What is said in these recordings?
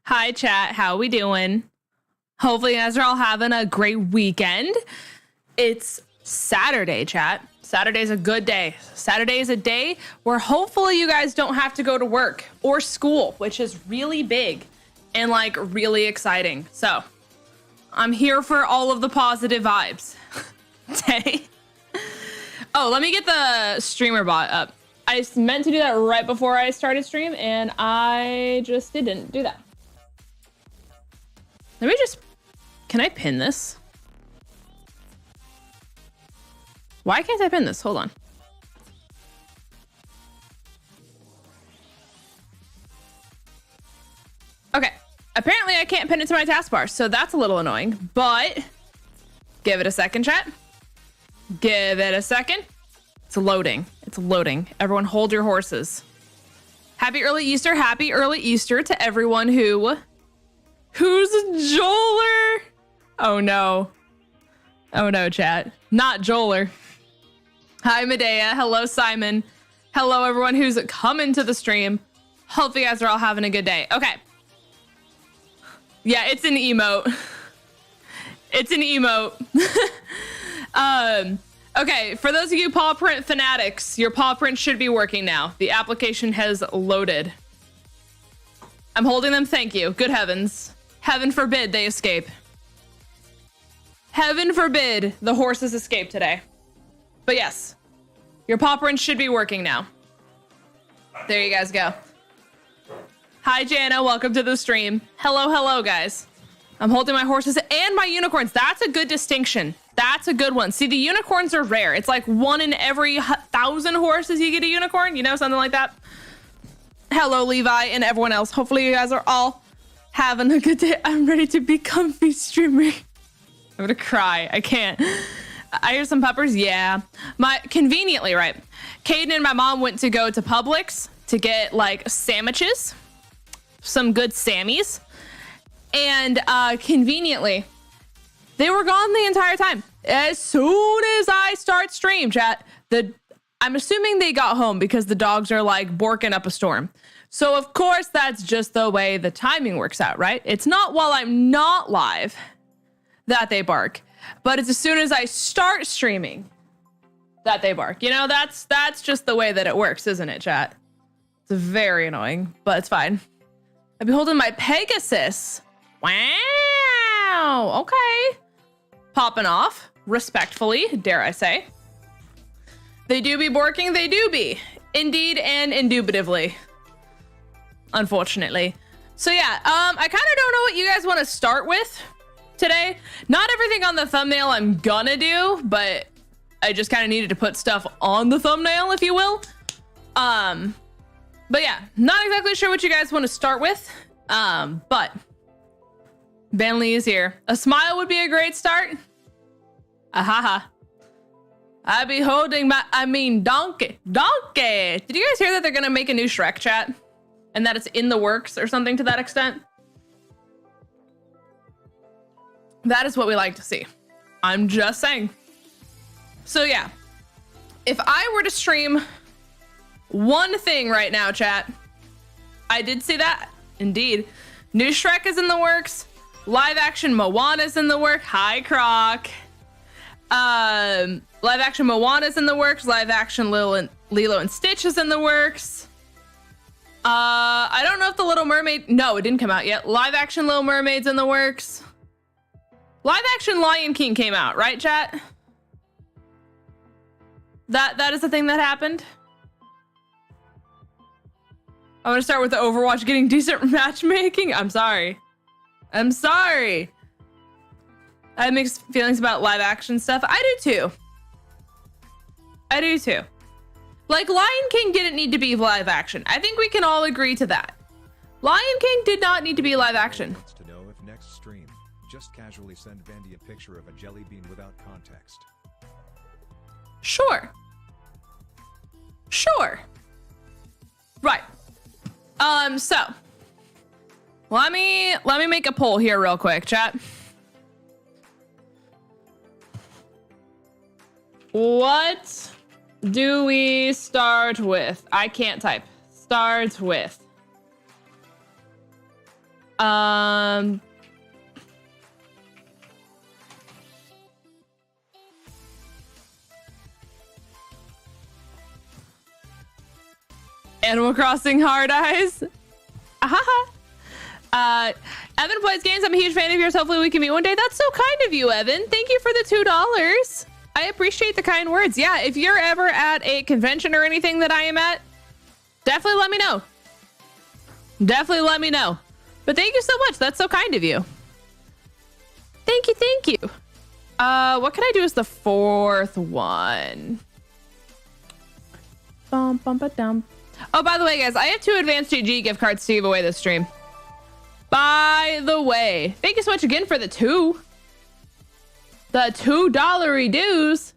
Hi, chat. How we doing? Hopefully you guys are all having a great weekend. It's Saturday, chat. Saturday's a good day. Saturday is a day where hopefully you guys don't have to go to work or school, which is really big and like really exciting. So I'm here for all of the positive vibes today. Oh, let me get the streamer bot up. I meant to do that right before I started stream and I just didn't do that. Let me just, can I pin this? Why can't I pin this? Hold on. Okay, apparently I can't pin it to my taskbar, so that's a little annoying, but give it a second, chat. Give it a second. It's loading. It's loading. Everyone hold your horses. Happy early Easter. Happy early Easter to everyone who's Joler. Oh no. Oh no, chat. Not Joler. Hi, Medea. Hello, Simon. Hello, everyone who's coming to the stream. Hope you guys are all having a good day. Okay. Yeah, it's an emote. It's an emote. Okay, for those of you paw print fanatics, your paw print should be working now. The application has loaded. I'm holding them, thank you. Good heavens. Heaven forbid they escape. Heaven forbid the horses escape today. But yes, your paw print should be working now. There you guys go. Hi, Jana, welcome to the stream. Hello, hello, guys. I'm holding my horses and my unicorns. That's a good distinction. That's a good one. See, the unicorns are rare. It's like 1 in every 1,000 horses you get a unicorn, you know, something like that. Hello, Levi and everyone else. Hopefully you guys are all having a good day. I'm ready to be comfy streamer. I'm gonna cry. I can't. I hear some peppers. Yeah. Conveniently, right? Caden and my mom went to go to Publix to get like sandwiches, some good Sammies. And conveniently, they were gone the entire time. As soon as I start stream, chat, I'm assuming they got home because the dogs are like borking up a storm. So of course, that's just the way the timing works out, right? It's not while I'm not live that they bark, but it's as soon as I start streaming that they bark. You know, that's just the way that it works, isn't it, chat? It's very annoying, but it's fine. I'll be holding my Pegasus. Wow, okay. Popping off, respectfully, dare I say. They do be borking, they do be. Indeed and indubitably. Unfortunately. So yeah, I kind of don't know what you guys want to start with today. Not everything on the thumbnail I'm gonna do, but I just kind of needed to put stuff on the thumbnail, if you will. But yeah, not exactly sure what you guys want to start with. But Bentley is here. A smile would be a great start. Ahaha. I be holding my, donkey. Donkey! Did you guys hear that they're gonna make a new Shrek, chat? And that it's in the works or something to that extent? That is what we like to see. I'm just saying. So yeah, if I were to stream one thing right now, chat, I did see that. Indeed. New Shrek is in the works. Live action Moana's in the work. Hi, Croc. Live action Moana's in the works. Live action Lilo and Stitch is in the works. I don't know if the Little Mermaid, no, it didn't come out yet. Live action Little Mermaid's in the works. Live action Lion King came out, right, chat? That is the thing that happened. I want to start with the Overwatch getting decent matchmaking. I'm sorry. I'm sorry. I have mixed feelings about live action stuff. I do too. I do too. Like, Lion King didn't need to be live action. I think we can all agree to that. Lion King did not need to be live action. To know if next stream, just casually send Vandy a picture of a jelly bean without context. Sure. Sure. Right. So let me make a poll here real quick, chat. What do we start with? I can't type. Start with. Animal Crossing Hard Eyes. Evan plays games. I'm a huge fan of yours. Hopefully we can meet one day. That's so kind of you, Evan. Thank you for the $2. I appreciate the kind words. Yeah, if you're ever at a convention or anything that I am at, definitely let me know. Definitely let me know. But thank you so much. That's so kind of you. Thank you, thank you. What can I do as the fourth one? Bum, bum, ba, dum. Oh, by the way, guys, I have 2 advanced GG gift cards to give away this stream. By the way, thank you so much again for the 2. The $2 dues.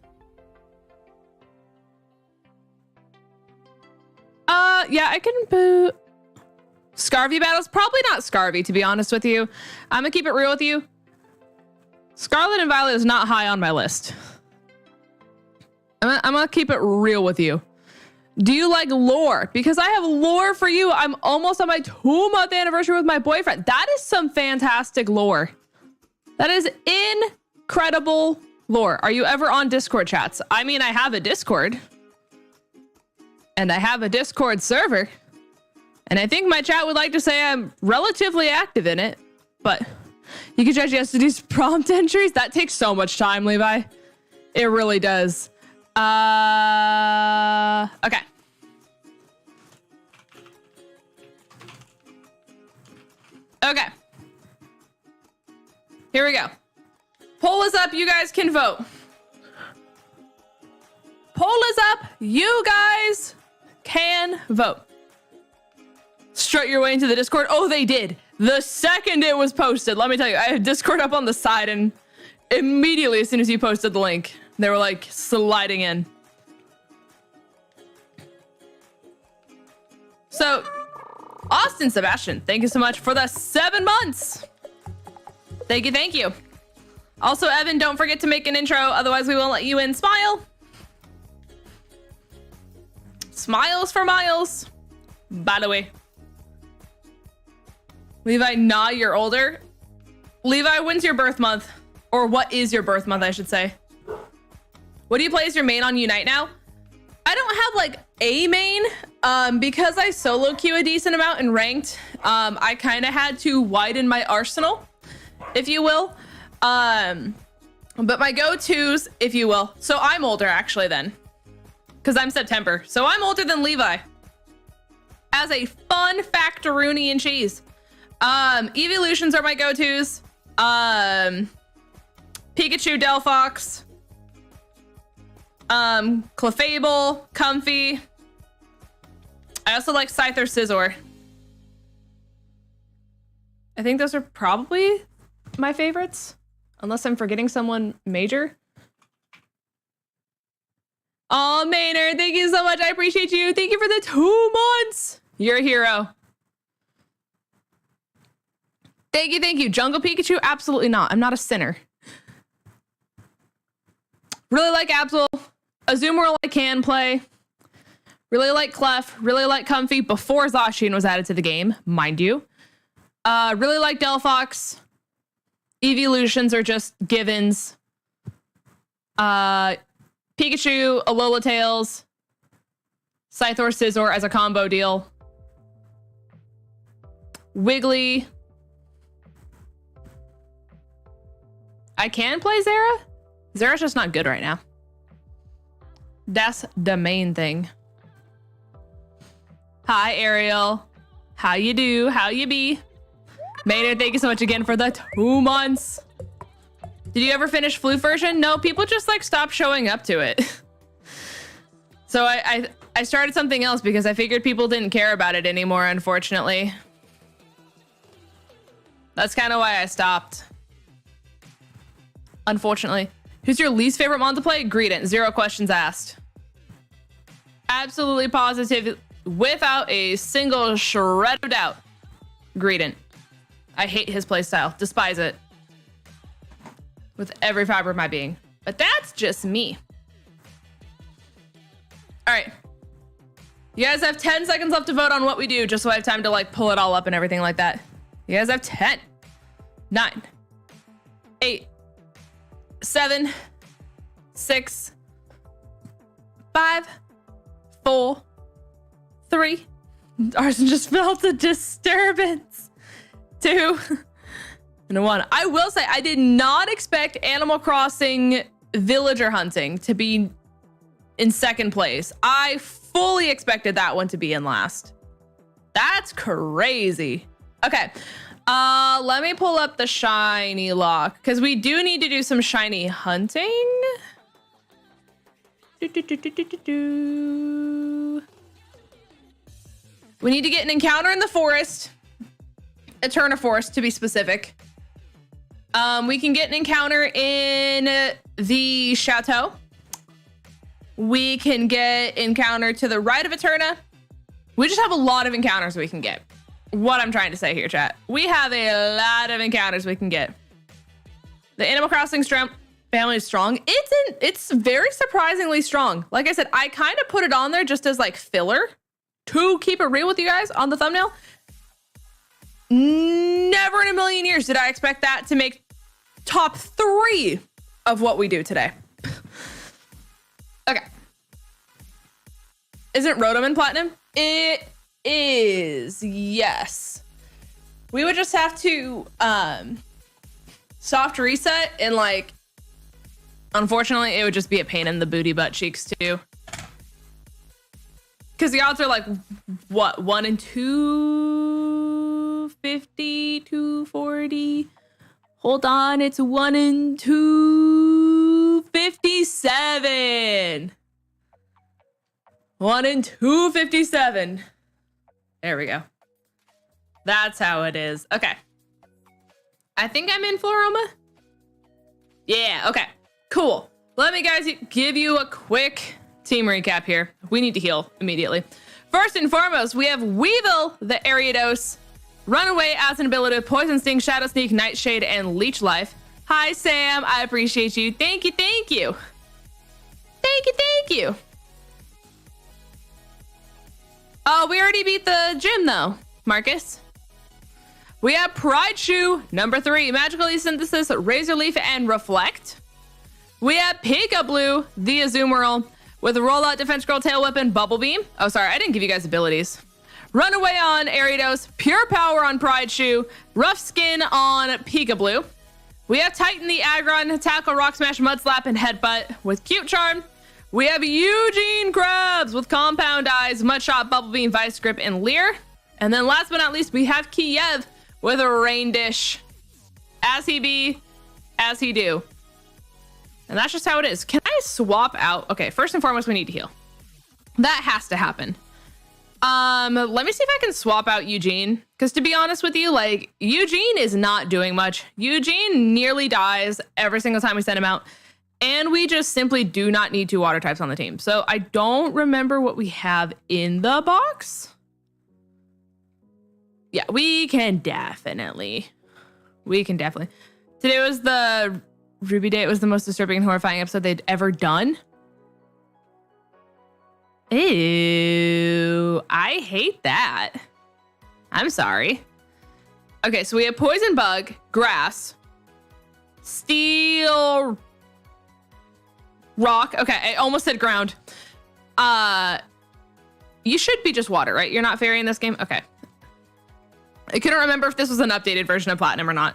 Yeah, I can boot. Scarvy battles? Probably not Scarvy, to be honest with you. I'm gonna keep it real with you. Scarlet and Violet is not high on my list. I'm gonna keep it real with you. Do you like lore? Because I have lore for you. I'm almost on my 2-month anniversary with my boyfriend. That is some fantastic lore. That is incredible lore. Are you ever on Discord chats? I mean, I have a Discord. And I have a Discord server. And I think my chat would like to say I'm relatively active in it. But you can judge yesterday's prompt entries. That takes so much time, Levi. It really does. Okay. Okay. Here we go. Poll is up. You guys can vote. Poll is up. You guys can vote. Strut your way into the Discord. Oh, they did. The second it was posted, let me tell you, I had Discord up on the side, and immediately as soon as you posted the link, they were like sliding in. So, Austin Sebastian, thank you so much for the 7 months. Thank you, thank you. Also, Evan, don't forget to make an intro, otherwise we won't let you in. Smile. Smiles for miles. By the way. Levi, nah, you're older. Levi, when's your birth month? Or what is your birth month, I should say. What do you play as your main on Unite now? I don't have like a main, because I solo queue a decent amount and ranked. I kind of had to widen my arsenal, if you will. But my go-tos, if you will. So I'm older actually then, because I'm September. So I'm older than Levi. As a fun factoroonie and cheese. Evolutions are my go-tos. Pikachu, Delphox. Clefable, Comfy. I also like 𝚑𝚘𝚗𝚘𝚗𝚗. I think those are probably my favorites, unless I'm forgetting someone major. Oh, Maynard, thank you so much. I appreciate you. Thank you for the 2 months. You're a hero. Thank you, thank you. Jungle Pikachu? Absolutely not. I'm not a sinner. Really like Absol. Azumarill I can play. Really like Clef. Really like Comfy before Zacian was added to the game, mind you. Really like Delphox. Evolutions are just givens. Pikachu, Alola Tails. 𝚑𝚗𝚗𝚗𝚗 as a combo deal. Wiggly. I can play Zera. Zera's just not good right now. That's the main thing. Hi, Ariel. How you do? How you be? Maynard, thank you so much again for the 2 months. Did you ever finish Flute version? No, people just like stopped showing up to it. So I started something else because I figured people didn't care about it anymore, unfortunately. That's kind of why I stopped. Unfortunately. Who's your least favorite mon to play? Greedent. 0 questions asked. Absolutely positive, without a single shred of doubt. Greedent. I hate his playstyle. Despise it. With every fiber of my being. But that's just me. Alright. You guys have 10 seconds left to vote on what we do, just so I have time to like pull it all up and everything like that. You guys have 10, 9, 8, 7, 6, 5, 4, 3. Arson just felt a disturbance. 2 and 1. I will say I did not expect Animal Crossing villager hunting to be in second place. I fully expected that one to be in last. That's crazy. Okay. Let me pull up the shiny lock because we do need to do some shiny hunting. We need to get an encounter in the forest. Eterna Forest, to be specific. We can get an encounter in the chateau. We can get encounter to the right of Eterna. We just have a lot of encounters we can get. What I'm trying to say here, chat. We have a lot of encounters we can get. The Animal Crossing family is strong. It's very surprisingly strong. Like I said, I kind of put it on there just as like filler to keep it real with you guys on the thumbnail. Never in a million years did I expect that to make top 3 of what we do today. Okay. Isn't Rotom in Platinum? It is, yes. We would just have to soft reset and like, unfortunately, it would just be a pain in the booty butt cheeks too. Because the odds are like, what, 1 in 250, 240. Hold on, it's 1 in 257. 1 in 257. There we go. That's how it is. Okay. I think I'm in Floroma. Yeah, okay. Cool. Let me guys give you a quick team recap here. We need to heal immediately. First and foremost, we have Weevil, the Ariados, Runaway, as an ability, Poison Sting, Shadow Sneak, Nightshade, and Leech Life. Hi, Sam. I appreciate you. Thank you, thank you. Thank you, thank you. Oh, we already beat the gym, though, Marcus. We have Pride Shoe, number 3, Magical Synthesis, Razor Leaf, and Reflect. We have Peekaboo, the Azumarill, with a Rollout, Defense Scroll, Tail Whip, and Bubble Beam. Oh, sorry, I didn't give you guys abilities. Runaway on Ariados, Pure Power on Pride Shoe, Rough Skin on Peekaboo. We have Titan the Aggron, Tackle, Rock Smash, Mud Slap, and Headbutt with Cute Charm. We have Eugene Krabs with Compound Eyes, Mud Shot, Bubble Beam, Vice Grip, and Leer. And then last but not least, we have Kiev with a Rain Dish. As he be, as he do. And that's just how it is. Can I swap out? Okay, first and foremost, we need to heal. That has to happen. Let me see if I can swap out Eugene. Because to be honest with you, like, Eugene is not doing much. Eugene nearly dies every single time we send him out. And we just simply do not need 2 water types on the team. So I don't remember what we have in the box. Yeah, we can definitely. Today was the Ruby Day. It was the most disturbing and horrifying episode they'd ever done. Ew, I hate that. I'm sorry. Okay, so we have Poison Bug, Grass, Steel, Rock. Okay, I almost said Ground. You should be just Water, right? You're not Fairy in this game? Okay. I couldn't remember if this was an updated version of Platinum or not.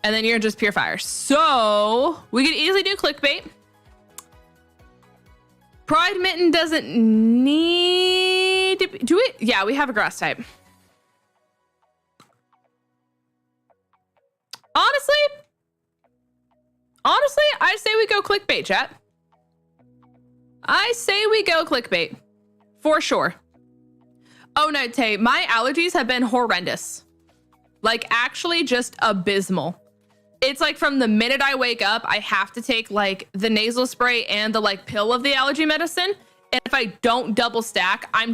And then you're just Pure Fire. So we could easily do Clickbait. Pride Mitten doesn't need to do it. Yeah, we have a Grass type. Honestly, I say we go Clickbait, chat. I say we go Clickbait. For sure. Oh, no, Tay, my allergies have been horrendous. Like, actually just abysmal. It's like from the minute I wake up, I have to take like the nasal spray and the like pill of the allergy medicine. And if I don't double stack, I'm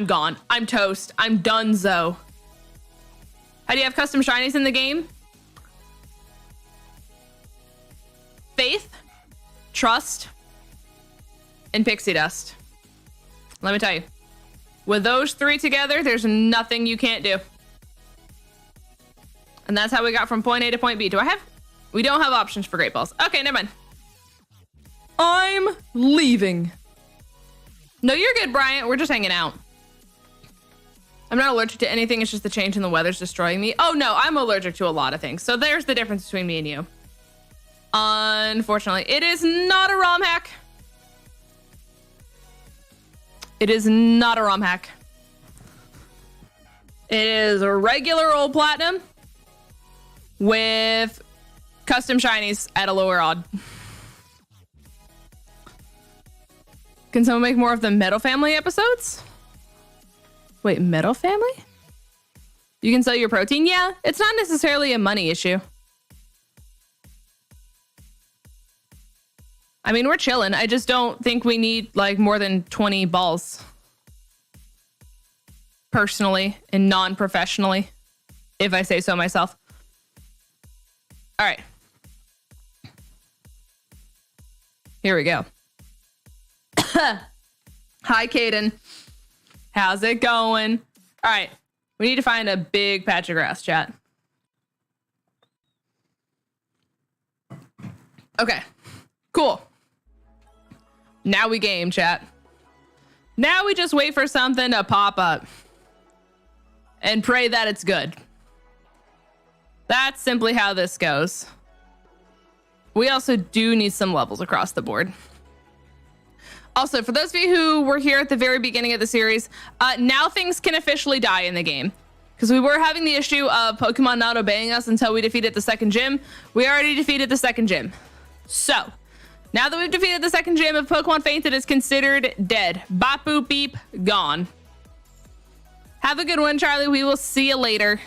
gone. I'm toast. I'm donezo. How do you have custom shinies in the game? Faith, Trust, and Pixie Dust. Let me tell you, with those 3 together, there's nothing you can't do. And that's how we got from point A to point B. We don't have options for Great Balls. Okay, never mind. I'm leaving. No, you're good, Bryant. We're just hanging out. I'm not allergic to anything. It's just the change in the weather's destroying me. Oh, no, I'm allergic to a lot of things. So there's the difference between me and you. Unfortunately, it is not a ROM hack. It is not a ROM hack. It is a regular old platinum with custom shinies at a lower odd. Can someone make more of the Metal Family episodes? Wait, Metal Family? You can sell your protein? Yeah, it's not necessarily a money issue. I mean, we're chilling. I just don't think we need like more than 20 balls. Personally and non-professionally, if I say so myself. All right. Here we go. Hi, Caden. How's it going? All right. We need to find a big patch of grass, chat. Okay. Cool. Now we game, chat. Now we just wait for something to pop up and pray that it's good. That's simply how this goes. We also do need some levels across the board. Also, for those of you who were here at the very beginning of the series, now things can officially die in the game. Because we were having the issue of Pokemon not obeying us until we defeated the second gym. We already defeated the second gym. So, now that we've defeated the second gym, if Pokemon fainted, it's considered dead. Bop, boop, beep, gone. Have a good one, Charlie. We will see you later.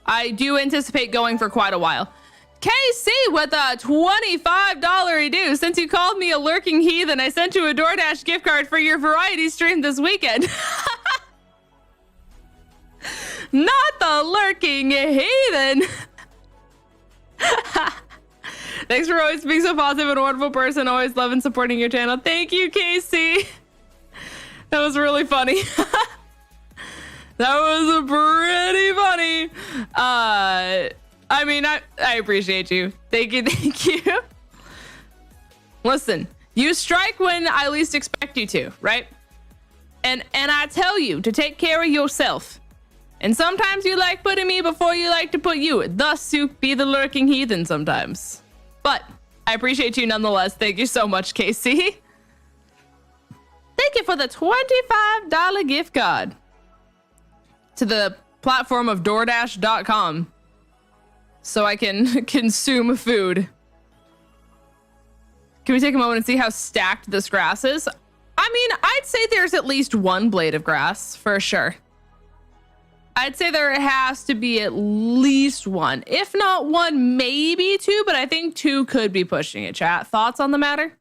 I do anticipate going for quite a while. KC with a $25 due. Since you called me a lurking heathen, I sent you a DoorDash gift card for your variety stream this weekend. Not the lurking heathen. Thanks for always being so positive and a wonderful person. Always love and supporting your channel. Thank you, Casey. That was really funny. That was pretty funny. I mean, I appreciate you. Thank you, thank you. Listen, you strike when I least expect you to, right? And I tell you to take care of yourself. And sometimes you like putting me before you like to put you. Thus, you be the lurking heathen sometimes. But I appreciate you nonetheless. Thank you so much, Casey. Thank you for the $25 gift card to the platform of DoorDash.com so I can consume food. Can we take a moment and see how stacked this grass is? I mean, I'd say there's at least one blade of grass for sure. I'd say there has to be at least one. If not one, maybe two, but I think two could be pushing it, chat. Thoughts on the matter?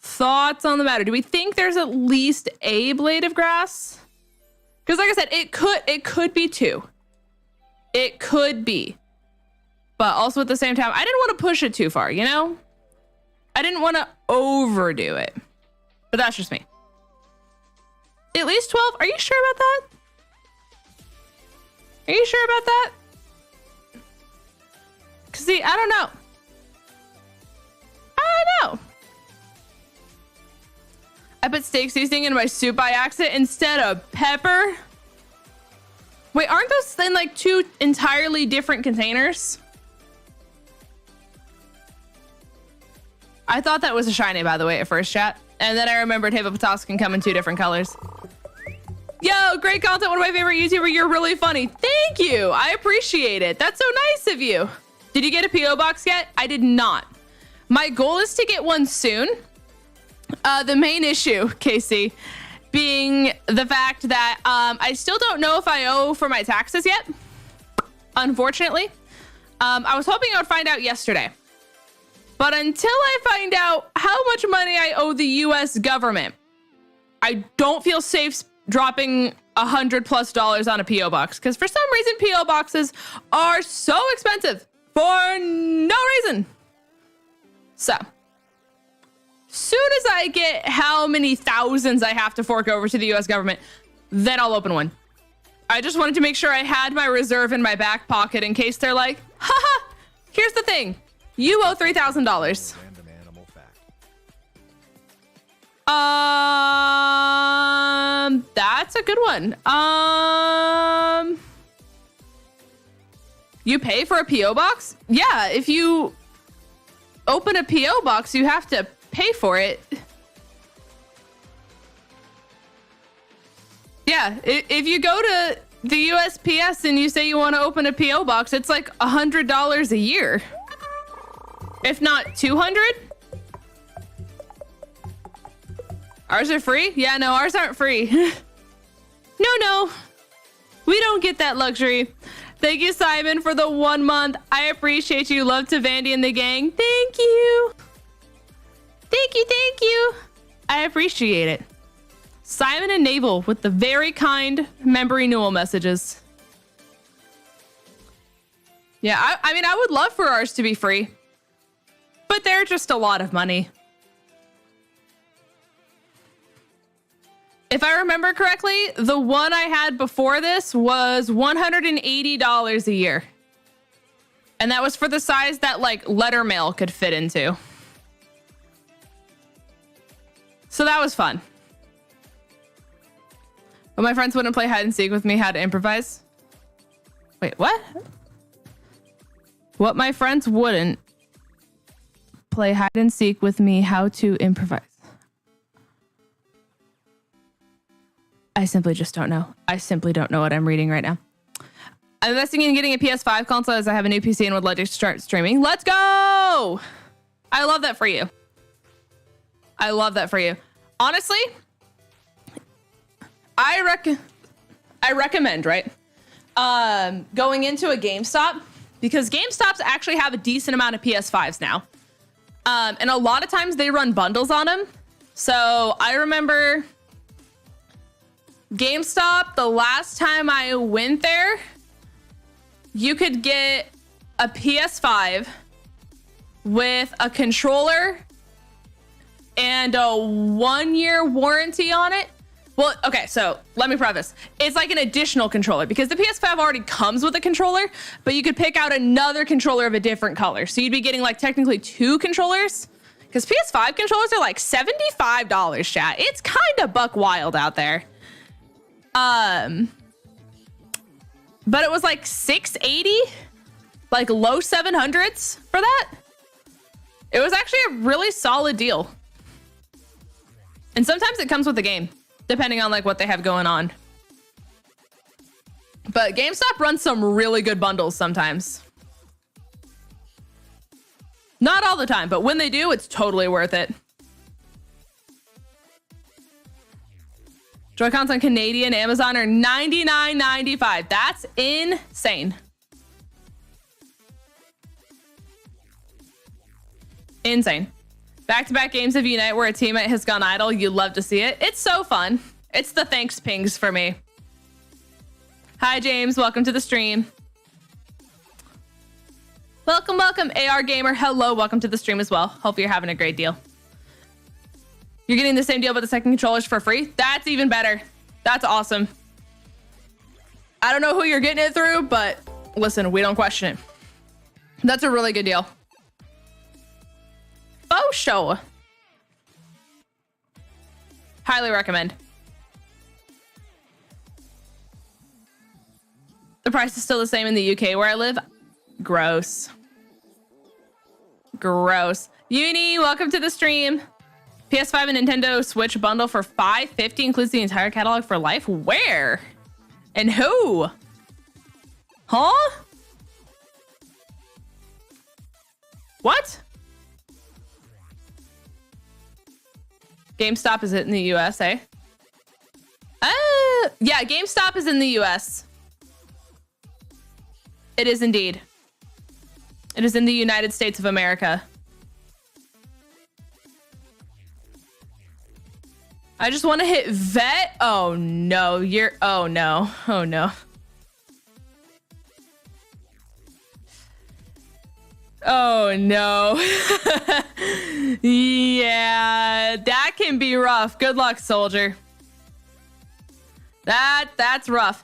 Thoughts on the matter? Do we think there's at least a blade of grass? Because like I said, it could be two. It could be. But also at the same time, I didn't want to push it too far, you know? I didn't want to overdo it. But that's just me. At least 12? Are you sure about that? Are you sure about that? Because see, I don't know. I don't know. I put steak seasoning in my soup by accident instead of pepper. Wait, aren't those in like two entirely different containers? I thought that was a shiny, by the way, at first, chat. And then I remembered 𝗵𝗡𝗆𝗆 can come in two different colors. Yo, great content. One of my favorite YouTubers. You're really funny. Thank you. I appreciate it. That's so nice of you. Did you get a P.O. box yet? I did not. My goal is to get one soon. The main issue, Casey, being the fact that I still don't know if I owe for my taxes yet. Unfortunately. I was hoping I would find out yesterday. But until I find out how much money I owe the US government, I don't feel safe dropping $100+ on a P.O. box. Because for some reason, P.O. boxes are so expensive for no reason. So, soon as I get how many thousands I have to fork over to the US government, then I'll open one. I just wanted to make sure I had my reserve in my back pocket in case they're like, haha, here's the thing. You owe $3,000. Random animal fact. That's a good one. You pay for a PO box? Yeah, if you open a PO box, you have to pay for it. Yeah, if you go to the USPS and you say you want to open a PO box, it's like $100 a year. If not 200. Ours are free? Yeah, no, ours aren't free. No. We don't get that luxury. Thank you, Simon, for the 1 month. I appreciate you. Love to Vandy and the gang. Thank you. Thank you. I appreciate it. Simon and Naval with the very kind member renewal messages. Yeah, I mean, I would love for ours to be free, but they're just a lot of money. If I remember correctly, the one I had before this was $180 a year. And that was for the size that like letter mail could fit into. So that was fun. But my friends wouldn't play hide and seek with me, how to improvise. Wait, what? What my friends wouldn't play hide and seek with me, how to improvise. I simply just don't know. I simply don't know what I'm reading right now. I'm investing in getting a PS5 console as I have a new PC and would like to start streaming. Let's go! I love that for you. I love that for you. Honestly, I recommend, right? Going into a GameStop, because GameStops actually have a decent amount of PS5s now. And a lot of times they run bundles on them. So I remember GameStop, the last time I went there, you could get a PS5 with a controller and a 1-year warranty on it. Well, okay, so let me preface. It's like an additional controller because the PS5 already comes with a controller, but you could pick out another controller of a different color. So you'd be getting like technically 2 controllers because PS5 controllers are like $75, chat. It's kind of buck wild out there. But it was like $680, like low 700s for that. It was actually a really solid deal. And sometimes it comes with the game, depending on like what they have going on. But GameStop runs some really good bundles sometimes. Not all the time, but when they do, it's totally worth it. Joy-Cons on Canadian Amazon are $99.95. That's insane. Insane. Back-to-back games of Unite where a teammate has gone idle. You love to see it. It's so fun. It's the thanks pings for me. Hi, James. Welcome to the stream. Welcome. AR Gamer. Hello. Welcome to the stream as well. Hope you're having a great deal. You're getting the same deal but the second controllers for free? That's even better. That's awesome. I don't know who you're getting it through, but listen, we don't question it. That's a really good deal. Oh, show. Highly recommend. The price is still the same in the UK where I live. Gross. Uni, welcome to the stream. PS5 and Nintendo Switch bundle for $550 includes the entire catalog for life. Where? And who? Huh? What? GameStop is it in the US, eh? Yeah, GameStop is in the US. It is indeed. It is in the United States of America. I just want to hit vet. Oh no, oh no. Oh no. Yeah, that can be rough. Good luck, soldier. That's rough.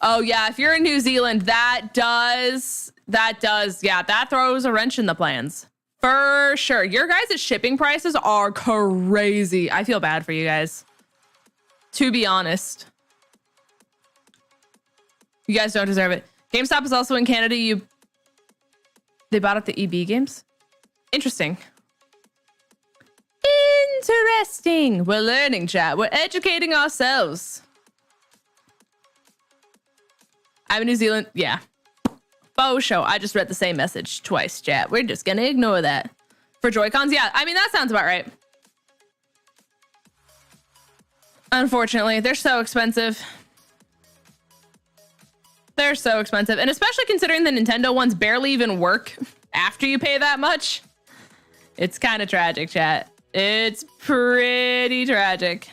Oh yeah, if you're in New Zealand, that throws a wrench in the plans. For sure. Your guys' shipping prices are crazy. I feel bad for you guys. To be honest. You guys don't deserve it. GameStop is also in Canada. They bought up the EB games? Interesting. Interesting. We're learning, chat. We're educating ourselves. I'm in New Zealand. Yeah. Faux show. I just read the same message twice, chat. We're just gonna ignore that. For Joy-Cons, yeah. I mean, that sounds about right. Unfortunately, they're so expensive. They're so expensive. And especially considering the Nintendo ones barely even work after you pay that much. It's kind of tragic, chat. It's pretty tragic.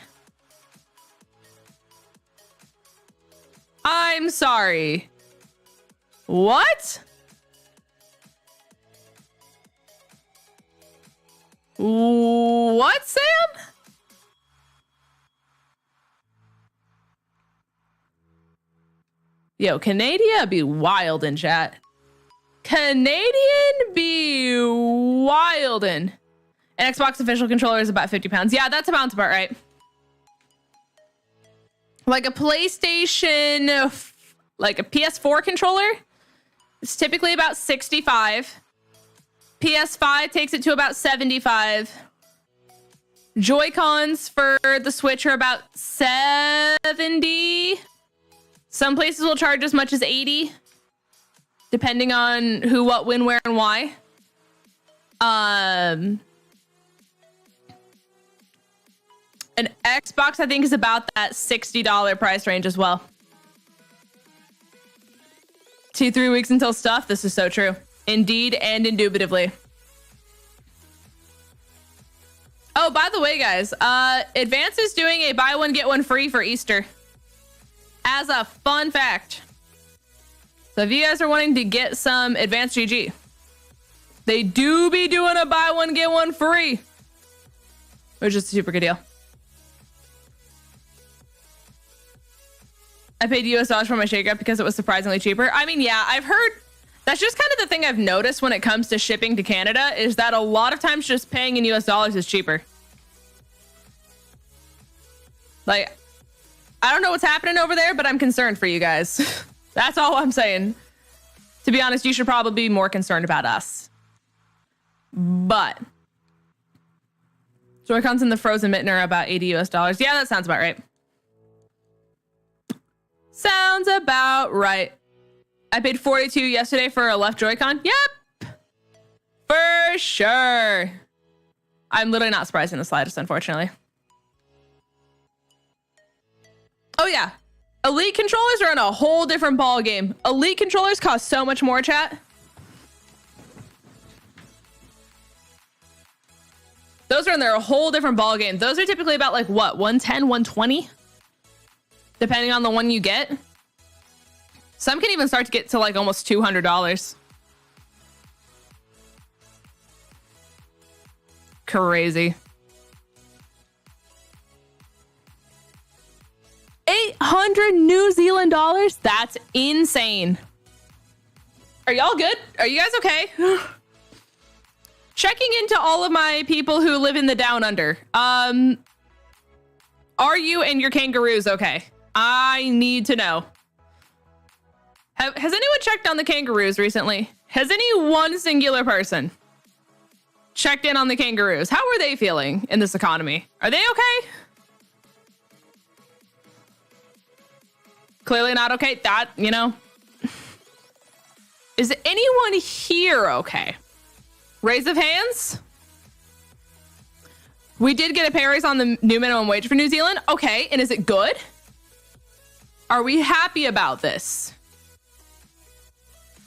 I'm sorry. What? What, Sam? Yo, Canadian be wild in chat. Canadian be wildin'. An Xbox official controller is about 50 pounds. Yeah, that sounds about right. Like a PlayStation, like a PS4 controller, it's typically about 65. PS5 takes it to about 75. Joy-Cons for the Switch are about 70. Some places will charge as much as 80, depending on who, what, when, where, and why. An Xbox, I think, is about that $60 price range as well. 2-3 weeks until stuff. This is so true. Indeed and indubitably. Oh, by the way, guys, Advance is doing a buy one, get one free for Easter. As a fun fact. So if you guys are wanting to get some Advanced GG, they do be doing a buy one, get one free. Which is a super good deal. I paid US dollars for my shake-up because it was surprisingly cheaper. I mean, yeah, I've heard... That's just kind of the thing I've noticed when it comes to shipping to Canada is that a lot of times just paying in US dollars is cheaper. Like... I don't know what's happening over there, but I'm concerned for you guys. That's all I'm saying. To be honest, you should probably be more concerned about us. But Joy-Cons in the frozen mitten are about 80 US dollars. Yeah, that sounds about right. Sounds about right. I paid 42 yesterday for a left Joy-Con. Yep. For sure. I'm literally not surprised in the slightest, unfortunately. Oh yeah, Elite controllers are in a whole different ball game. Elite controllers cost so much more, chat. Those are in their whole different ball game. Those are typically about like what, 110, 120, depending on the one you get. Some can even start to get to like almost $200. Crazy. 800 New Zealand dollars? That's insane. Are y'all good? Are you guys okay? Checking into all of my people who live in the down under. Are you and your kangaroos okay? I need to know. Has anyone checked on the kangaroos recently? Has any one singular person checked in on the kangaroos? How are they feeling in this economy? Are they okay? Clearly not okay. That, you know. Is anyone here okay? Raise of hands. We did get a pay raise on the new minimum wage for New Zealand. Okay, and is it good? Are we happy about this?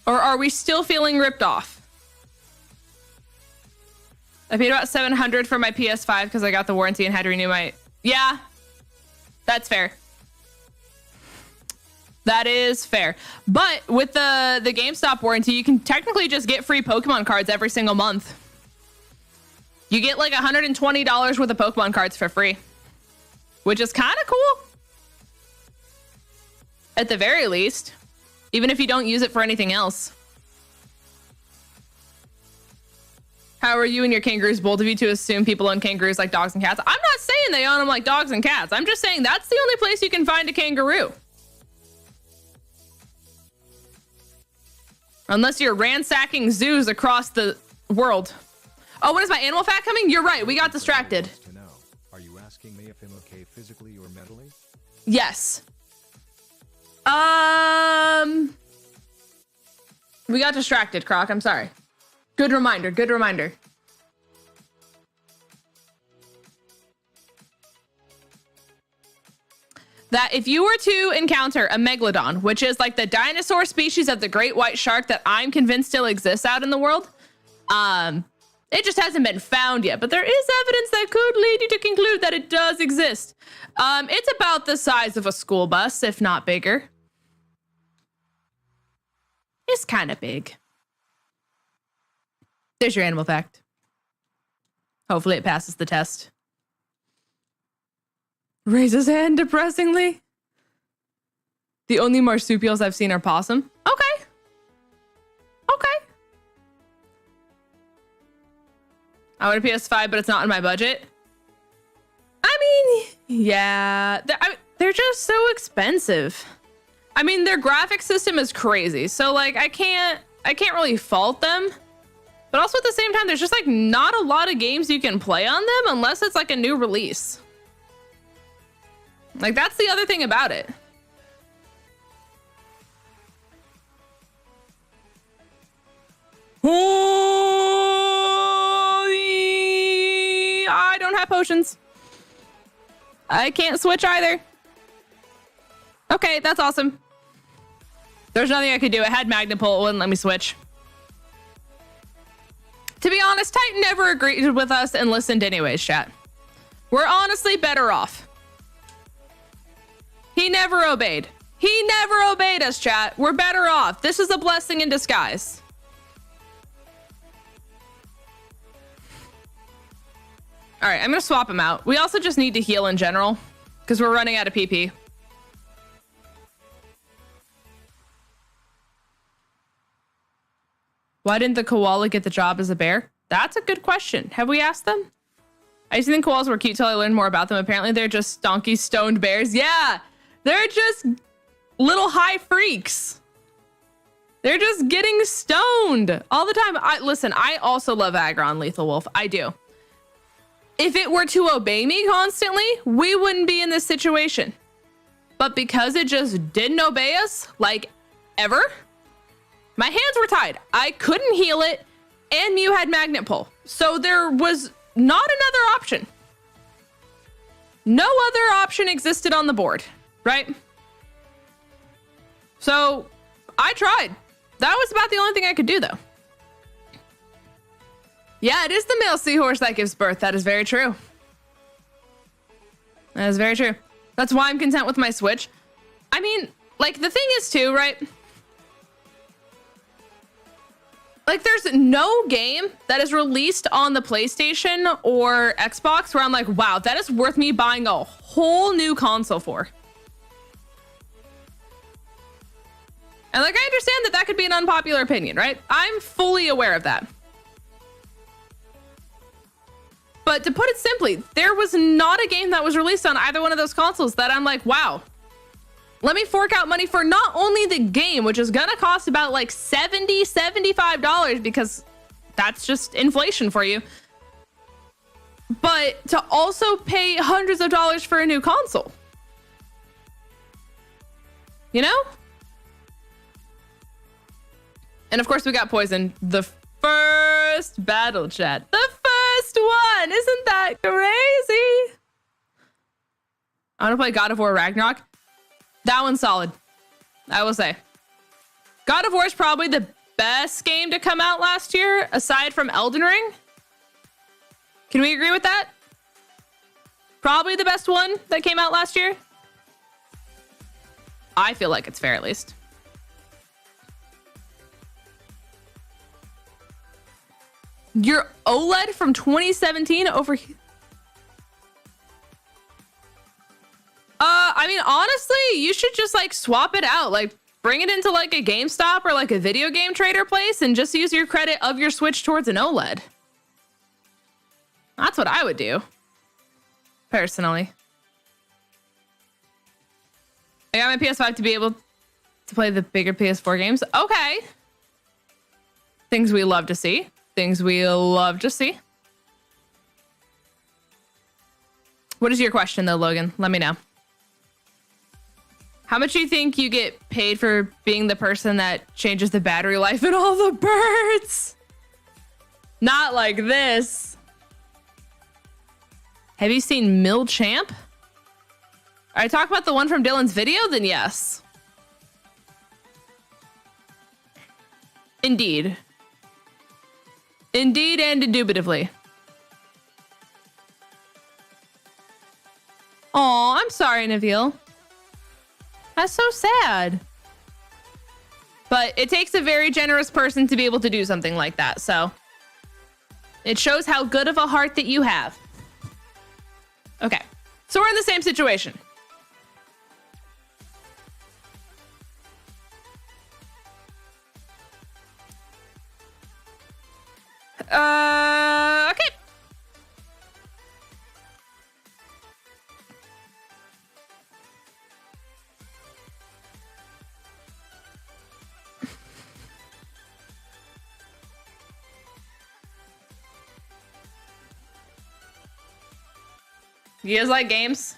Or are we still feeling ripped off? I paid about $700 for my PS5 because I got the warranty and had to renew my... Yeah, that's fair. That is fair. But with the GameStop warranty, you can technically just get free Pokemon cards every single month. You get like $120 worth of Pokemon cards for free, which is kind of cool. At the very least, even if you don't use it for anything else. How are you and your kangaroos, both of you, to assume people own kangaroos like dogs and cats? I'm not saying they own them like dogs and cats. I'm just saying that's the only place you can find a kangaroo. Unless you're ransacking zoos across the world. Oh, when is my animal fact coming? You're right. We got distracted. To know, are you asking me if I'm okay physically or mentally? Yes. We got distracted, Croc. I'm sorry. Good reminder. Good reminder. That if you were to encounter a megalodon, which is like the dinosaur species of the great white shark that I'm convinced still exists out in the world, it just hasn't been found yet, but there is evidence that could lead you to conclude that it does exist. It's about the size of a school bus, if not bigger. It's kind of big. There's your animal fact. Hopefully it passes the test. Raise his hand depressingly. The only marsupials I've seen are possum. Okay. Okay. I want a PS5, but it's not in my budget. I mean, yeah. They're just so expensive. I mean, their graphic system is crazy. So, like, I can't really fault them. But also at the same time, there's just, like, not a lot of games you can play on them unless it's, like, a new release. Like, that's the other thing about it. I don't have potions. I can't switch either. Okay, that's awesome. There's nothing I could do. I had Magnet Pull. It wouldn't let me switch. To be honest, Titan never agreed with us and listened anyways, chat. We're honestly better off. He never obeyed. He never obeyed us, chat. We're better off. This is a blessing in disguise. All right, I'm going to swap him out. We also just need to heal in general because we're running out of PP. Why didn't the koala get the job as a bear? That's a good question. Have we asked them? I used to think koalas were cute till I learned more about them. Apparently they're just stonky stoned bears. Yeah. They're just little high freaks. They're just getting stoned all the time. Listen, I also love Aggron Lethal Wolf. I do. If it were to obey me constantly, we wouldn't be in this situation. But because it just didn't obey us, like, ever, my hands were tied. I couldn't heal it, and Mew had Magnet Pull. So there was not another option. No other option existed on the board. Right? So I tried. That was about the only thing I could do, though. Yeah, it is the male seahorse that gives birth. That is very true. That is very true. That's why I'm content with my Switch. I mean, like, the thing is, too, right? Like, there's no game that is released on the PlayStation or Xbox where I'm like, wow, that is worth me buying a whole new console for. And like, I understand that that could be an unpopular opinion, right? I'm fully aware of that. But to put it simply, there was not a game that was released on either one of those consoles that I'm like, wow, let me fork out money for not only the game, which is gonna cost about like $70, $75 because that's just inflation for you, but to also pay hundreds of dollars for a new console. You know? And of course we got poisoned. The first battle, chat. The first one! Isn't that crazy? I want to play God of War Ragnarok. That one's solid, I will say. God of War is probably the best game to come out last year, aside from Elden Ring. Can we agree with that? Probably the best one that came out last year. I feel like it's fair, at least. Your OLED from 2017 over here. I mean, honestly, you should just like swap it out. Like bring it into like a GameStop or like a video game trader place and just use your credit of your Switch towards an OLED. That's what I would do. Personally. I got my PS5 to be able to play the bigger PS4 games. Okay. Things we love to see. Things we love to see. What is your question though, Logan? Let me know. How much do you think you get paid for being the person that changes the battery life in all the birds? Not like this. Have you seen 𝗔𝗓𝗓𝚘𝚘𝚗𝚘? I talk about the one from Dylan's video, then yes. Indeed. Indeed and indubitably. Aw, I'm sorry, Naveal. That's so sad. But it takes a very generous person to be able to do something like that, so it shows how good of a heart that you have. Okay, so we're in the same situation. Okay. You guys like games?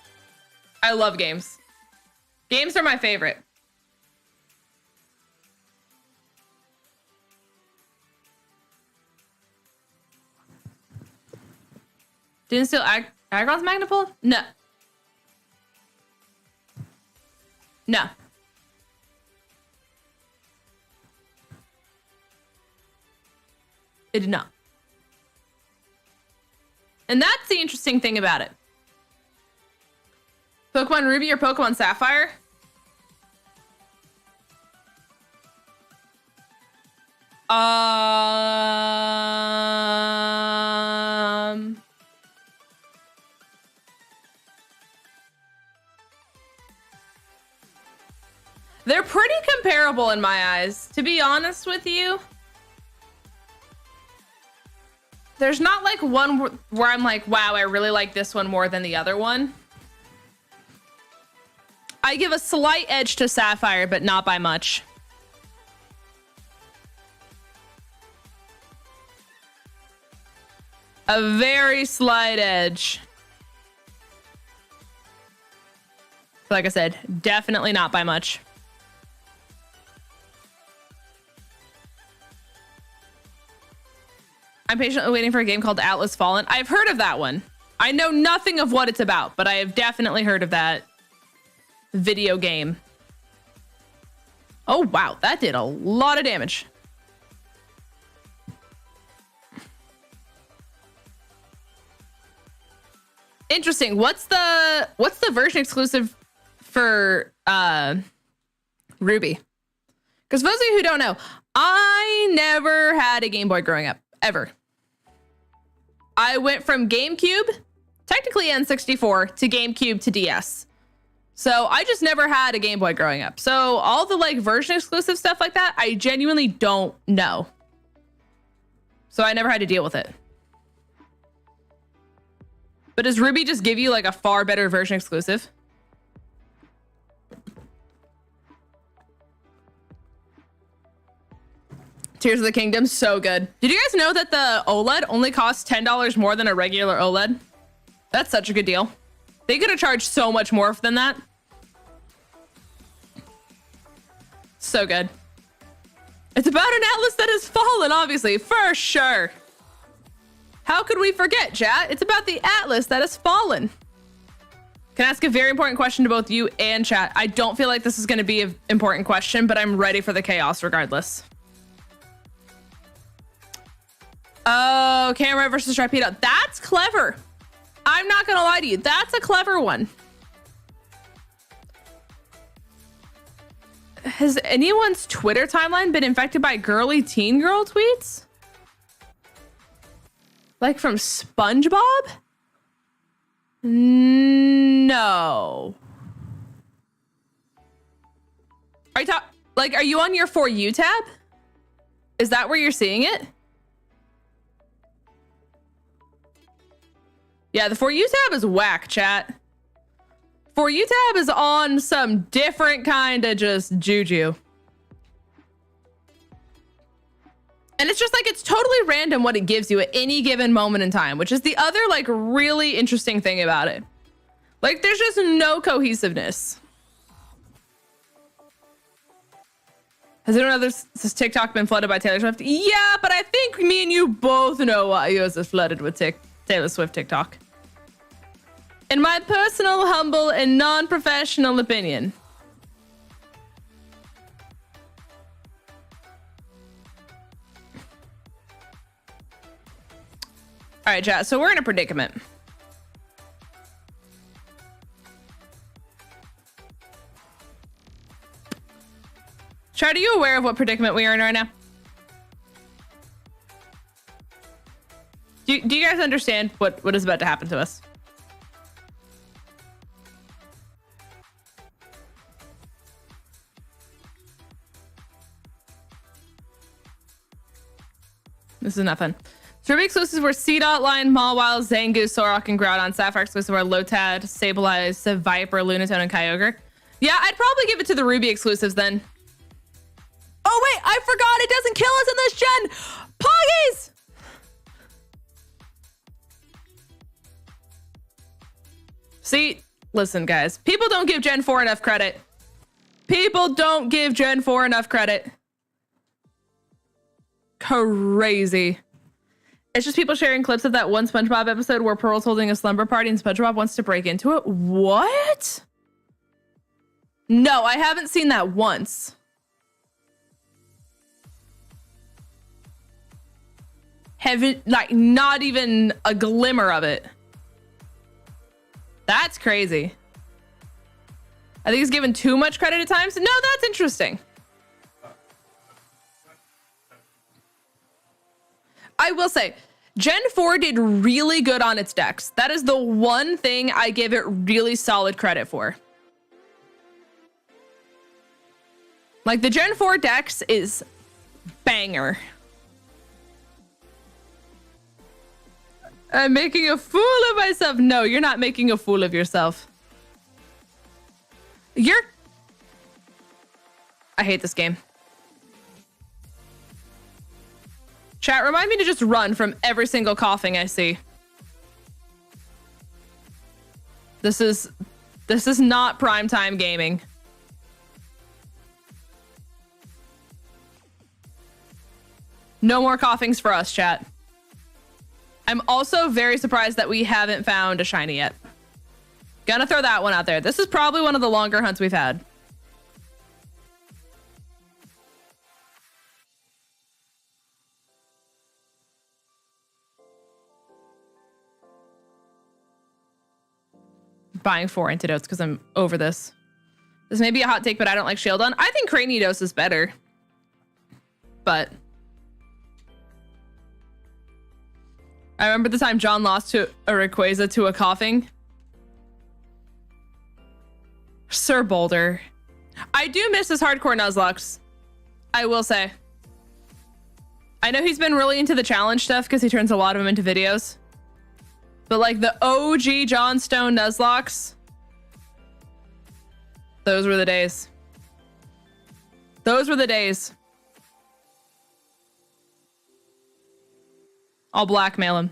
I love games. Games are my favorite. Didn't steal Aggron's Magnapole? No. No. It did not. And that's the interesting thing about it. Pokemon Ruby or Pokemon Sapphire? They're pretty comparable in my eyes, to be honest with you. There's not like one where I'm like, wow, I really like this one more than the other one. I give a slight edge to Sapphire, but not by much. A very slight edge. Like I said, definitely not by much. I'm patiently waiting for a game called Atlas Fallen. I've heard of that one. I know nothing of what it's about, but I have definitely heard of that video game. Oh, wow. That did a lot of damage. Interesting. What's the version exclusive for Ruby? Because for those of you who don't know, I never had a Game Boy growing up. Ever. I went from GameCube, technically N64, to GameCube to DS. So I just never had a Game Boy growing up. So all the like version exclusive stuff like that, I genuinely don't know. So I never had to deal with it. But does Ruby just give you like a far better version exclusive? Tears of the Kingdom, so good. Did you guys know that the OLED only costs $10 more than a regular OLED? That's such a good deal. They could have charged so much more than that. So good. It's about an atlas that has fallen, obviously, for sure. How could we forget, chat? It's about the atlas that has fallen. Can I ask a very important question to both you and chat? I don't feel like this is going to be an important question, but I'm ready for the chaos regardless. Oh, camera versus Tripeda. That's clever. I'm not gonna lie to you. That's a clever one. Has anyone's Twitter timeline been infected by girly teen girl tweets? Like from SpongeBob? No. Are you are you on your For You tab? Is that where you're seeing it? Yeah, the For You tab is whack, chat. For You tab is on some different kind of just juju. And it's just like, it's totally random what it gives you at any given moment in time, which is the other like really interesting thing about it. Like there's just no cohesiveness. Has anyone else has TikTok been flooded by Taylor Swift? Yeah, but I think me and you both know why yours is flooded with Taylor Swift TikTok. In my personal, humble, and non-professional opinion. All right, chat, so we're in a predicament. Chat, are you aware of what predicament we are in right now? Do you guys understand what is about to happen to us? This is not fun. Ruby exclusives were 𝐶.line, Mawile, Zangoose, Sorok, and Groudon. Sapphire exclusive were 𝗏𝗏𝗏, Sableye, Viper, Lunatone, and Kyogre. Yeah, I'd probably give it to the Ruby exclusives then. Oh wait, I forgot it doesn't kill us in this gen. Poggies! See, listen guys, people don't give Gen 4 enough credit. People don't give Gen 4 enough credit. Crazy. It's just people sharing clips of that one SpongeBob episode where Pearl's holding a slumber party and SpongeBob wants to break into it. What? No, I haven't seen that once. Haven't, like, not even a glimmer of it. That's crazy. I think he's given too much credit at times. No, that's interesting. I will say, Gen 4 did really good on its decks. That is the one thing I give it really solid credit for. Like, the Gen 4 dex is banger. I'm making a fool of myself. No, you're not making a fool of yourself. I hate this game. Chat, remind me to just run from every single coughing I see. This is not primetime gaming. No more coughings for us, chat. I'm also very surprised that we haven't found a shiny yet. Gonna throw that one out there. This is probably one of the longer hunts we've had. Buying 4 antidotes because I'm over this. This may be a hot take, but I don't like Shieldon. I think Cranidos is better. But I remember the time John lost to a Rayquaza to a coughing. Sir Boulder. I do miss his hardcore Nuzlocke. I will say. I know he's been really into the challenge stuff because he turns a lot of them into videos. But like the OG John Stone Nuzlocke, those were the days. Those were the days. I'll blackmail him.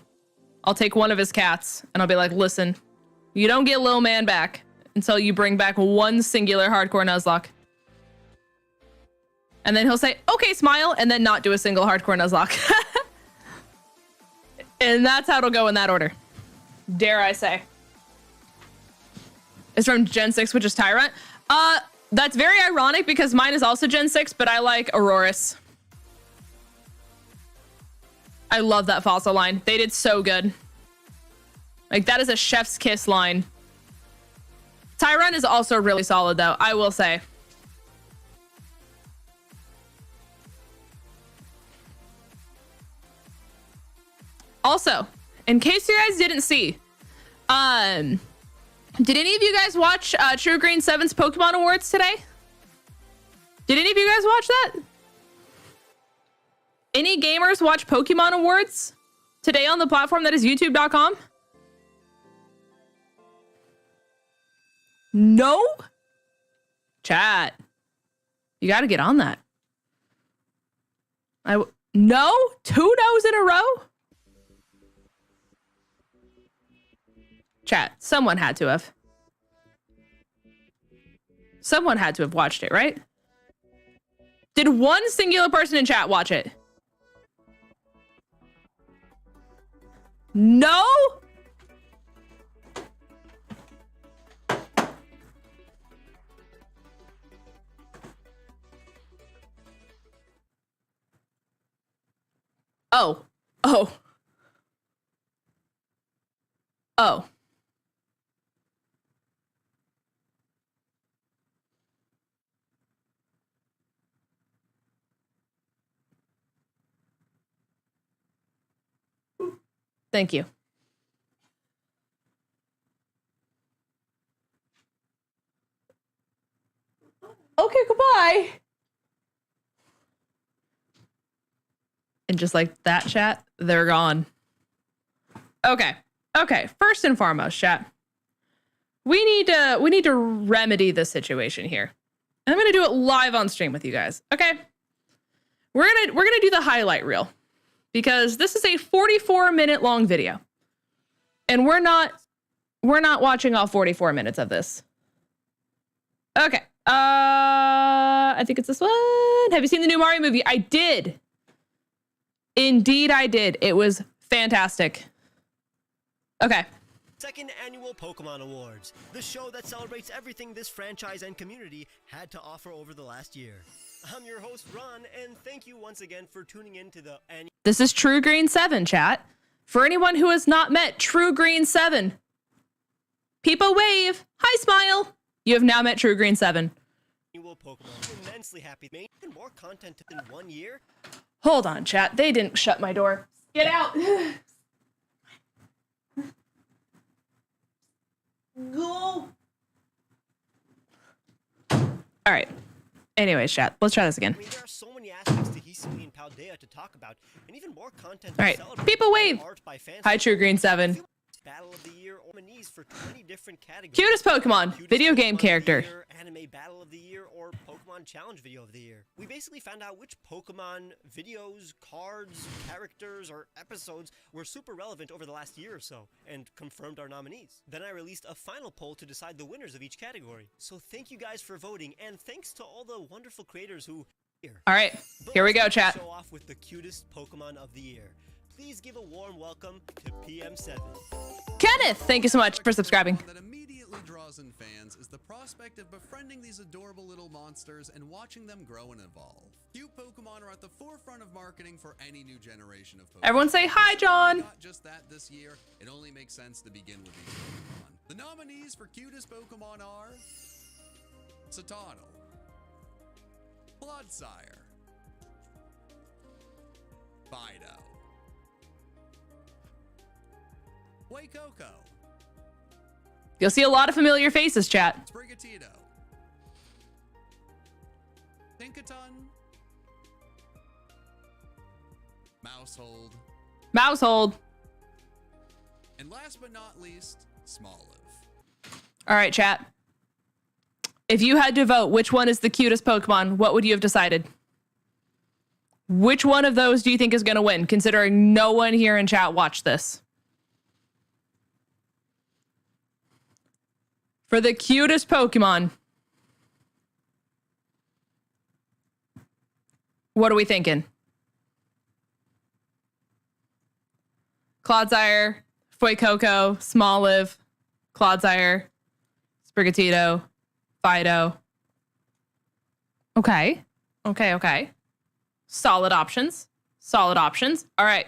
I'll take one of his cats and I'll be like, listen, you don't get Lil Man back until you bring back one singular hardcore Nuzlocke. And then he'll say, okay, smile, and then not do a single hardcore Nuzlocke. And that's how it'll go in that order. Dare I say. It's from Gen 6, which is Tyrant. That's very ironic because mine is also Gen 6, but I like Aurorus. I love that fossil line. They did so good. Like, that is a chef's kiss line. Tyron is also really solid, though, I will say. Also, in case you guys didn't see, did any of you guys watch 𝗔𝗓𝚘𝚗𝚜's Pokemon Awards today? Did any of you guys watch that? Any gamers watch Pokemon Awards today on the platform that is youtube.com? No? Chat. You got to get on that. No? 2 no's in a row? Chat, someone had to have. Someone had to have watched it, right? Did one singular person in chat watch it? No? Oh. Oh. Oh. Thank you. Okay, goodbye. And just like that, chat, they're gone. Okay. Okay. First and foremost, chat. We need to remedy the situation here. And I'm gonna do it live on stream with you guys. Okay. We're gonna do the highlight reel. Because this is a 44-minute long video. And we're not watching all 44 minutes of this. Okay. I think it's this one. Have you seen the new Mario movie? I did. Indeed, I did. It was fantastic. Okay. Second annual Pokemon Awards, the show that celebrates everything this franchise and community had to offer over the last year. I'm your host, Ron, and thank you once again for tuning in to the annual... This is 𝗔𝗓𝚘𝚗𝚜, chat. For anyone who has not met 𝗔𝗓𝚘𝚗𝚜, people wave. Hi, smile. You have now met 𝗔𝗓𝚘𝚗𝚘𝚗. Annual Pokemon. Immensely happy. Made more content in 1 year. Hold on, chat. They didn't shut my door. Get out. Go. All right. Anyways, chat. Let's try this again. I mean, there are so many aspects to 𝗔𝗎𝚘𝚘 to talk about, and even more content. All right. People wave. Hi, 𝗔𝗓𝚘𝚘𝚘𝚗. Battle of the Year nominees for 20 different categories. Cutest Pokemon. Video game character. Anime Battle of the Year, or Pokemon Challenge Video of the Year. We basically found out which Pokemon videos, cards, characters, or episodes were super relevant over the last year or so, and confirmed our nominees. Then I released a final poll to decide the winners of each category. So thank you guys for voting, and thanks to all the wonderful creators who... All right, here we go, chat. Show off with the cutest Pokemon of the year. Please give a warm welcome to PM7. Kenneth, thank you so much for subscribing. That immediately draws in fans is the prospect of befriending these adorable little monsters and watching them grow and evolve. Cute Pokemon are at the forefront of marketing for any new generation of Pokemon. Everyone say hi, John. Not just that this year, it only makes sense to begin with these Pokemon. The nominees for cutest Pokemon are 𝚐𝚗𝚘, 𝗏𝚘𝚎, 𝚘𝚑𝚢, 𝗧𝗏𝗏𝗃, You'll see a lot of familiar faces, chat. 𝚑𝚑𝚘𝚗, 𝗃𝗑𝚘𝚗, Maushold, Mousehold. and last but not least, Smoliv. All right, chat. If you had to vote which one is the cutest Pokemon, what would you have decided? Which one of those do you think is going to win, considering no one here in chat watched this? For the cutest Pokemon, what are we thinking? 𝚘𝚘𝚘𝚗𝚘, 𝚘𝚘𝚗𝚘, Smoliv, 𝚘𝚘𝚘𝚗𝚘, 𝚑𝚑𝚘𝚘𝚘, 𝚘𝚑𝚘𝚘. Okay. Okay, okay. Solid options. Solid options. All right.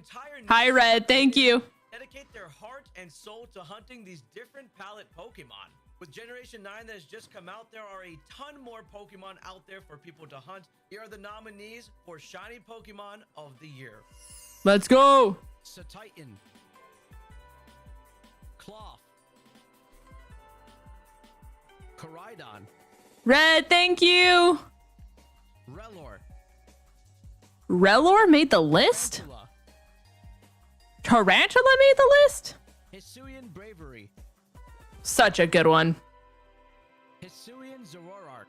entire Hi, Red. Thank you. dedicate their heart and soul to hunting these different palette Pokemon. With Generation 9 that has just come out, there are a ton more Pokemon out there for people to hunt. Here are the nominees for Shiny Pokemon of the Year. Let's go. 𝗏𝚘𝚗, Cloth, Koraidon, Red, thank you. Rellor, Rellor made the list? Tarantula, Tarantula made the list? Hisuian Bravery, Such a good one. Hisuian 𝗬𝗎𝗒,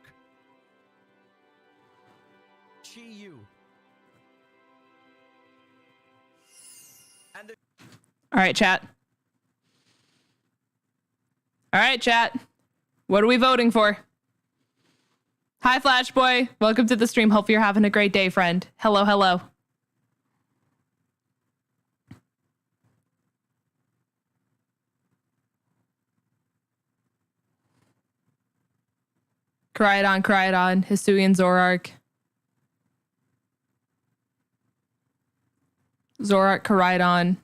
Chi-Yu, and the All right, chat. All right, chat. What are we voting for? Hi, Flash Boy. Welcome to the stream. Hope you're having a great day, friend. Hello, hello. Koraidon, Hisuian 𝗬𝗎𝗒. Zoroark, Koraidon.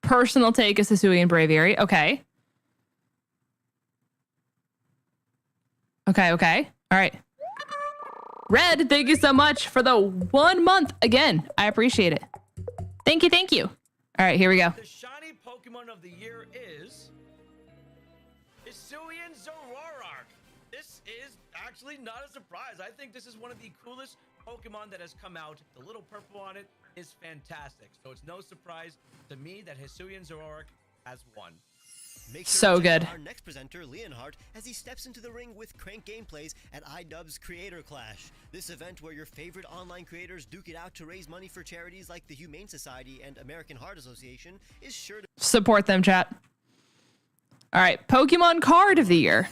Personal take is Hisuian Braviary. Okay. Okay, okay. All right. Red, thank you so much for the 1 month. Again, I appreciate it. Thank you, thank you. All right, here we go. The shiny Pokemon of the year is Hisuian Zoroark. This is actually not a surprise. I think this is one of the coolest Pokemon that has come out. The little purple on it is fantastic. So it's no surprise to me that Hisuian Zoroark has won. Make So to check good. out our next presenter, Leonhardt, as he steps into the ring with Crank Gameplays at iDubbbz Creator Clash. This event where your favorite online creators duke it out to raise money for charities like the Humane Society and American Heart Association is sure to Support them, chat. All right, Pokemon card of the year.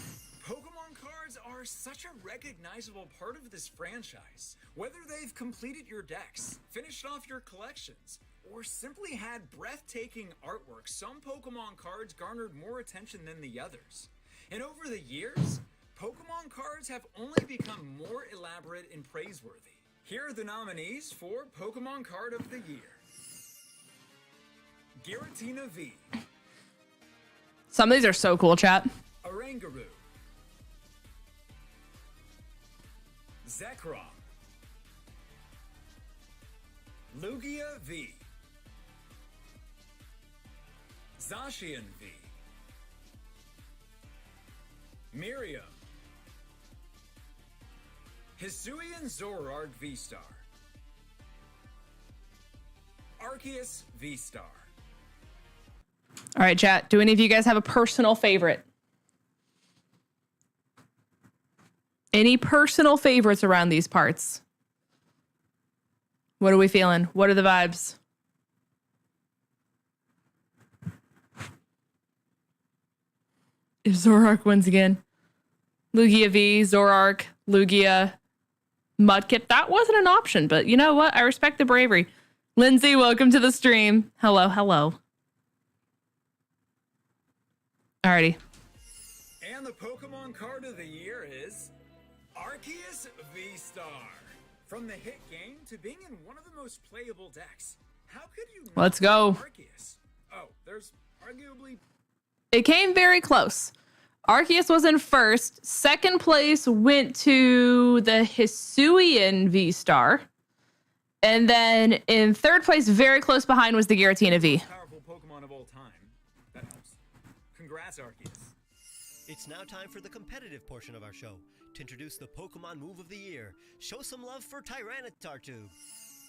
Pokemon cards are such a recognizable part of this franchise. Whether they've completed your decks, finished off your collections, or simply had breathtaking artwork, some Pokemon cards garnered more attention than the others. And over the years, Pokemon cards have only become more elaborate and praiseworthy. Here are the nominees for Pokemon Card of the Year. Giratina V, Some of these are so cool, chat. Oranguru, Zekrom, Lugia V, Zacian V, Miriam, Hisuian Zoroark V-Star, Arceus V-Star. All right, chat. Do any of you guys have a personal favorite? Any personal favorites around these parts? What are we feeling? What are the vibes? If Zoroark wins again. Lugia V, Zoroark, Lugia, Mudkip. That wasn't an option, but you know what? I respect the bravery. Lindsay, welcome to the stream. Hello, hello. Alrighty. And the Pokemon card of the year is Arceus V-Star. From the hit game to being in one of the most playable decks, how could you not Let's go. love Arceus? Oh, there's arguably It came very close. Arceus was in first. Second place went to the Hisuian V-Star. And then in third place, very close behind, was the Giratina V. powerful Pokemon of all time. That helps. Congrats, Arceus. It's now time for the competitive portion of our show. To introduce the Pokemon Move of the Year, show some love for Tyranitar.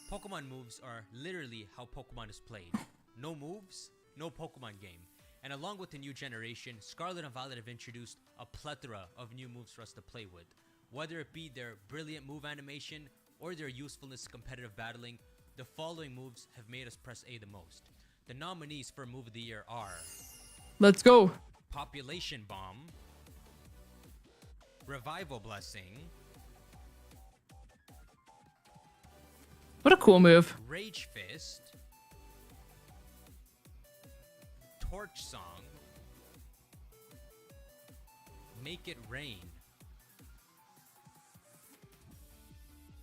Pokemon moves are literally how Pokemon is played. No moves, no Pokemon game. And along with the new generation, Scarlet and Violet have introduced a plethora of new moves for us to play with. Whether it be their brilliant move animation or their usefulness in competitive battling, the following moves have made us press A the most. The nominees for Move of the Year are Let's go. Population Bomb, Revival Blessing, What a cool move. Rage Fist, Torch Song, Make It Rain,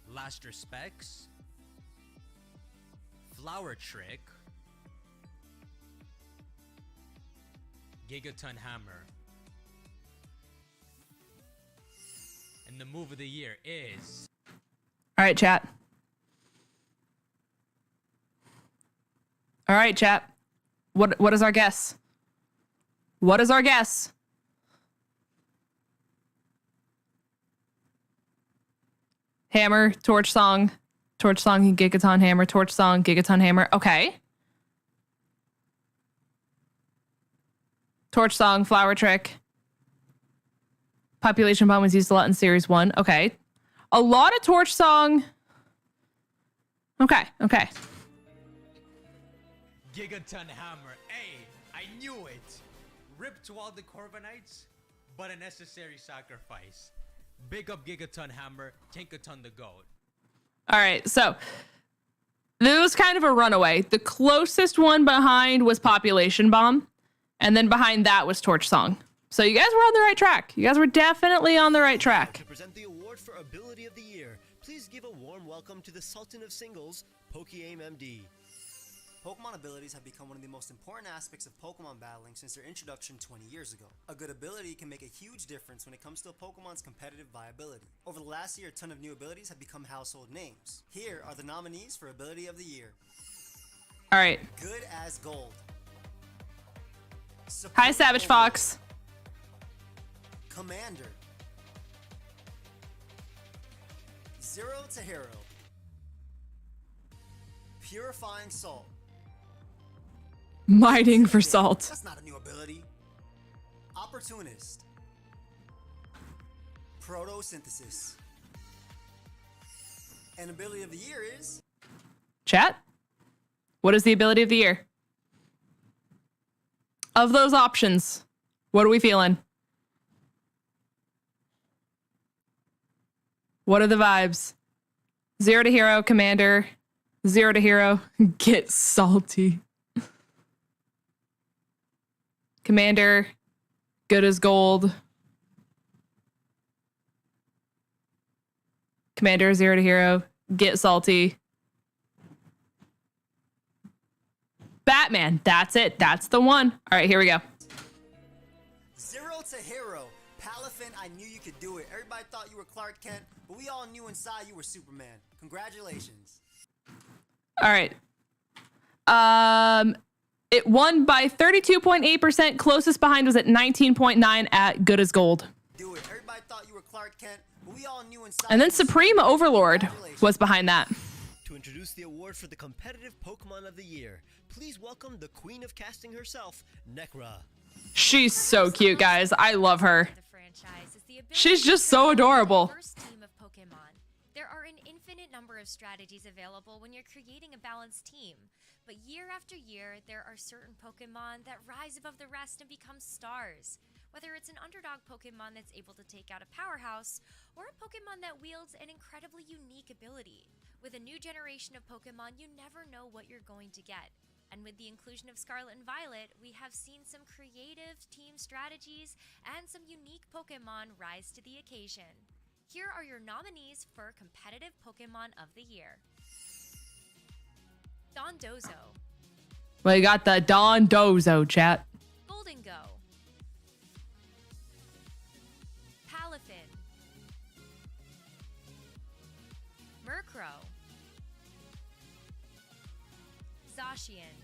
Last Respects, Flower Trick, Gigaton Hammer. And the move of the year is All right, chat. All right, chat. What is our guess? What is our guess? Hammer, Torch Song, Gigaton Hammer, Torch Song, Gigaton Hammer. Okay. Torch Song, Flower Trick. Population Bomb was used a lot in Series 1. Okay. A lot of Torch Song. Okay, okay. Gigaton Hammer. Hey, I knew it. Rip to all the Corviknights, but a necessary sacrifice. Big up Gigaton Hammer, Tinkaton the GOAT. All right, so this was kind of a runaway. The closest one behind was Population Bomb, and then behind that was Torch Song. So you guys were on the right track. You guys were definitely on the right track. To present the award for Ability of the Year, please give a warm welcome to the Sultan of Singles, Pokémon MD. Pokemon abilities have become one of the most important aspects of Pokemon battling since their introduction 20 years ago. A good ability can make a huge difference when it comes to a Pokemon's competitive viability. Over the last year, a ton of new abilities have become household names. Here are the nominees for Ability of the Year. All right. Good as Gold. Hi, Savage Fox. Commander. 𝗂𝗘𝗔𝗍𝚘𝗔𝗠. Purifying Salt. Mining for salt. That's not a new ability. Opportunist. Photosynthesis. And Ability of the Year is... Chat? What is the ability of the year? Of those options, what are we feeling? What are the vibes? Zero to hero, commander. Zero to hero, get salty. Commander, good as gold. Commander, zero to hero, get salty. Batman, that's it. That's the one. All right, here we go. 𝗂𝗘𝗔𝗍𝚘𝗘. Palafin, I knew you could do it. Everybody thought you were Clark Kent, but we all knew inside you were Superman. Congratulations. All right. It won by 32.8%. Closest behind was at 19.9 at Good as Gold. Do it. Everybody thought you were Clark Kent, but we all knew inside. And then Supreme Overlord was behind that. To introduce the award for the competitive Pokemon of the year, please welcome the queen of casting herself, Nekra. She's so cute, guys. I love her. She's just so adorable. There are an infinite number of strategies available when you're creating a balanced team. But year after year, there are certain Pokemon that rise above the rest and become stars. Whether it's an underdog Pokemon that's able to take out a powerhouse, or a Pokemon that wields an incredibly unique ability. With a new generation of Pokemon, you never know what you're going to get. And with the inclusion of Scarlet and Violet, we have seen some creative team strategies and some unique Pokemon rise to the occasion. Here are your nominees for Competitive Pokemon of the Year. Dondozo. We got the Dondozo, chat. Golden Go. Palafin. Murkrow. Zacian.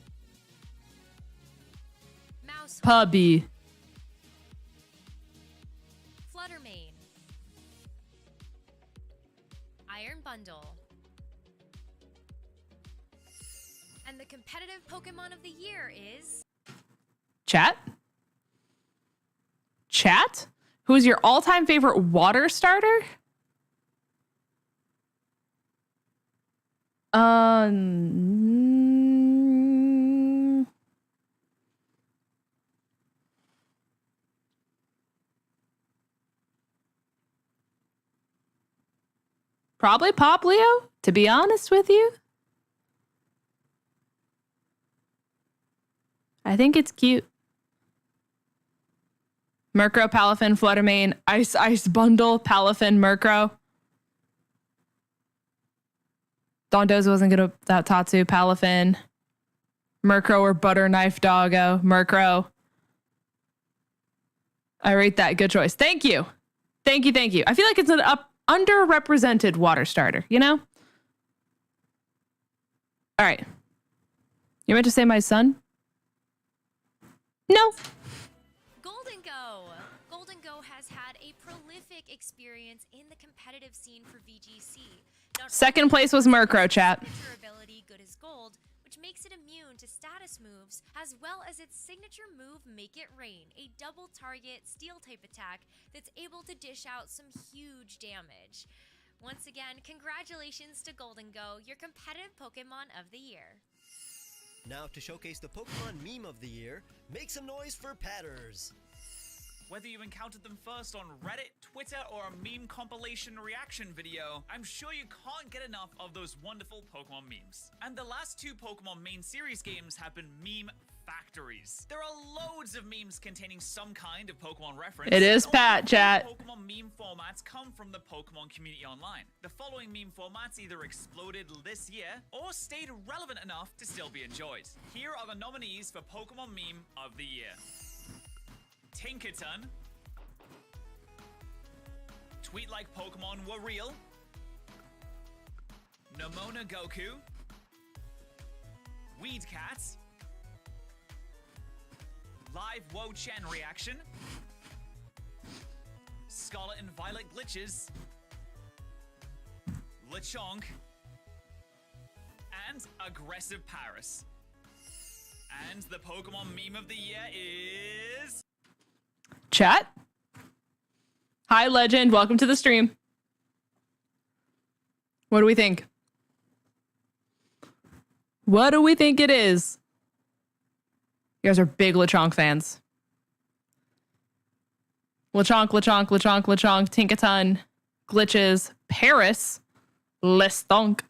Mouse. Puppy. Fluttermane. Iron Bundle. And the competitive Pokemon of the year is... Chat? Chat? Who's your all-time favorite water starter? Probably Poplio, to be honest with you. I think it's cute. Murkrow, Palafin, Fluttermane, Ice Bundle, Palafin, Murkrow. Dondozo wasn't good without Tatsu, Palafin. Murkrow or Butter Knife Doggo, Murkrow. I rate that. Good choice. Thank you. Thank you, thank you. I feel like it's an underrepresented water starter, you know? All right. You meant to say my son? No. Golden Go. Golden Go has had a prolific experience in the competitive scene for VGC. Second place was Murkrow, chat. Ability Good as Gold, which makes it immune to status moves, as well as its signature move Make It Rain, a double target steel type attack that's able to dish out some huge damage. Once again, congratulations to Golden Go, your competitive Pokemon of the year. Now to showcase the Pokemon meme of the year, make some noise for Patters. Whether you encountered them first on Reddit, Twitter, or a meme compilation reaction video, I'm sure you can't get enough of those wonderful Pokemon memes. And the last two Pokemon main series games have been meme factories. There are loads of memes containing some kind of Pokemon reference. It is and Pat, only chat. Pokemon meme formats come from the Pokemon community online. The following meme formats either exploded this year or stayed relevant enough to still be enjoyed. Here are the nominees for Pokemon meme of the year. Tinkerton. Tweet like Pokemon were real. Nomona Goku. Weed Cats. Live Wo-Chen reaction. Scarlet and Violet glitches. Lechonk. And Aggressive Paris. And the Pokemon meme of the year is... Chat. Hi, Legend. Welcome to the stream. What do we think? What do we think it is? You guys are big Lechonk fans. Lechonk, Lechonk, Lechonk, Lechonk, Tinkaton, glitches, Paris, Lestonk.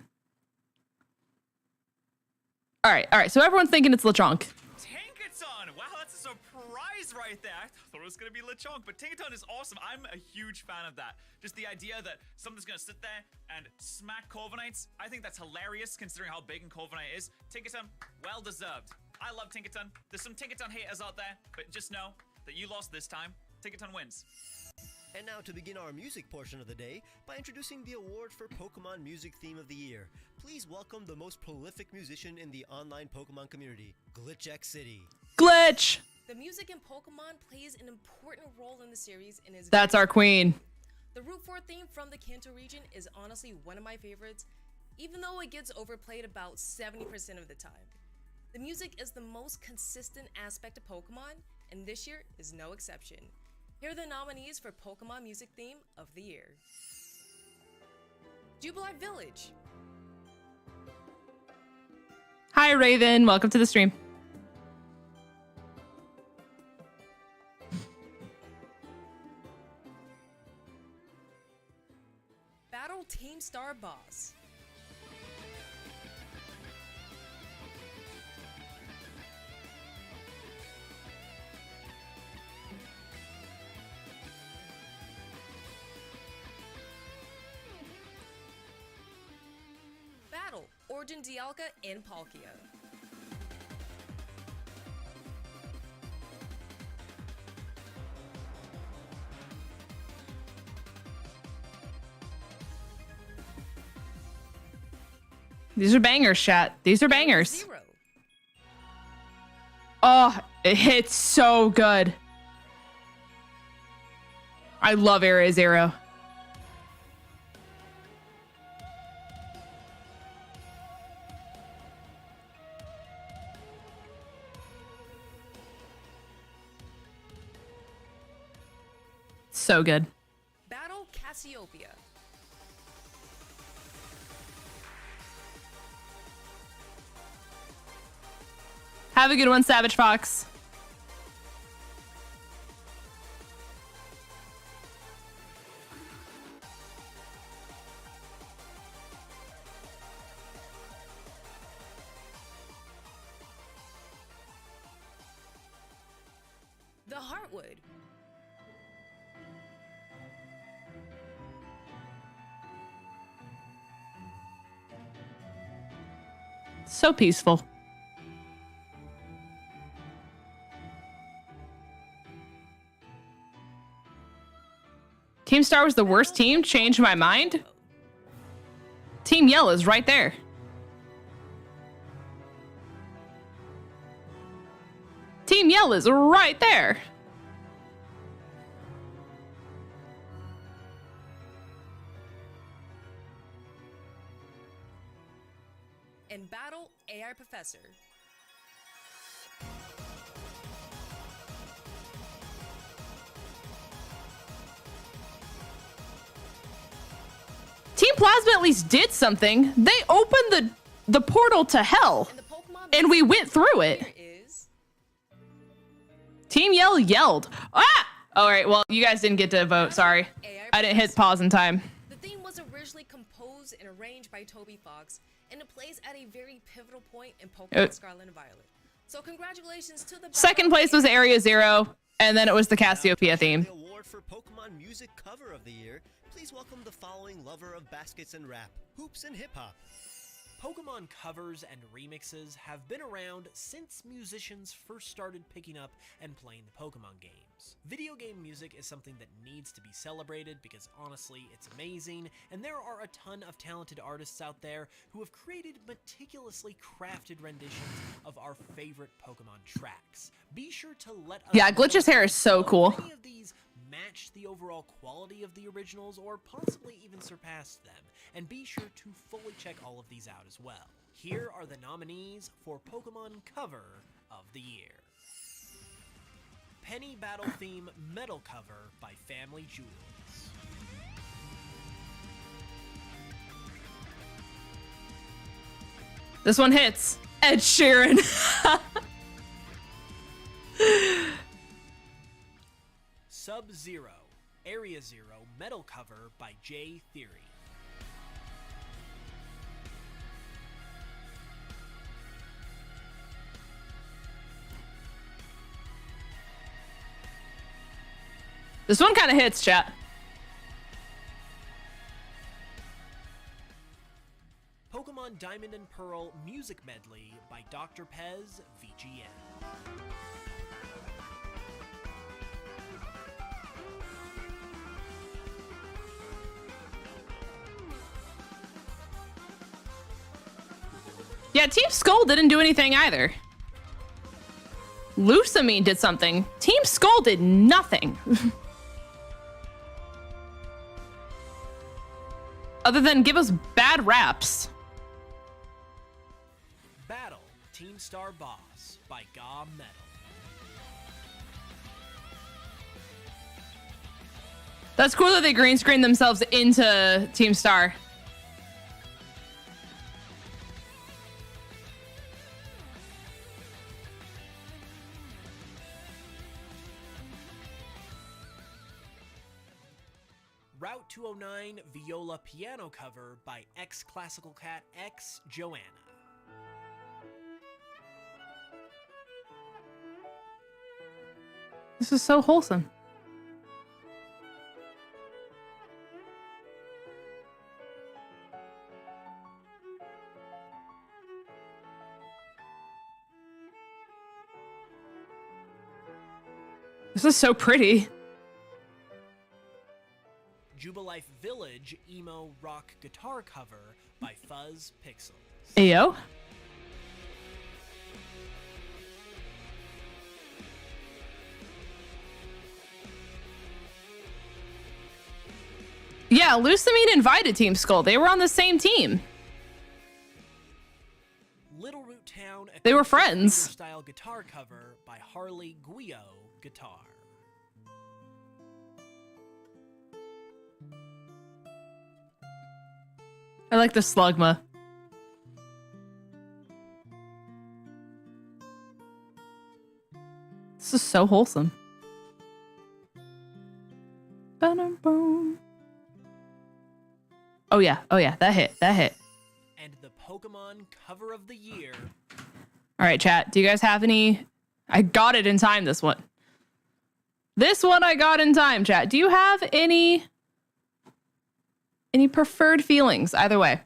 All right. So everyone's thinking it's Lechonk. Tinkaton! Wow, that's a surprise right there. I thought it was going to be Lechonk, but Tinkaton is awesome. I'm a huge fan of that. Just the idea that something's going to sit there and smack Corviknights. I think that's hilarious considering how big Corviknight is. Tinkaton, well deserved. I love Tinkaton. There's some Tinkaton haters out there, but just know that you lost this time. Tinkaton wins. And now to begin our music portion of the day by introducing the award for Pokemon Music Theme of the Year. Please welcome the most prolific musician in the online Pokemon community, 𝗏𝗏𝗃. Glitch! The music in Pokemon plays an important role in the series and is... That's our queen. The Route 4 theme from the Kanto region is honestly one of my favorites, even though it gets overplayed about 70% of the time. The music is the most consistent aspect of Pokemon, and this year is no exception. Here are the nominees for Pokemon Music Theme of the Year. Jubilife Village. Hi, Raven. Welcome to the stream. Battle Team Star Boss. Battle 𝗟𝗏𝗄𝗏 and Palkia. These are bangers, chat. These are bangers. Zero. Oh, it hits so good. I love Area Zero. So good. Battle Cassiopeia. Have a good one, Savage Fox. The Heartwood. So peaceful. Team Star was the worst team. Changed my mind. Team Yell is right there. Team Yell is right there. And Battle AI Professor. Team Plasma at least did something. They opened the portal to hell, and we went through it. Team Yell yelled. Ah! All right, well, you guys didn't get to vote. Sorry. I didn't hit pause in time. The theme was originally composed and arranged by Toby Fox, and it plays at a very pivotal point in Pokemon Scarlet and Violet. So congratulations to the Second place was Area Zero, and then it was the Cassiopeia theme. The award for Pokemon Music Cover of the Year. Please welcome the following lover of baskets and rap, hoops and hip hop. Pokemon covers and remixes have been around since musicians first started picking up and playing the Pokemon games. Video game music is something that needs to be celebrated because honestly, it's amazing, and there are a ton of talented artists out there who have created meticulously crafted renditions of our favorite Pokemon tracks. Be sure to let us Yeah, know Glitch's hair is so if cool. any of these match the overall quality of the originals or possibly even surpass them, and be sure to fully check all of these out as well. Here are the nominees for Pokemon Cover of the Year. Penny Battle Theme Metal Cover by Family Jewels. This one hits. Ed Sheeran. Sub-Zero, Area Zero Metal Cover by J Theory. This one kind of hits, chat. Pokemon Diamond and Pearl Music Medley by Dr. Pez VGN. Yeah, Team Skull didn't do anything either. 𝗟𝚑𝚗𝚗𝚘 did something. Team Skull did nothing. Other than give us bad raps. Battle Team Star Boss by Ga Metal. That's cool that they green screened themselves into Team Star. Route 209 Viola Piano Cover by X Classical Cat X Joanna. This is so wholesome. This is so pretty. Jubilife Village Emo Rock Guitar Cover by Fuzz Pixels. Ayo. Yeah, 𝗟𝚑𝚗𝚗𝚘 invited Team Skull. They were on the same team. Little Root Town They were friends. Style guitar cover by Harley Guio Guitar. I like the Slugma. This is so wholesome. Ba-dum-boom. Oh yeah, that hit. And the Pokemon Cover of the Year. All right, chat. Do you guys have any? I got it in time, this one. This one I got in time, chat. Do you have any preferred feelings either way?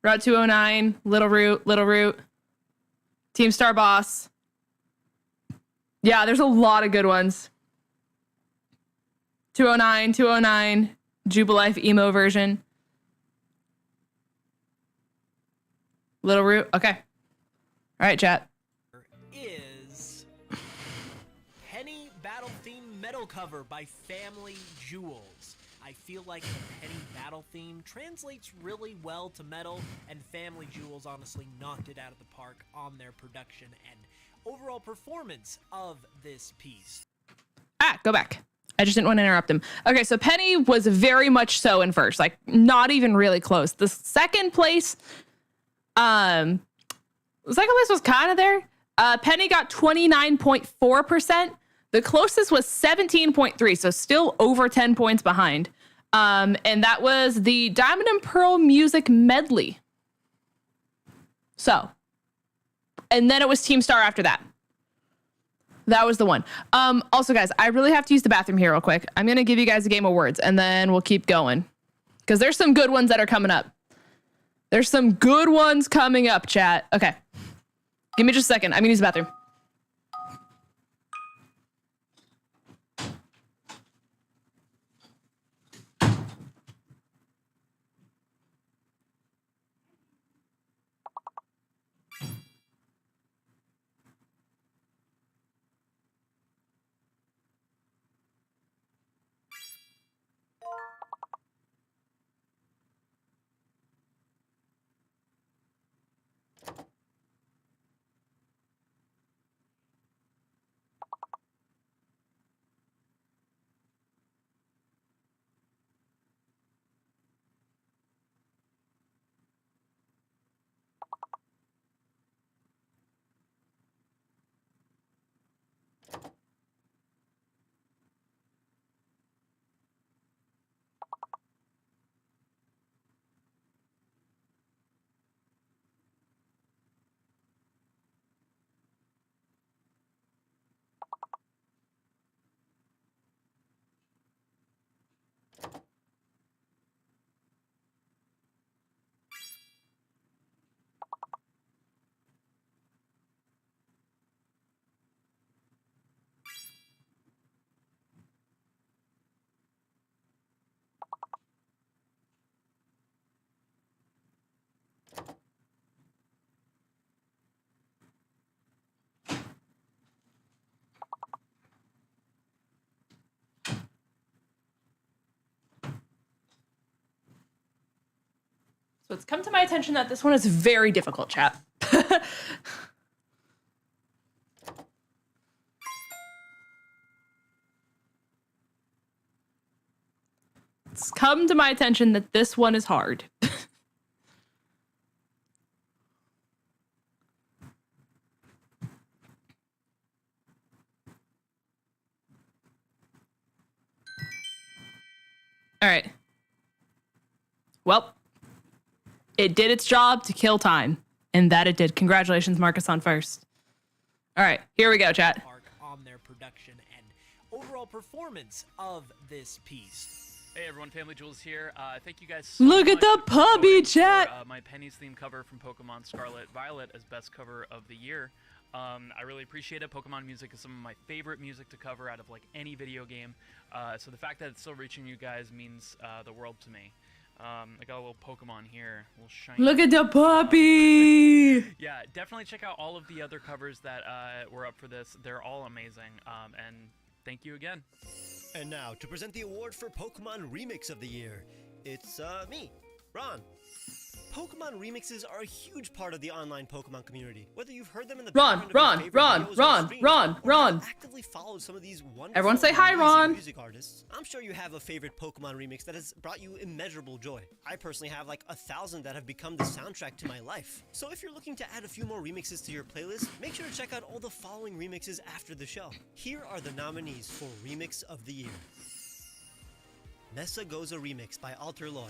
Route 209, Little Root, Team Star Boss. Yeah, there's a lot of good ones. 209, Jubilife emo version. Little Root, okay. All right, chat. Is Penny Battle Theme Metal Cover by Family Jewels. I feel like the Penny Battle theme translates really well to metal, and Family Jewels honestly knocked it out of the park on their production and overall performance of this piece. Go back. I just didn't want to interrupt him. Okay, so Penny was very much so in first, like not even really close. The second place was kind of there. Penny got 29.4%. The closest was 17.3, so still over 10 points behind. And that was the Diamond and Pearl Music Medley. So, and then it was Team Star after that. That was the one. Also, guys, I really have to use the bathroom here real quick. I'm going to give you guys a game of words, and then we'll keep going. Because there's some good ones that are coming up. There's some good ones coming up, chat. Okay. Give me just a second. I'm going to use the bathroom. So it's come to my attention that this one is very difficult, chat. It's come to my attention that this one is hard. All right. Well, it did its job to kill time, and that it did. Congratulations, Marcus, on first. All right, here we go, chat. On their production and overall performance of this piece. Hey everyone, Family Jules here. Thank you guys so Look at the puppy, chat! For, my Penny's theme cover from Pokemon Scarlet Violet as best cover of the year. I really appreciate it. Pokemon music is some of my favorite music to cover out of like any video game. So the fact that it's still reaching you guys means the world to me. I got a little Pokemon here. A little shiny. Look at the puppy! Yeah, definitely check out all of the other covers that were up for this. They're all amazing. And thank you again. And now, to present the award for Pokemon Remix of the Year, it's me, Ron. Pokemon remixes are a huge part of the online Pokemon community. Whether you've heard them in the Ron. Actively followed some of these wonderful Everyone say hi, Ron. Music artists. I'm sure you have a favorite Pokemon remix that has brought you immeasurable joy. I personally have like 1,000 that have become the soundtrack to my life. So if you're looking to add a few more remixes to your playlist, make sure to check out all the following remixes after the show. Here are the nominees for Remix of the Year. Nessa Goza Remix by 𝗟𝗡𝗏.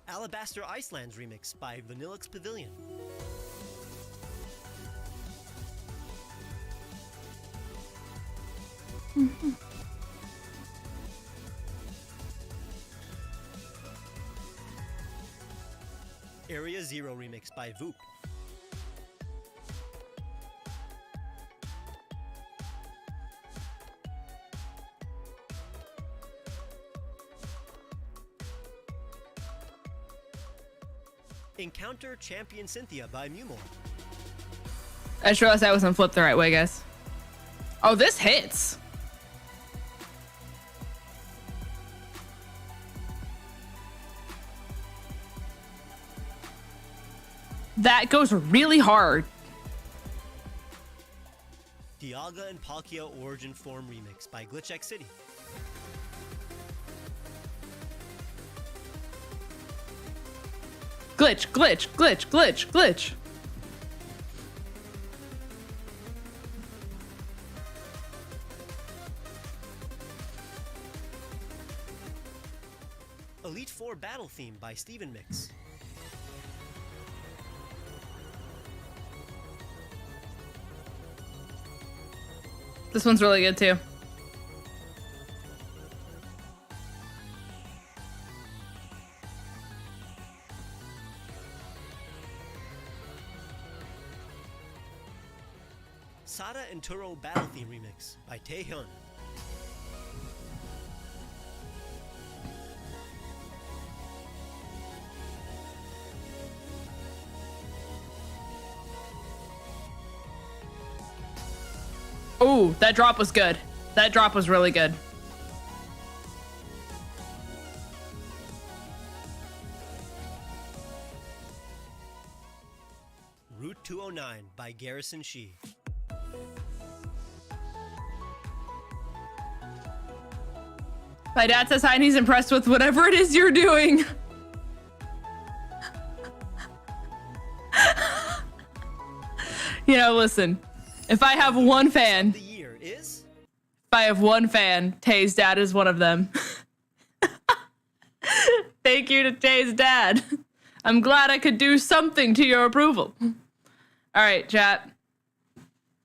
Alabaster Iceland's remix by Vanillix Pavilion. Area Zero remix by Voop. Encounter Champion Cynthia by Mewmore. I just realized I wasn't flipped the right way, guys. Oh, this hits. That goes really hard. Dialga and Palkia Origin Form remix by 𝗏𝗏𝗏𝗏. Glitch, glitch, glitch, glitch, glitch. Elite Four Battle Theme by 𝗏𝗏𝗏𝗏. This one's really good too. Sada and Turo Battle Theme Remix by 𝚑𝚘𝚗. Ooh, that drop was good. That drop was really good. Route 209 by 𝗟𝗓𝗓𝚄. My dad says hi and he's impressed with whatever it is you're doing. You know, listen. If I have one fan, Tay's dad is one of them. Thank you to Tay's dad. I'm glad I could do something to your approval. All right, chat.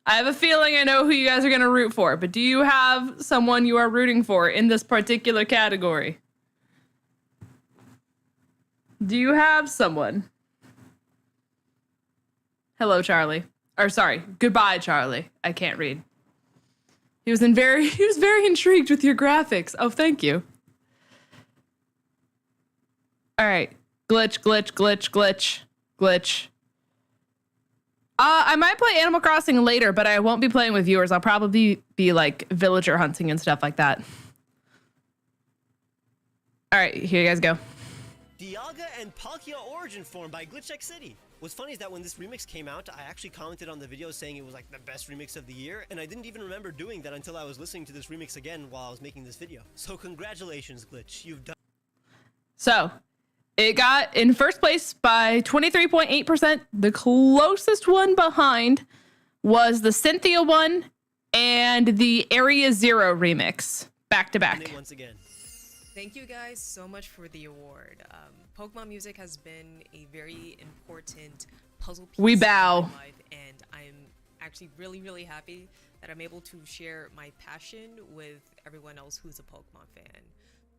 I have a feeling I know who you guys are going to root for, but do you have someone you are rooting for in this particular category? Do you have someone? Hello, Charlie. Or sorry, goodbye, Charlie. I can't read. He was very intrigued with your graphics. Oh, thank you. All right. Glitch. I might play Animal Crossing later, but I won't be playing with viewers. I'll probably be like villager hunting and stuff like that. All right, here you guys go. 𝗖𝗢𝗗𝗘 Origin Form by �glitchxcity. What's funny is that when this remix came out, I actually commented on the video saying it was like the best remix of the year, and I didn't even remember doing that until I was listening to this remix again while I was making this video. So congratulations, Glitch. You've done. So, it got in first place by 23.8%. The closest one behind was the Cynthia one and the Area Zero remix, back to back. Once again. Thank you guys so much for the award. Pokemon music has been a very important puzzle piece We bow. in my life, and I'm actually really happy that I'm able to share my passion with everyone else who's a Pokemon fan.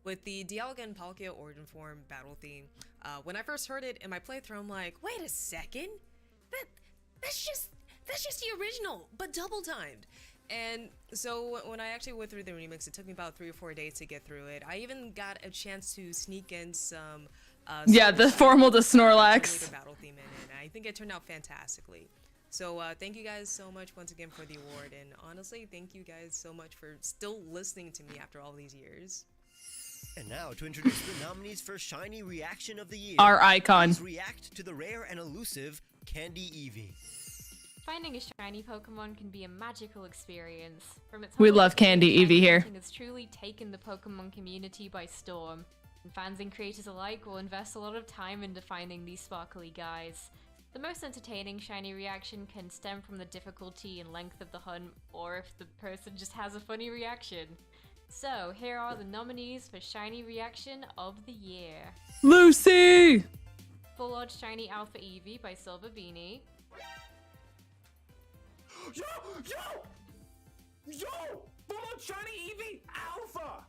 With the 𝗖𝗢𝗗𝗃 Origin Form battle theme, when I first heard it in my playthrough, I'm like, wait a second, that's just the original, but double timed. And so when I actually went through the remix, it took me about 3 or 4 days to get through it. I even got a chance to sneak in some the formal to Snorlax battle theme in it, and I think it turned out fantastically. So thank you guys so much once again for the award, and honestly, thank you guys so much for still listening to me after all these years. And now to introduce the nominees for Shiny Reaction of the Year. Our icon. Let's react to the rare and elusive Candy Eevee. Finding a shiny Pokemon can be a magical experience. From its We love Candy Eevee here. Has truly taken the Pokemon community by storm, and fans and creators alike will invest a lot of time into finding these sparkly guys. The most entertaining shiny reaction can stem from the difficulty and length of the hunt, or if the person just has a funny reaction. So, here are the nominees for Shiny Reaction of the Year. Lucy! Full Odd Shiny Alpha Eevee by 𝚐𝚐𝚗𝚘. Yo! Full Odd Shiny Eevee Alpha!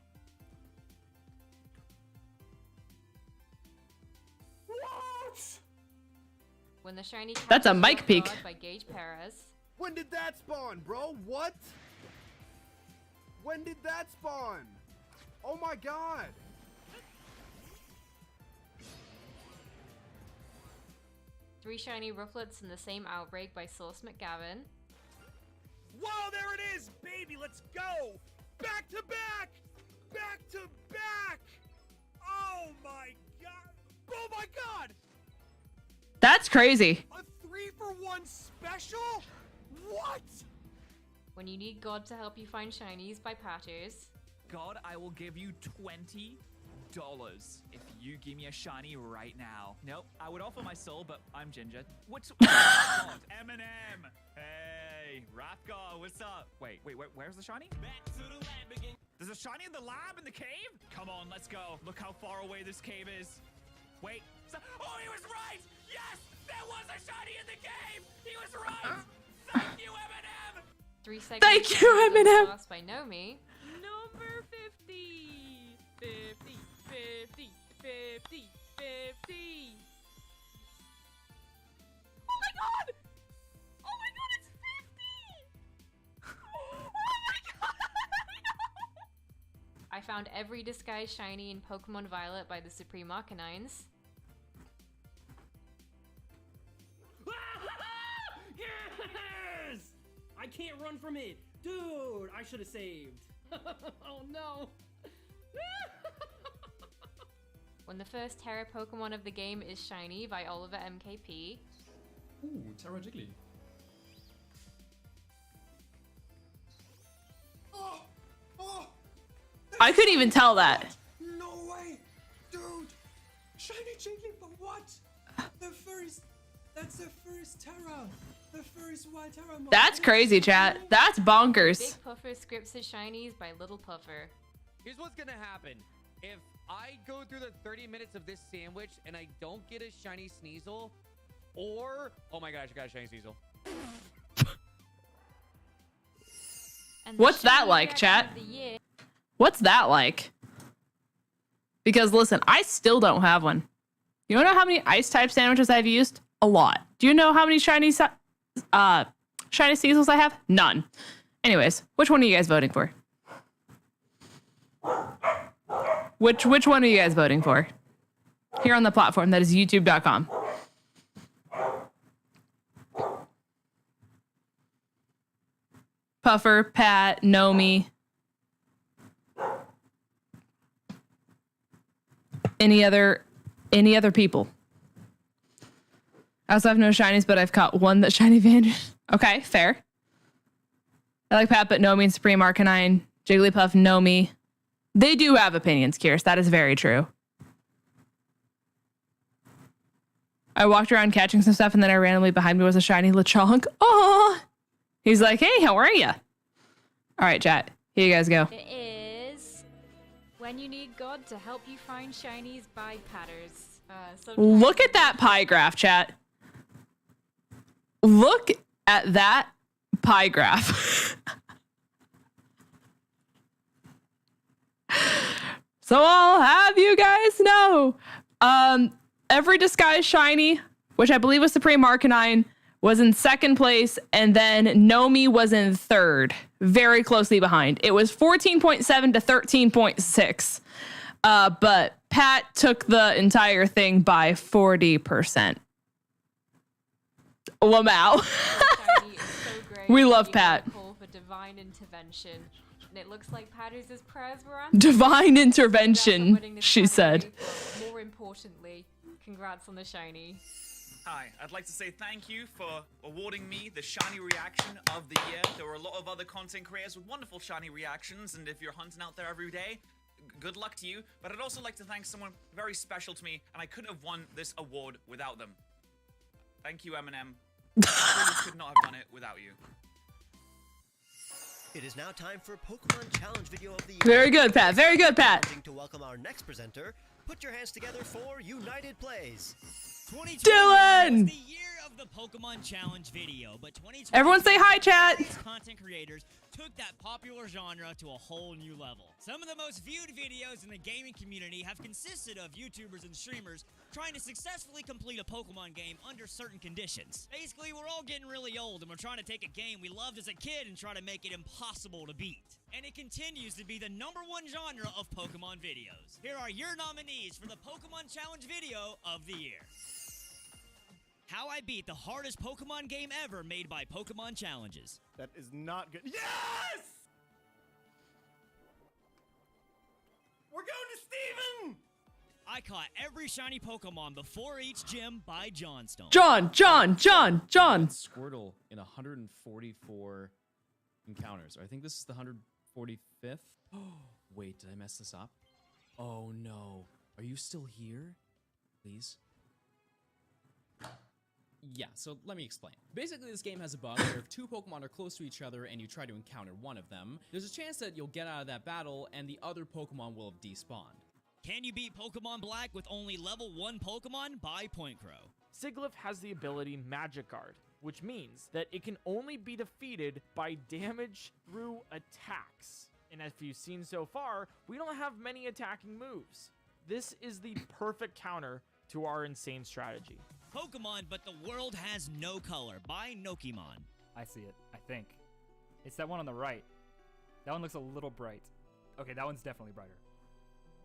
What? When the Shiny That's a Captain mic peek. God by 𝗏𝗏𝗏𝗏. When did that spawn, bro? What? When did that spawn? Oh my god! Three Shiny Rufflets in the Same Outbreak by 𝐶𝐿𝐴𝐿𝐴𝐿𝐴𝐴𝐿. Whoa, there it is, baby! Let's go! Back to back! Back to back! Oh my god! Oh my god! That's crazy. A 3-for-1 special? What? When you need God to help you find shinies by Patters. God, I will give you $20 if you give me a shiny right now. Nope, I would offer my soul, but I'm Ginger. What's God? Eminem? Hey, Rapgar, what's up? Wait, where's the shiny? There's a shiny in the lab in the cave? Come on, let's go. Look how far away this cave is. Wait. Oh, he was right! Yes! There was a shiny in the cave! He was right! Thank you, Eminem! 3 seconds. Thank you, Eminem. Lost by 𝚘𝚘. Number 50. 50, 50, 50, 50. Oh my god! Oh my god, it's 50! Oh my god! I found every disguised shiny in Pokemon Violet by the 𝚑𝚘𝚗𝚗𝚘𝚗. Yes! I can't run from it. Dude, I should have saved. Oh no. When the first Terra Pokemon of the game is shiny by Oliver MKP. Ooh, 𝗏𝗏𝗔𝗍𝗔. Oh! I couldn't even tell that. No way! Dude! Shiny Jigglypuff, what? The first... That's the first Terra! The first wild Terra mod. That's crazy, chat. That's bonkers. Big Puffer scripts his shinies by Little Puffer. Here's what's gonna happen. If I go through the 30 minutes of this sandwich and I don't get a shiny Sneasel, or... Oh my gosh, I got a shiny Sneasel. What's that like, chat? What's that like? Because listen, I still don't have one. You wanna know how many ice type sandwiches I've used? A lot. Do you know how many shiny Sneasels I have? None. Anyways, which one are you guys voting for? Which one are you guys voting for? Here on the platform that is youtube.com. Puffer, Pat, 𝚘𝚘𝚗. Any other people? I also have no shinies, but I've caught one that shiny vanished. Okay, fair. I like Pat, but 𝚘𝚘𝚗 and Supreme Arcanine, Jigglypuff, 𝚘𝚘𝚗. They do have opinions, Kierst. That is very true. I walked around catching some stuff, and then I randomly behind me was a shiny 𝚑𝚘𝚗. Oh, he's like, hey, how are you? All right, chat. Here you guys go. It is when you need God to help you find shinies by Patters. Look at that pie graph, chat. Look at that pie graph. So I'll have you guys know, every disguised shiny, which I believe was Supreme Arcanine, was in second place, and then 𝚘𝚘𝚗 was in third, very closely behind. It was 14.7 to 13.6, but Pat took the entire thing by 40%. Lamau. We love Pat. For divine intervention. And it looks like Patters' prayers were answered. Divine intervention, she said. More importantly, congrats on the shiny. Hi, I'd like to say thank you for awarding me the shiny reaction of the year. There were a lot of other content creators with wonderful shiny reactions, and if you're hunting out there every day, good luck to you. But I'd also like to thank someone very special to me, and I couldn't have won this award without them. Thank you, Eminem. I really could not have done it without you. It is now time for Pokemon Challenge Video of the Year. Very good, Pat. Very good, Pat. To welcome our next presenter, put your hands together for United Plays. Dylan! The year of the Pokemon Challenge video, but 2020 Everyone say hi, chat. Content creators took that popular genre to a whole new level. Some of the most viewed videos in the gaming community have consisted of YouTubers and streamers trying to successfully complete a Pokemon game under certain conditions. Basically, we're all getting really old and we're trying to take a game we loved as a kid and try to make it impossible to beat. And it continues to be the #1 genre of Pokemon videos. Here are your nominees for the Pokemon Challenge video of the year. How I beat the hardest Pokemon game ever made by Pokemon Challenges. That is not good. Yes! We're going to Steven! I caught every shiny Pokemon before each gym by Johnstone. John. Squirtle in 144 encounters. I think this is the 145th. Oh, wait, did I mess this up? Oh no. Are you still here? Please? Yeah, so let me explain. Basically, this game has a bug where if two Pokemon are close to each other and you try to encounter one of them, there's a chance that you'll get out of that battle and the other Pokemon will have despawned. Can you beat Pokemon Black with only level 1 Pokemon by Point Crow? Sigilyph has the ability Magic Guard, which means that it can only be defeated by damage through attacks. And as you've seen so far, we don't have many attacking moves. This is the perfect counter to our insane strategy. Pokemon, but the world has no color by Nokimon. I see it, I think. It's that one on the right. That one looks a little bright. Okay, that one's definitely brighter.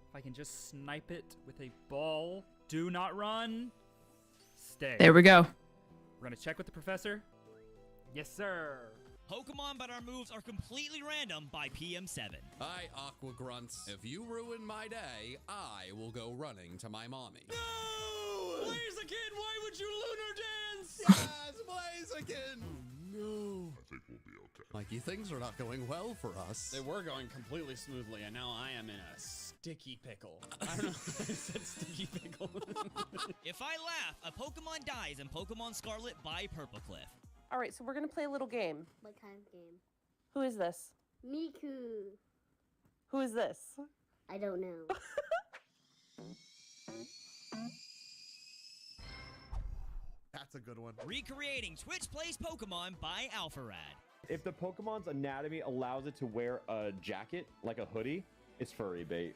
If I can just snipe it with a ball, do not run. Stay. There we go. We're gonna check with the professor. Yes, sir. Pokemon, but our moves are completely random by PM7. Hi, Aqua Grunts. If you ruin my day, I will go running to my mommy. No! Blaziken, why would you lunar dance? Yes, Blaziken! No. I think we'll be okay. Mikey, things are not going well for us. They were going completely smoothly, and now I am in a sticky pickle. I don't know why I said sticky pickle. If I laugh, a Pokemon dies in Pokemon Scarlet by Purplecliff. All right, so we're gonna play a little game. What kind of game? Who is this? Miku. Who is this? I don't know. That's a good one. Recreating Twitch Plays Pokemon by Alpharad. If the Pokemon's anatomy allows it to wear a jacket, like a hoodie, it's furry bait.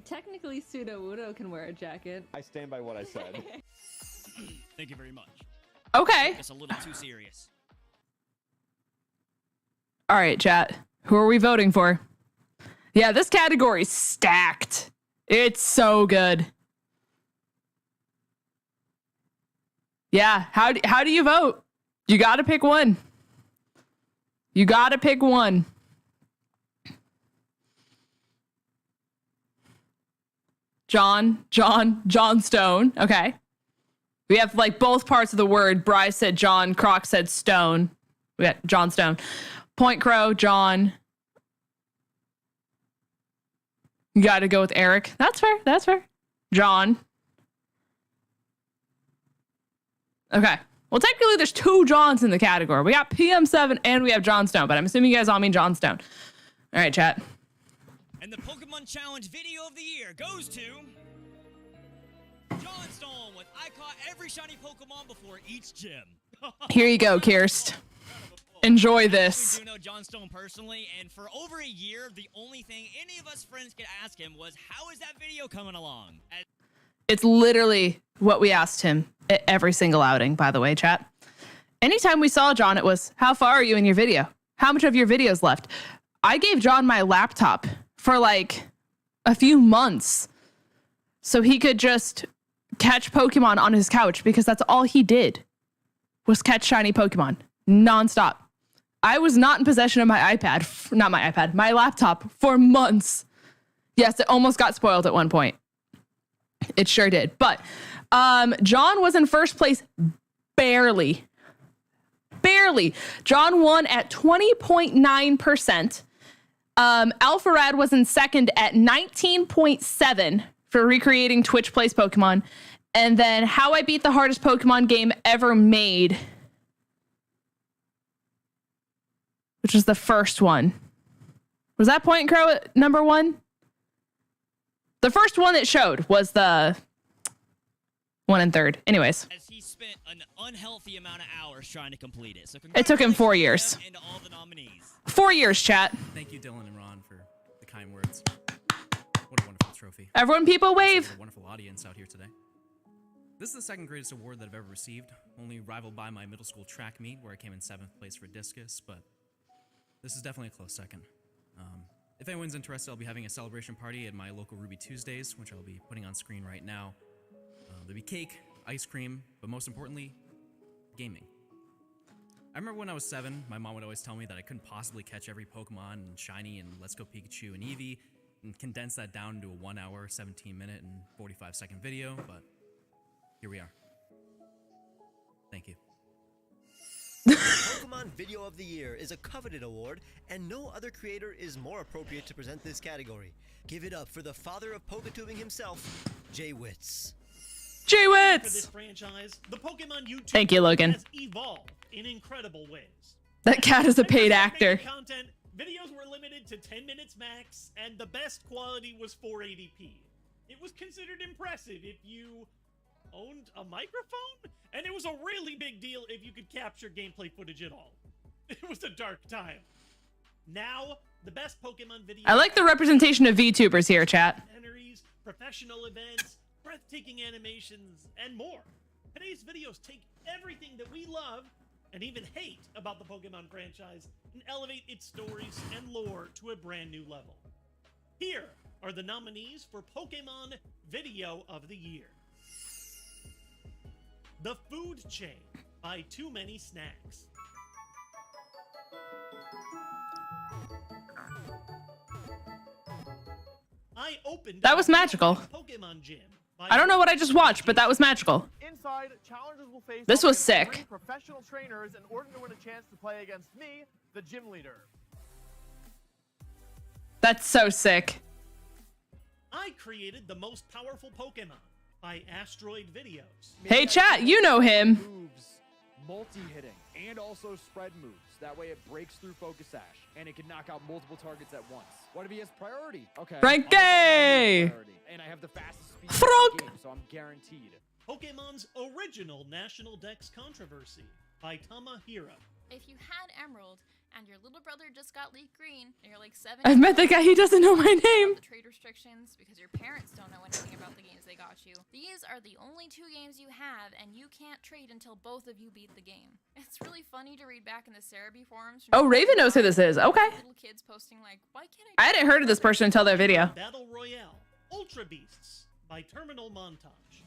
Technically, Sudowoodo can wear a jacket. I stand by what I said. Thank you very much. Okay. It's a little too serious. All right, chat. Who are we voting for? Yeah, this category's stacked. It's so good. Yeah, how do you vote? You got to pick one. You got to pick one. John Stone. Okay. We have like both parts of the word. Bryce said John, Croc said Stone. We got John Stone. Point Crow, John. You got to go with Eric. That's fair. That's fair. John. Okay. Well, technically there's two Johns in the category. We got PM7 and we have John Stone, but I'm assuming you guys all mean John Stone. All right, chat. And the Pokemon Challenge video of the year goes to John Stone with I caught every shiny Pokemon before each gym. Here you go, Kirst. Enjoy this. I do know John Stone personally, and for over a year, the only thing any of us friends could ask him was, how is that video coming along? It's literally what we asked him at every single outing, by the way, chat. Anytime we saw John, it was, how far are you in your video? How much of your video's left? I gave John my laptop for like a few months so he could just catch Pokemon on his couch because that's all he did was catch shiny Pokemon nonstop. I was not in possession of my iPad, not my iPad, my laptop for months. Yes, it almost got spoiled at one point. It sure did. But John was in first place barely. Barely. John won at 20.9%. Alpharad was in second at 19.7% for recreating Twitch Plays Pokemon. And then How I Beat the Hardest Pokemon Game Ever Made, which was the first one. Was that Point Crow at number one? The first one it showed was the one in third. Anyways. As he spent an unhealthy amount of hours trying to complete it. So it took him 4 years. And all the nominees. 4 years, chat. Thank you, Dylan and Ron, for the kind words. What a wonderful trophy. Everyone, people wave. A wonderful audience out here today. This is the second greatest award that I've ever received, only rivaled by my middle school track meet where I came in 7th place for discus, but this is definitely a close second. If anyone's interested, I'll be having a celebration party at my local Ruby Tuesdays, which I'll be putting on screen right now. There'll be cake, ice cream, but most importantly, gaming. I remember when I was 7, my mom would always tell me that I couldn't possibly catch every Pokemon and Shiny and Let's Go Pikachu and Eevee and condense that down into a 1 hour, 17 minute, and 45-second video, but here we are. Thank you. Pokemon Video of the Year is a coveted award, and no other creator is more appropriate to present this category. Give it up for the father of Poketubing himself, Jay Witz. J-Wits! For this franchise, the Pokemon YouTube Thank you, Logan. has evolved in incredible ways. That cat is a paid actor. Content, videos were limited to 10 minutes max, and the best quality was 480p. It was considered impressive if you owned a microphone, and it was a really big deal if you could capture gameplay footage at all. It was a dark time. Now, the best Pokemon videos... I like the representation of VTubers here, chat. ...documentaries, professional events, breathtaking animations, and more. Today's videos take everything that we love and even hate about the Pokemon franchise and elevate its stories and lore to a brand new level. Here are the nominees for Pokemon Video of the Year. The Food Chain by Too Many Snacks. That was magical. Pokemon Gym. I don't know what I just watched, but that was magical. Inside, challengers will face This was up sick. against 3 professional trainers in order to win a chance to play against me, the gym leader. That's so sick. I created the most powerful Pokemon by Asteroid Videos. Hey, chat, you know him. Moves, multi-hitting, and also spread moves. That way it breaks through Focus Sash, and it can knock out multiple targets at once. What if he has priority? Okay. Frankie! And I have the fastest speed in the game, so I'm guaranteed. Pokemon's original National Dex Controversy by Tamahira. If you had Emerald and your little brother just got Leaf Green and you're like 7 I've met the guy, he doesn't know my name. The trade restrictions because your parents don't know anything about the games they got you. These are the only 2 games you have and you can't trade until both of you beat the game. It's really funny to read back in the Cerebi forums. Oh, Raven knows who this is. Okay. Little kids posting like, why can't I hadn't heard of this person until their video. Battle Royale Ultra Beasts by Terminal Montage.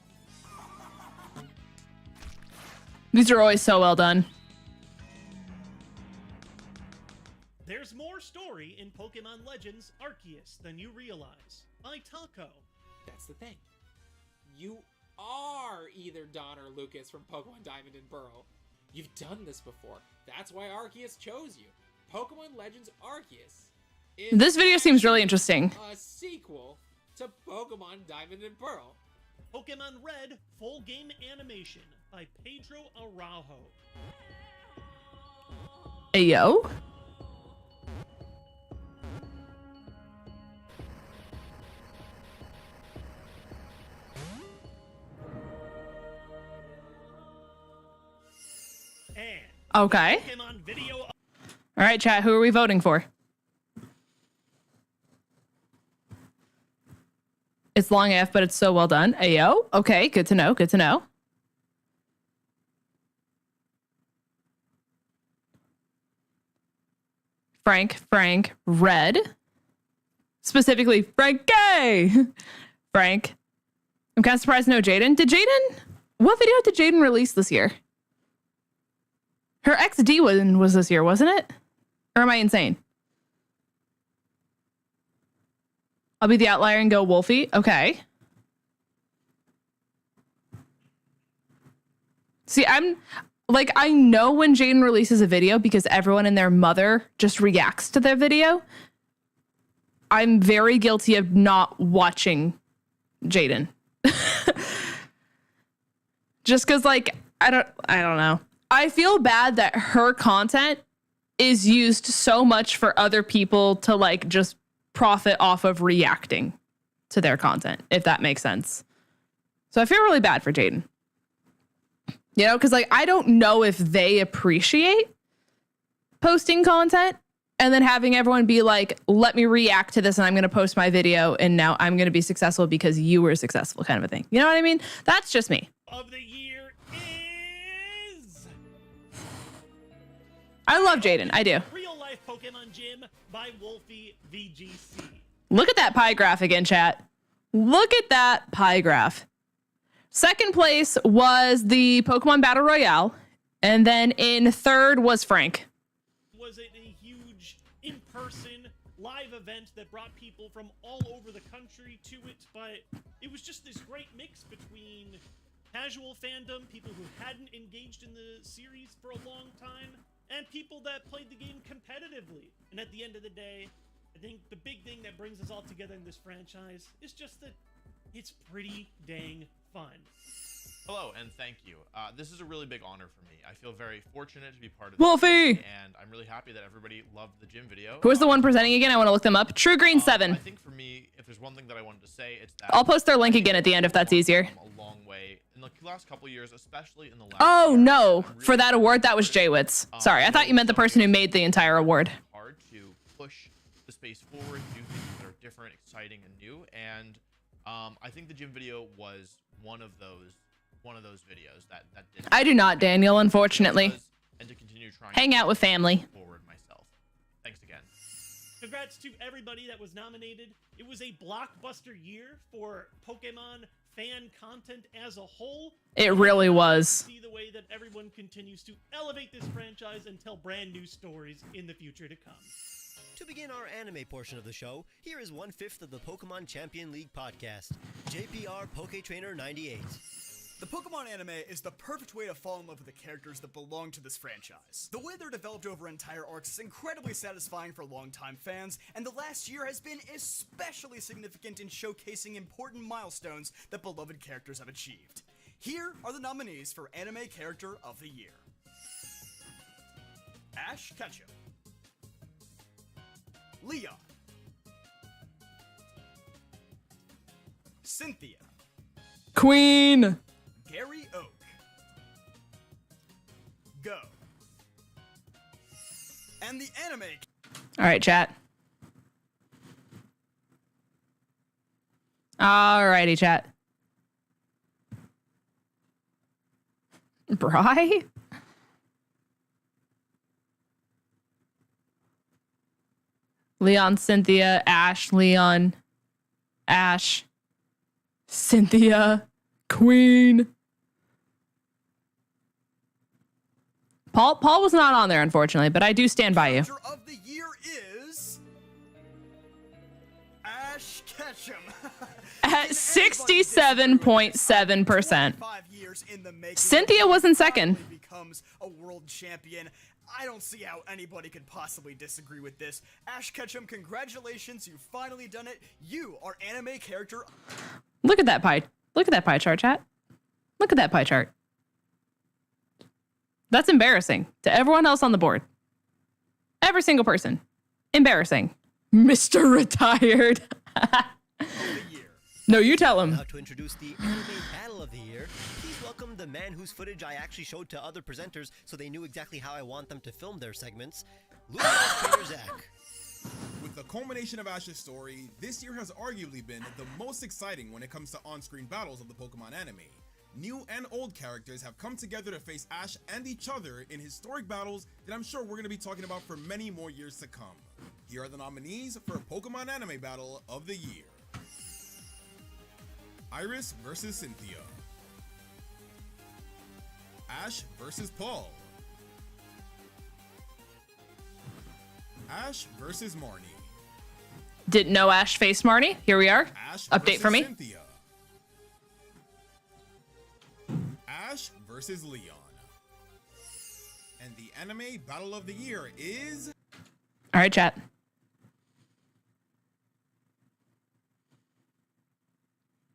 These are always so well done. There's more story in Pokemon Legends Arceus than you realize by Taco. That's the thing. You are either Don or Lucas from Pokemon Diamond and Pearl. You've done this before. That's why Arceus chose you. Pokemon Legends Arceus is This video seems really interesting. a sequel to Pokemon Diamond and Pearl. Pokemon Red Full Game Animation by Pedro Araujo. Hey, yo. Okay. All right, chat. Who are we voting for? It's long AF, but it's so well done. Ayo. Okay, good to know. Good to know. Frank, Red. Specifically, Frankie! Frank. I'm kind of surprised no Jaden. What video did Jaden release this year? Her XD one was this year, wasn't it? Or am I insane? I'll be the outlier and go Wolfie. Okay. See, I'm like, I know when Jaden releases a video because everyone and their mother just reacts to their video. I'm very guilty of not watching Jaden. Just because, like, I don't know. I feel bad that her content is used so much for other people to, like, just profit off of reacting to their content, if that makes sense. So I feel really bad for Jaden. You know, because, like, I don't know if they appreciate posting content and then having everyone be like, let me react to this and I'm going to post my video and now I'm going to be successful because you were successful, kind of a thing. You know what I mean? That's just me. Of the year is... I love Jaden. I do. Real Life Pokemon Gym by Wolfie VGC. Look at that pie graph again, chat. Look at that pie graph. Second place was the Pokemon Battle Royale. And then in third was Frank. Was it a huge in-person live event that brought people from all over the country to it? But it was just this great mix between casual fandom, people who hadn't engaged in the series for a long time, and people that played the game competitively. And at the end of the day, I think the big thing that brings us all together in this franchise is just that It's pretty dang fun. Hello and thank you. This is a really big honor for me. I feel very fortunate to be part of Wolfie! this, and I'm really happy that everybody loved the gym video. Who was the one presenting again? I want to look them up. True Green 7. I think for me, if there's one thing that I wanted to say, it's that I'll post their link again at the end if that's easier. a long way in the last couple years, especially in the last Oh no, for that award, that was 𝗟𝗧𝗗𝚋. Sorry, I thought you meant the person who made the entire award. hard to push the space forward, do things that are different, exciting, and new. And I think the gym video was one of those videos that did. I do not, Daniel, unfortunately. And to continue trying Hang out with family. forward myself. Thanks again. Congrats to everybody that was nominated. It was a blockbuster year for Pokemon fan content as a whole. It really was. See the way that everyone continues to elevate this franchise and tell brand new stories in the future to come. To begin our anime portion of the show, here is 1/5 of the Pokemon Champion League podcast, JPR Poketrainer 98. The Pokemon anime is the perfect way to fall in love with the characters that belong to this franchise. The way they're developed over entire arcs is incredibly satisfying for longtime fans, and the last year has been especially significant in showcasing important milestones that beloved characters have achieved. Here are the nominees for Anime Character of the Year. Ash Ketchum, Leon, Cynthia, Queen. Gary Oak, Go, and the anime. All right, chat. Alrighty, chat. Bri? Leon, Cynthia, Ash, Leon, Ash, Cynthia, Queen. Paul was not on there, unfortunately, but I do stand by you. Character of the year is Ash Ketchum. At 67.7%. Cynthia was in second. Becomes a world champion. I don't see how anybody could possibly disagree with this. Ash Ketchum, congratulations, you've finally done it. You are anime character. Look at that pie. Look at that pie chart, chat. Look at that pie chart. That's embarrassing to everyone else on the board. Every single person. Embarrassing. Mr. Retired. No, you tell him. Now to introduce the Anime Battle of the Year, please welcome the man whose footage I actually showed to other presenters so they knew exactly how I want them to film their segments, Lucas Trader Zach. With the culmination of Ash's story, this year has arguably been the most exciting when it comes to on-screen battles of the Pokemon anime. New and old characters have come together to face Ash and each other in historic battles that I'm sure we're going to be talking about for many more years to come. Here are the nominees for Pokemon Anime Battle of the Year. Iris vs. Cynthia. Ash vs. Paul. Ash vs. Marnie. Didn't know Ash faced Marnie. Here we are. Ash Update for me. Cynthia. Ash versus Leon. And the Anime Battle of the Year is... All right, chat.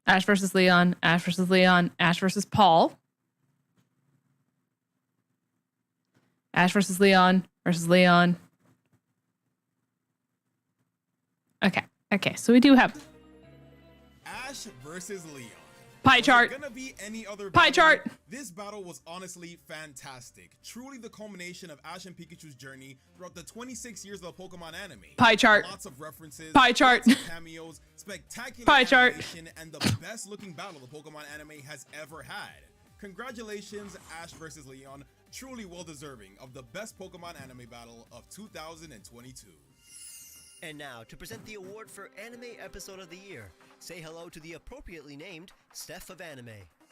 Ash versus Leon, Ash versus Leon, Ash versus Paul. Ash versus Leon versus Leon. Okay, so we do have Ash versus Leon. Pie chart. Was there gonna be any other Pie chart. This battle was honestly fantastic. Truly the culmination of Ash and Pikachu's journey throughout the 26 years of the Pokemon anime. Pie chart. Lots of references. Pie chart. Lots of cameos. Spectacular Pie chart. animation, and the best looking battle the Pokemon anime has ever had. Congratulations, Ash versus Leon. Truly well deserving of the best Pokemon anime battle of 2022. And now, to present the award for Anime Episode of the Year, say hello to the appropriately named Steph of Anime.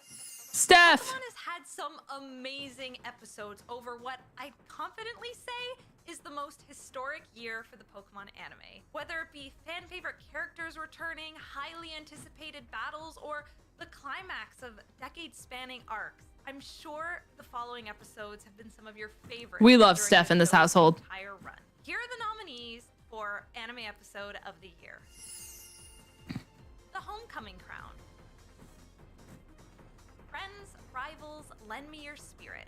Steph! Pokemon has had some amazing episodes over what I confidently say is the most historic year for the Pokemon anime. Whether it be fan favorite characters returning, highly anticipated battles, or the climax of decade-spanning arcs, I'm sure the following episodes have been some of your favorites. We love during Steph in this the household. Entire run. Here are the nominees for Anime Episode of the Year. The Homecoming Crown. Friends, rivals, lend me your spirit.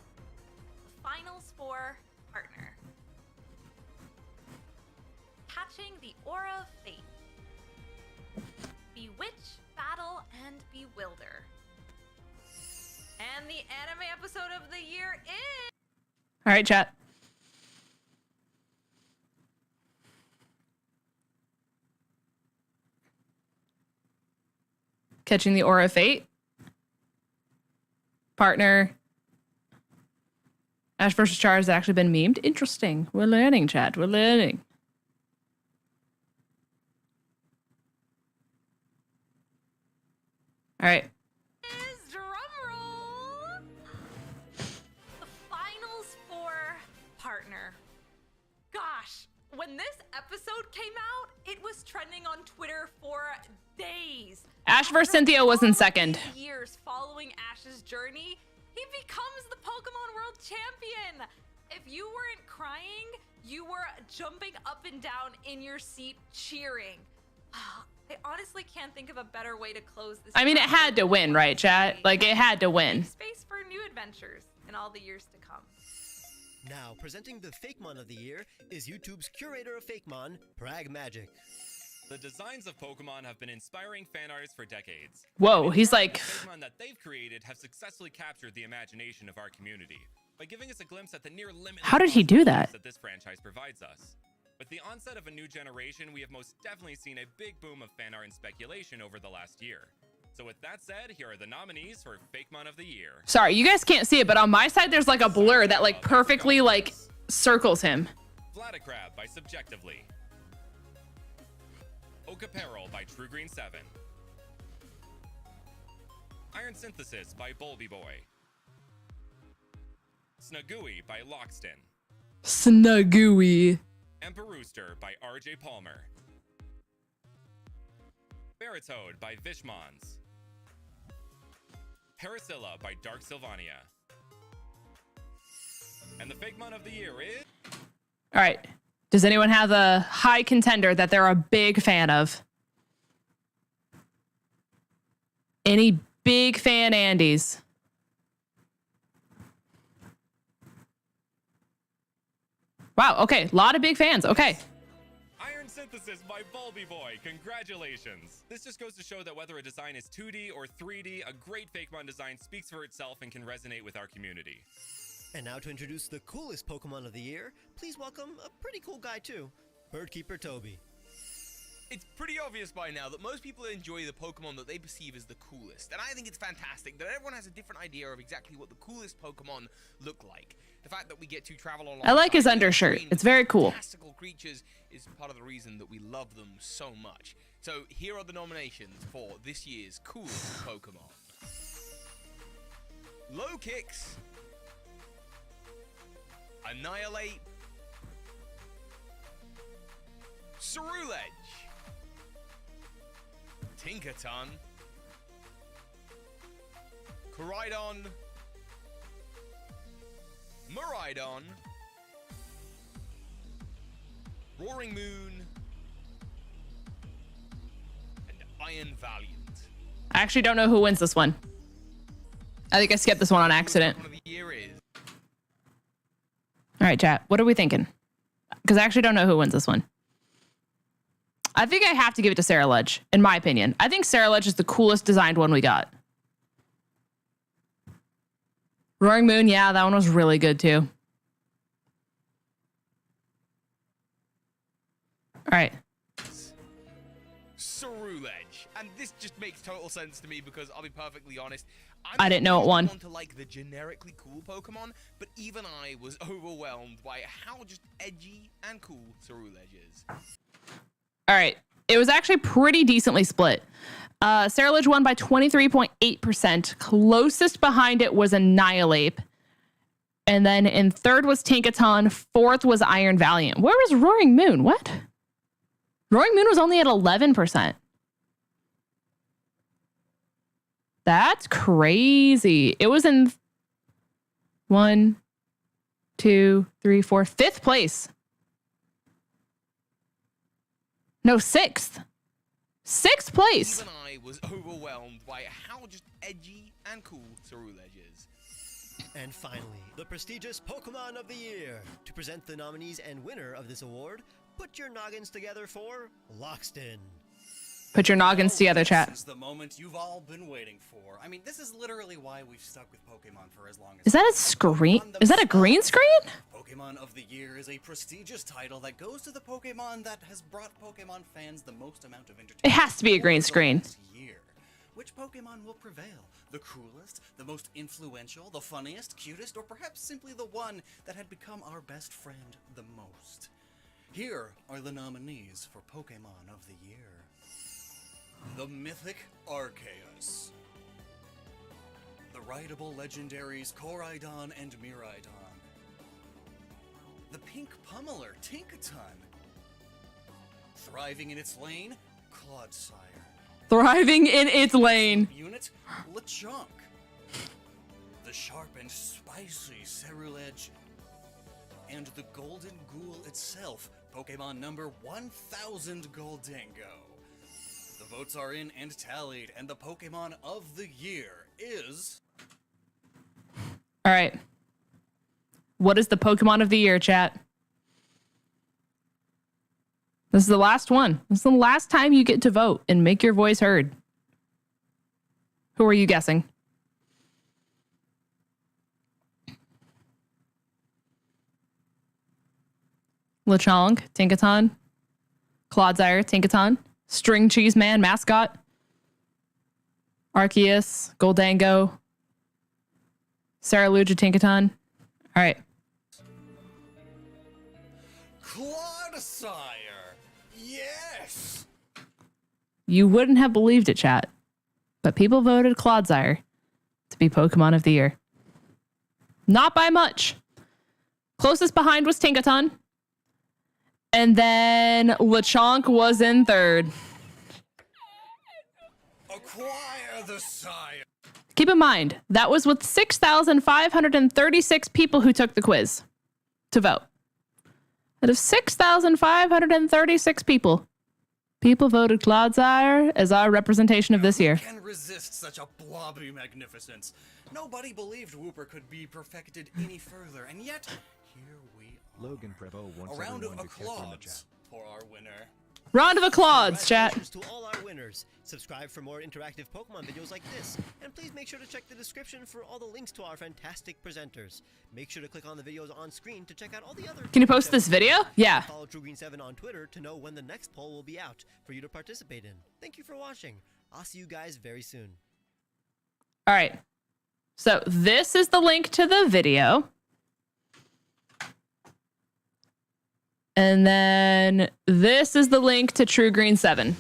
The finals for partner. Catching the aura of fate. Bewitch, battle, and bewilder. And the anime episode of the year is... All right, chat. Catching the Aura of Fate. Partner. Ash versus Char has actually been memed. Interesting. We're learning, chat. We're learning. All right. The finals for partner. Gosh, when this episode came out, it was trending on Twitter for days. Ash versus Cynthia was in second. Years following Ash's journey, he becomes the Pokemon World Champion. If you weren't crying, you were jumping up and down in your seat cheering. I honestly can't think of a better way to close this. I mean, it had to win, right, chat? Like, it had to win. Space for new adventures in all the years to come. Now, presenting the Fakemon of the Year is YouTube's curator of Fakemon, Pragmagic. The designs of Pokemon have been inspiring fan artists for decades. Whoa, he's like... The Pokemon that they've created have successfully captured the imagination of our community by giving us a glimpse at the near limit. How did he do that? That this franchise provides us. With the onset of a new generation, we have most definitely seen a big boom of fan art and speculation over the last year. So with that said, here are the nominees for Fakemon of the Year. Sorry, you guys can't see it, but on my side, there's like a blur that like perfectly like circles him. Vladicrab by Subjectively. Ocaperil by TrueGreen7. Iron Synthesis by Bulby Boy. Snugooey by Lockston. Snugooey. Emperor Rooster by RJ Palmer. Baratoad by Vishmons. Parasilla by Dark Sylvania. And the Fakemon of the Year is... All right. Does anyone have a high contender that they're a big fan of? Any big fan Andes? Wow, okay. A lot of big fans. Okay. Iron Synthesis by Bulby Boy. Congratulations. This just goes to show that whether a design is 2D or 3D, a great Fakemon design speaks for itself and can resonate with our community. And now to introduce the coolest Pokemon of the year, please welcome a pretty cool guy too, Birdkeeper Toby. It's pretty obvious by now that most people enjoy the Pokemon that they perceive as the coolest, and I think it's fantastic that everyone has a different idea of exactly what the coolest Pokemon look like. The fact that we get to travel along. I like his undershirt. It's very cool. Fantastical creatures is part of the reason that we love them so much. So here are the nominations for this year's coolest Pokemon. Low Kicks, Annihilate, Cerulege, Tinkaton, Koraidon, Miraidon, Roaring Moon, and Iron Valiant. I actually don't know who wins this one. I think I skipped this one on accident. One of the year is All right, chat. What are we thinking? Because I actually don't know who wins this one. I think I have to give it to Cerulege, in my opinion. I think Cerulege is the coolest designed one we got. Roaring Moon, yeah, that one was really good too. All right. Cerulege, and this just makes total sense to me because I'll be perfectly honest. I didn't know it won. Want to like the generically cool Pokemon, but even I was overwhelmed by how just edgy and cool Cerulege is. All right. It was actually pretty decently split. Cerulege won by 23.8%. Closest behind it was Annihilate. And then in third was Tinkaton. Fourth was Iron Valiant. Where was Roaring Moon? What? Roaring Moon was only at 11%. That's crazy. It was in 1, 2, 3, 4, 5th place. No, 6th. 6th place. Even I was overwhelmed by how just edgy and cool 𝚑𝚗 is. And finally, the prestigious Pokemon of the Year. To present the nominees and winner of this award, put your noggins together for Loxton. Put your noggins together, chat. This is the moment you've all been waiting for. I mean, this is literally why we've stuck with Pokemon for as long as. Is that a screen? Is that a green screen? Pokemon of the Year is a prestigious title that goes to the Pokemon that has brought Pokemon fans the most amount of entertainment. It has to be a green screen. Year. Which Pokemon will prevail? The coolest, the most influential, the funniest, cutest, or perhaps simply the one that had become our best friend the most? Here are the nominees for Pokemon of the Year. The mythic Arceus. The rideable legendaries Koraidon and Miraidon. The pink pummeler Tinkaton. Thriving in its lane, Clodsire. Thriving in its lane. Unit, Lechonk. The sharp and spicy Ceruledge. And the Golden Ghoul itself, Pokemon number 1000 Gholdengo. The votes are in and tallied, and the Pokemon of the Year is... All right. What is the Pokemon of the Year, chat? This is the last one. This is the last time you get to vote and make your voice heard. Who are you guessing? Lechonk, Tinkaton, Clodsire, Tinkaton, String Cheese Man, Mascot, Arceus, Gholdengo, Saraluja, Tinkaton. All right. Clodsire! Yes! You wouldn't have believed it, chat, but people voted Clodsire to be Pokemon of the Year. Not by much. Closest behind was Tinkaton. And then Lechonk was in 3rd. Acquire the sire! Keep in mind, that was with 6,536 people who took the quiz to vote. Out of 6,536 people, people voted Clodsire as our representation of this year. Who can resist such a blobby magnificence? Nobody believed Wooper could be perfected any further, and yet, here we are. Logan Prevo wants a round of everyone to check in the chat. applause for our winner. Round of applause, chat. Congratulations to all our winners. Subscribe for more interactive Pokemon videos like this. And please make sure to check the description for all the links to our fantastic presenters. Make sure to click on the videos on screen to check out all the other... Can you post this video? Yeah. Follow TrueGreen7 on Twitter to know when the next poll will be out for you to participate in. Thank you for watching. I'll see you guys very soon. All right. So this is the link to the video. And then this is the link to TrueGreen7.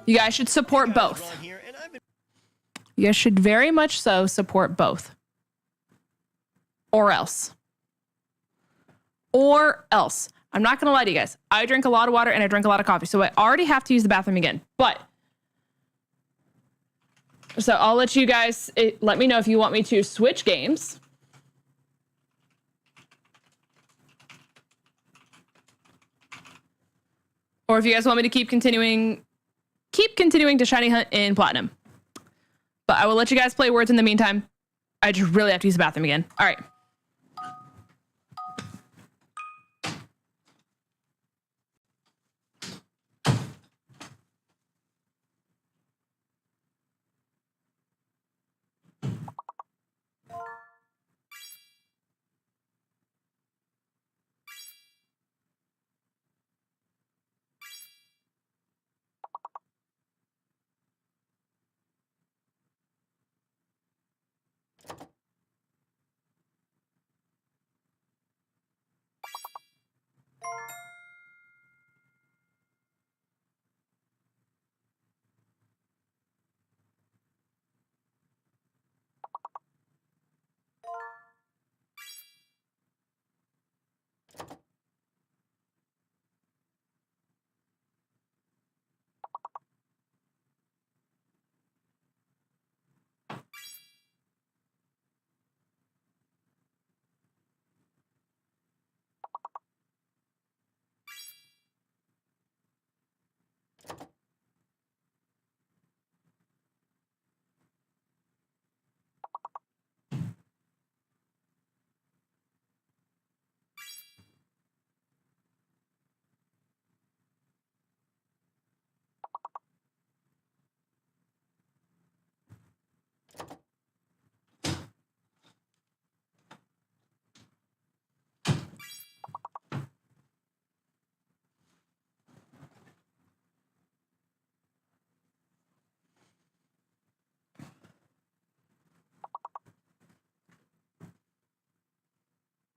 You guys should support both. You guys should very much so support both. Or else. Or else. I'm not going to lie to you guys. I drink a lot of water and I drink a lot of coffee. So I already have to use the bathroom again. But. So I'll let you guys let me know if you want me to switch games. Or if you guys want me to keep continuing to shiny hunt in Platinum. But I will let you guys play Words in the meantime. I just really have to use the bathroom again. All right.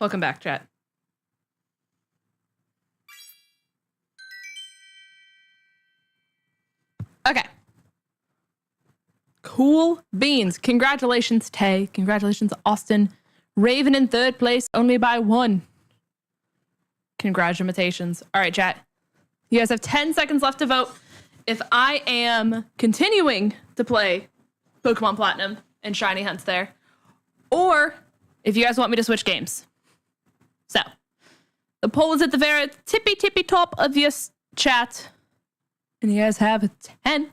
Welcome back, chat. Okay. Cool beans. Congratulations, Tay. Congratulations, Austin. Raven in 3rd place, only by 1. Congratulations. All right, chat. You guys have 10 seconds left to vote if I am continuing to play Pokemon Platinum and Shiny Hunts there, or if you guys want me to switch games. So, the poll is at the very tippy top of your chat. And you guys have 10,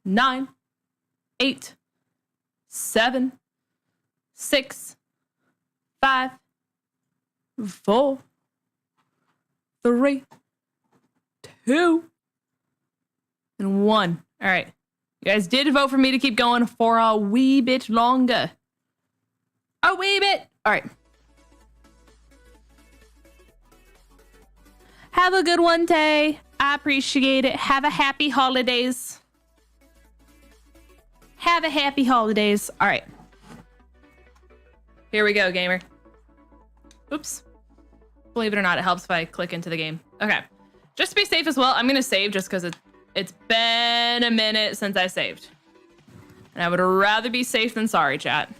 9, 8, 7, 6, 5, 4, 3, 2, and 1. All right. You guys did vote for me to keep going for a wee bit longer. A wee bit. All right. Have a good one, Tay. I appreciate it. Have a happy holidays. Have a happy holidays. All right. Here we go, gamer. Oops. Believe it or not, it helps if I click into the game. Okay. Just to be safe as well, I'm going to save just because it's been a minute since I saved. And I would rather be safe than sorry, chat.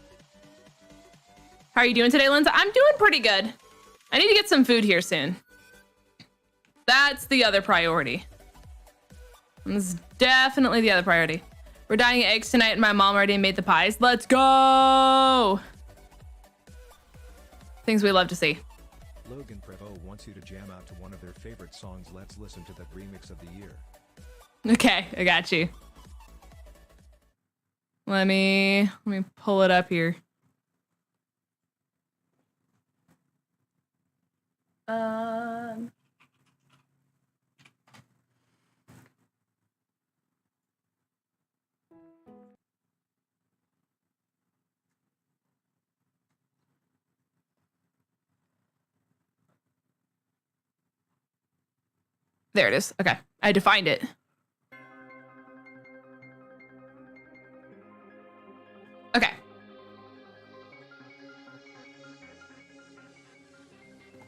How are you doing today, Lindsay? I'm doing pretty good. I need to get some food here soon. That's the other priority. That's definitely the other priority. We're dyeing eggs tonight and my mom already made the pies. Let's go! Things we love to see. Logan Prevo wants you to jam out to one of their favorite songs. Let's listen to the remix of the year. Okay, I got you. Let me pull it up here. There it is. Okay, I had to find it. Okay.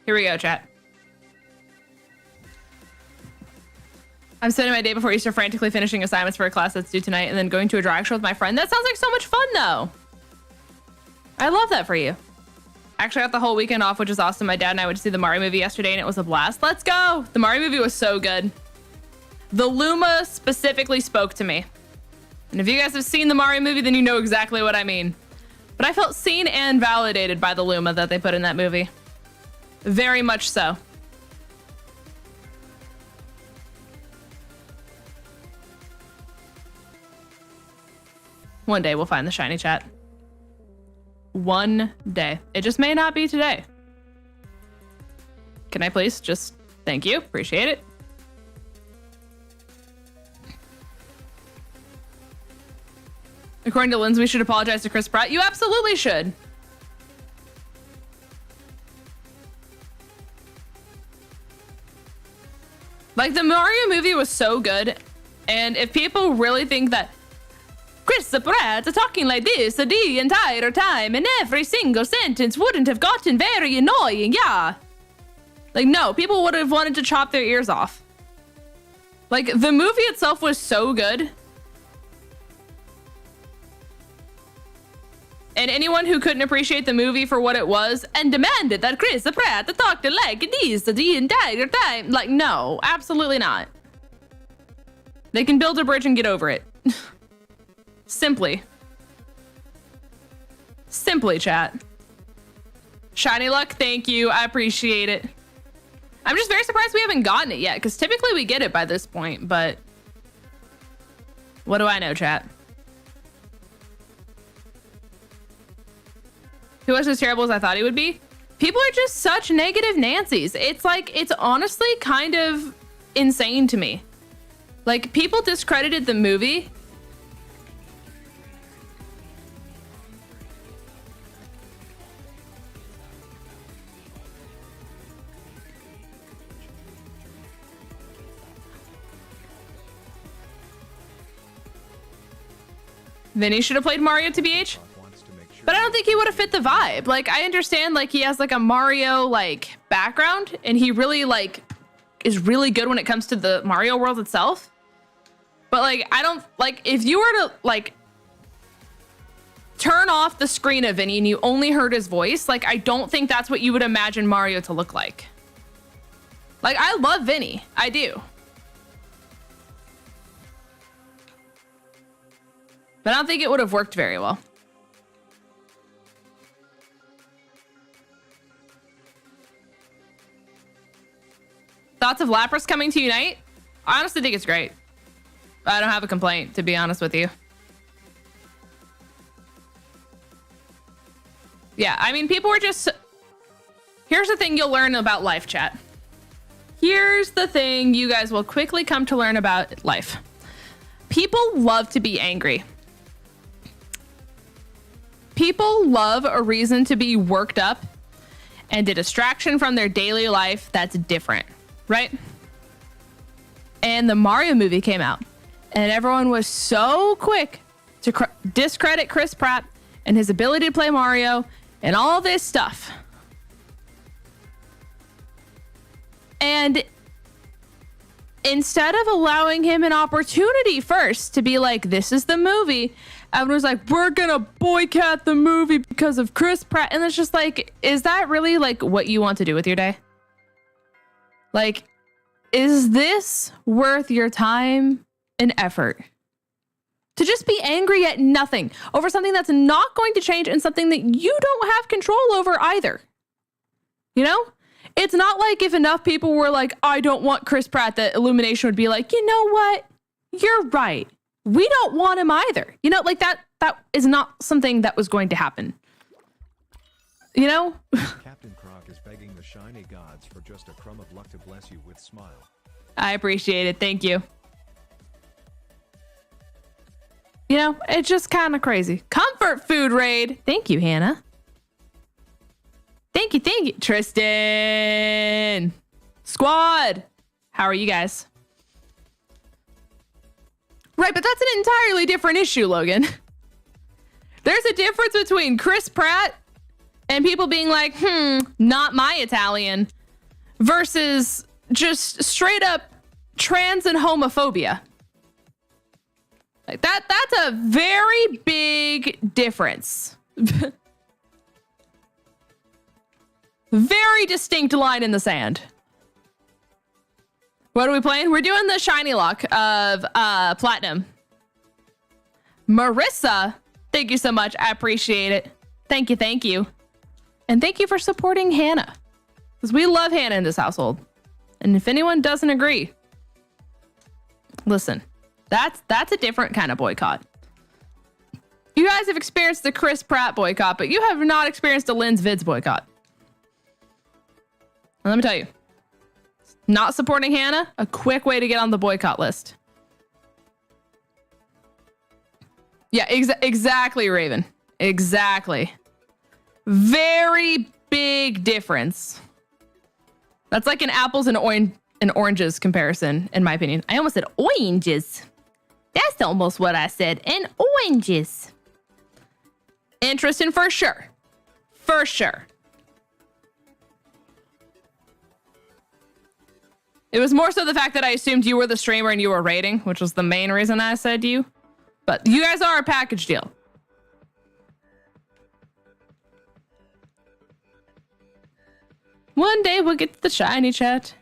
Here we go, chat. I'm spending my day before Easter frantically finishing assignments for a class that's due tonight and then going to a drag show with my friend. That sounds like so much fun, though. I love that for you. Actually, I got the whole weekend off, which is awesome. My dad and I went to see the Mario movie yesterday, and it was a blast. Let's go! The Mario movie was so good. The Luma specifically spoke to me. And if you guys have seen the Mario movie, then you know exactly what I mean. But I felt seen and validated by the Luma that they put in that movie. Very much so. One day we'll find the shiny chat. One day. It just may not be today. Can I please just thank you? Appreciate it. According to Linz, we should apologize to Chris Pratt. You absolutely should. Like, the Mario movie was so good. And if people really think that Chris Pratt talking like this the entire time and every single sentence wouldn't have gotten very annoying, yeah. Like, no, people would have wanted to chop their ears off. Like, the movie itself was so good. And anyone who couldn't appreciate the movie for what it was and demanded that Chris Pratt talked like this the entire time, like, no, absolutely not. They can build a bridge and get over it. Simply. Simply, chat. Shiny luck, thank you. I appreciate it. I'm just very surprised we haven't gotten it yet, because typically we get it by this point, but what do I know, chat? He was as terrible as I thought he would be. People are just such negative Nancys. It's like, it's honestly kind of insane to me. Like, people discredited the movie. Vinny should have played Mario TBH. But I don't think he would have fit the vibe. Like, I understand, like, he has, like, a Mario, like, background, and he really, like, is really good when it comes to the Mario world itself. But, like, I don't, like, if you were to, like, turn off the screen of Vinny and you only heard his voice, like, I don't think that's what you would imagine Mario to look like. Like, I love Vinny. I do. But I don't think it would have worked very well. Thoughts of Lapras coming to Unite? I honestly think it's great. I don't have a complaint, to be honest with you. Yeah, I mean, people were just... Here's the thing you'll learn about life, chat. Here's the thing you guys will quickly come to learn about life. People love to be angry. People love a reason to be worked up and a distraction from their daily life that's different, right? And the Mario movie came out, and everyone was so quick to discredit Chris Pratt and his ability to play Mario and all this stuff. And instead of allowing him an opportunity first to be like, this is the movie, everyone was like, we're gonna boycott the movie because of Chris Pratt. And it's just like, is that really like what you want to do with your day? Like, is this worth your time and effort? To just be angry at nothing over something that's not going to change and something that you don't have control over either. You know? It's not like if enough people were like, I don't want Chris Pratt, that Illumination would be like, you know what? You're right. We don't want him either. You know, like that is not something that was going to happen. You know? Captain Croc is begging the shiny gods for just a crumb of luck to bless you with smile. I appreciate it. Thank you. You know, it's just kind of crazy. Comfort food raid. Thank you, Hannah. Thank you. Tristan. Squad. How are you guys? Right, but that's an entirely different issue, Logan. There's a difference between Chris Pratt and people being like, not my Italian, versus just straight up trans and homophobia. Like that's a very big difference. Very distinct line in the sand. What are we playing? We're doing the shiny lock of Platinum. Marissa, thank you so much. I appreciate it. Thank you. And thank you for supporting Hannah. Because we love Hannah in this household. And if anyone doesn't agree, listen, that's a different kind of boycott. You guys have experienced the Chris Pratt boycott, but you have not experienced a Lynn's Vids boycott. And let me tell you, not supporting Hannah, a quick way to get on the boycott list. Yeah, exactly, Raven. Exactly. Very big difference. That's like an apples and oranges comparison, in my opinion. I almost said oranges. That's almost what I said. And oranges. Interesting for sure. For sure. It was more so the fact that I assumed you were the streamer and you were rating, which was the main reason I said you. But you guys are a package deal. One day we'll get to the shiny chat.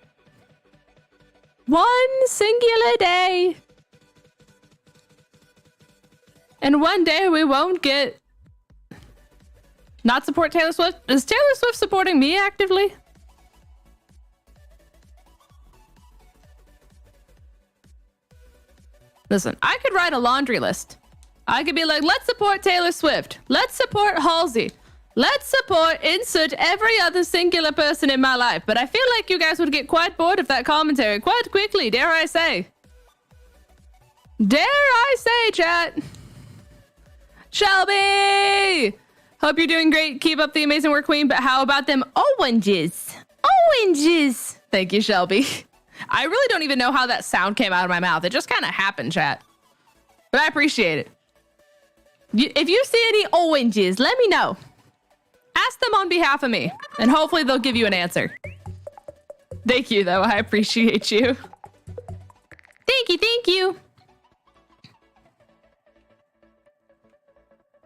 One singular day. And one day we won't get... Not support Taylor Swift? Is Taylor Swift supporting me actively? Listen, I could write a laundry list. I could be like, let's support Taylor Swift. Let's support Halsey. Let's support insert every other singular person in my life. But I feel like you guys would get quite bored of that commentary quite quickly, dare I say. Dare I say, chat. Shelby! Hope you're doing great. Keep up the amazing work, Queen. But how about them oranges? Oranges! Thank you, Shelby. I really don't even know how that sound came out of my mouth. It just kind of happened, chat. But I appreciate it. If you see any oranges, let me know. Ask them on behalf of me, and hopefully they'll give you an answer. Thank you, though. I appreciate you. Thank you, thank you.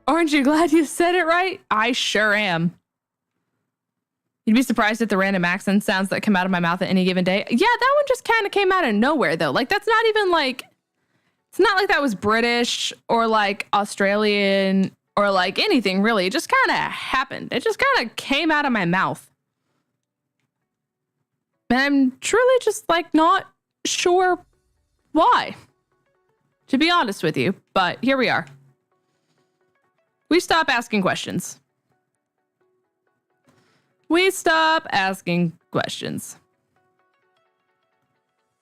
Aren't you glad you said it right? I sure am. You'd be surprised at the random accent sounds that come out of my mouth at any given day. Yeah, that one just kind of came out of nowhere, though. Like, that's not even like... It's not like that was British or like Australian or like anything, really. It just kind of happened. It just kind of came out of my mouth. And I'm truly just like not sure why, to be honest with you. But here we are. We stop asking questions. We stop asking questions.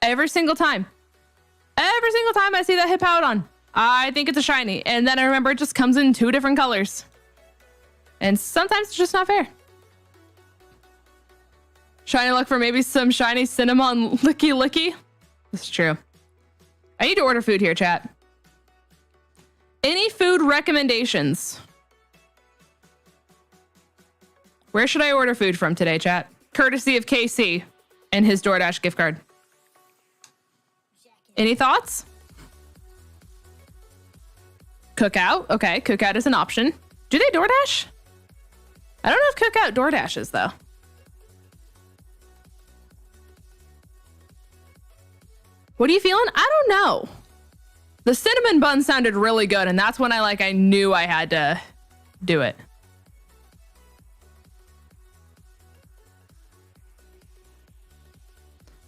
Every single time. Every single time I see that Hippowdon, I think it's a shiny. And then I remember it just comes in 2 different colors. And sometimes it's just not fair. Shiny luck for maybe some shiny cinnamon licky licky. This is true. I need to order food here, chat. Any food recommendations? Where should I order food from today, chat? Courtesy of KC and his DoorDash gift card. Any thoughts? Cookout. Okay, Cookout is an option. Do they DoorDash? I don't know if Cookout DoorDashes, though. What are you feeling? I don't know. The cinnamon bun sounded really good, and that's when I knew I had to do it.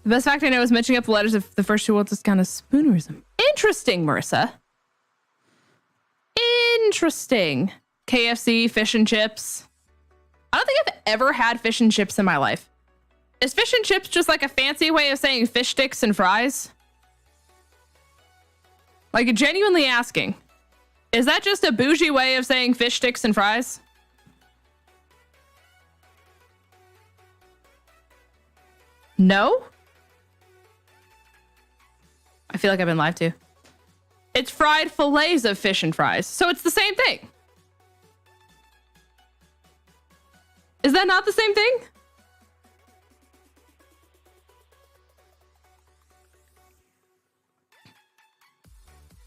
The best fact I know is matching up the letters of the first 2 words is kind of spoonerism. Interesting, Marissa. Interesting. KFC, fish and chips. I don't think I've ever had fish and chips in my life. Is fish and chips just like a fancy way of saying fish sticks and fries? Like, genuinely asking. Is that just a bougie way of saying fish sticks and fries? No? I feel like I've been lied to. It's fried fillets of fish and fries, so it's the same thing. Is that not the same thing?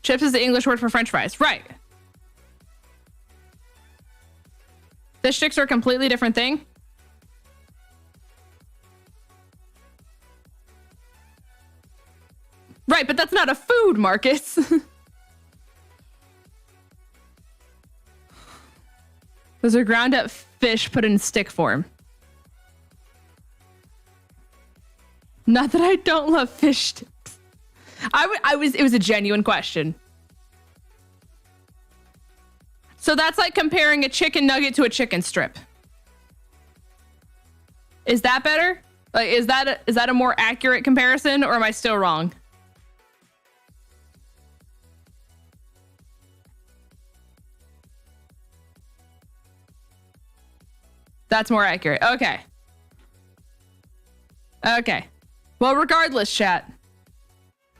Chips is the English word for French fries. Right. Fish sticks are a completely different thing. Right, but that's not a food, Marcus. Those are ground up fish put in stick form. Not that I don't love fish sticks. It was a genuine question. So that's like comparing a chicken nugget to a chicken strip. Is that better? Like, is that a more accurate comparison, or am I still wrong? That's more accurate. Okay. Okay. Well, regardless, chat,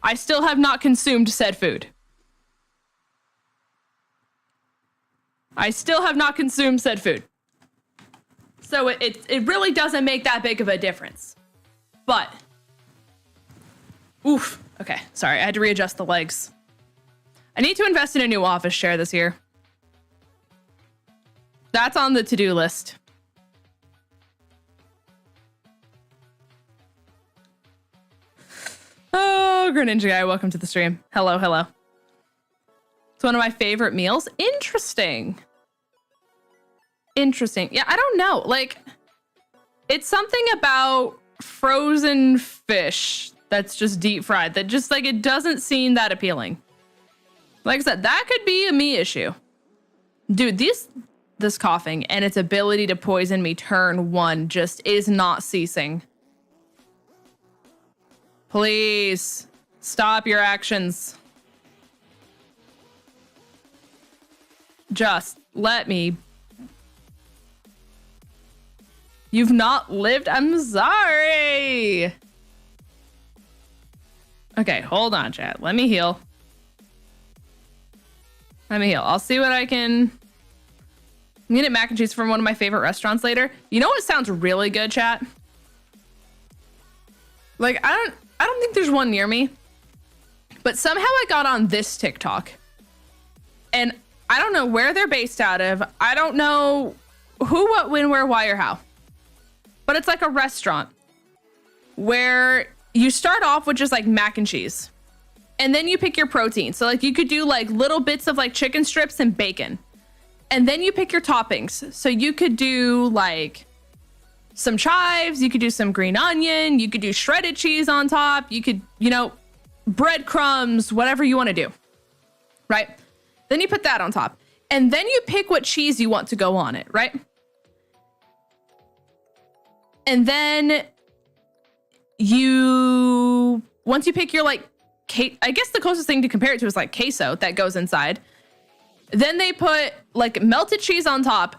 I still have not consumed said food. I still have not consumed said food. So it really doesn't make that big of a difference. But, oof. Okay, sorry, I had to readjust the legs. I need to invest in a new office chair this year. That's on the to-do list. Oh, Greninja guy, welcome to the stream. Hello, hello. It's one of my favorite meals. Interesting. Interesting. Yeah, I don't know. Like, it's something about frozen fish that's just deep fried that just, like, it doesn't seem that appealing. Like I said, that could be a me issue. Dude, this coughing and its ability to poison me turn 1 just is not ceasing. Please stop your actions. Just let me. You've not lived. I'm sorry. Okay, hold on, chat. Let me heal. Let me heal. I'll see what I can. I'm gonna get mac and cheese from one of my favorite restaurants later. You know what sounds really good, chat? Like, I don't think there's one near me, but somehow I got on this TikTok, and I don't know where they're based out of. I don't know who, what, when, where, why, or how, but it's like a restaurant where you start off with just like mac and cheese, and then you pick your protein. So like you could do like little bits of like chicken strips and bacon, and then you pick your toppings. So you could do like some chives, you could do some green onion, you could do shredded cheese on top, you could, you know, breadcrumbs, whatever you want to do, right? Then you put that on top, and then you pick what cheese you want to go on it, right? And then once you pick your like, I guess the closest thing to compare it to is like queso that goes inside. Then they put like melted cheese on top,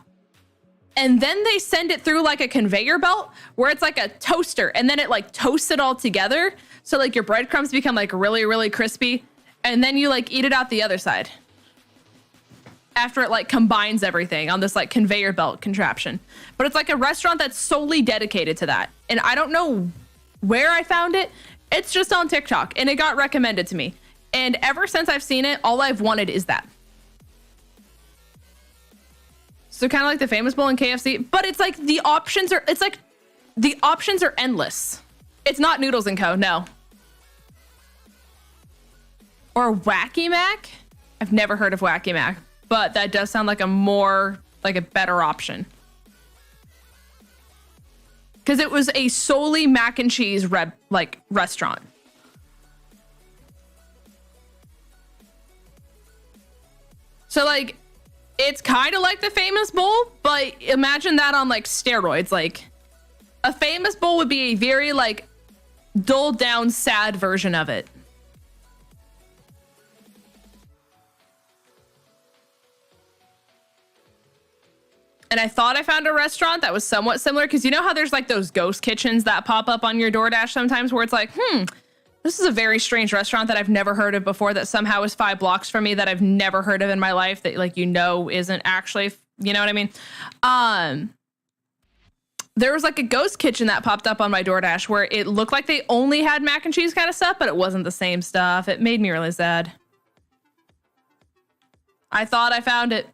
and then they send it through like a conveyor belt where it's like a toaster, and then it like toasts it all together. So like your breadcrumbs become like really, really crispy, and then you like eat it out the other side after it like combines everything on this like conveyor belt contraption. But it's like a restaurant that's solely dedicated to that. And I don't know where I found it. It's just on TikTok, and it got recommended to me. And ever since I've seen it, all I've wanted is that. So kind of like the Famous Bowl in KFC, but it's like the options are endless. It's not Noodles & Co, no. Or Wacky Mac? I've never heard of Wacky Mac, but that does sound like a better option. Because it was a solely mac and cheese restaurant. So like, it's kind of like the Famous Bowl, but imagine that on like steroids. Like a Famous Bowl would be a very like dulled down, sad version of it. And I thought I found a restaurant that was somewhat similar, because you know how there's like those ghost kitchens that pop up on your DoorDash sometimes where it's like, this is a very strange restaurant that I've never heard of before, that somehow is 5 blocks from me, that I've never heard of in my life, that like, you know, isn't actually, you know what I mean? There was like a ghost kitchen that popped up on my DoorDash where it looked like they only had mac and cheese kind of stuff, but it wasn't the same stuff. It made me really sad. I thought I found it,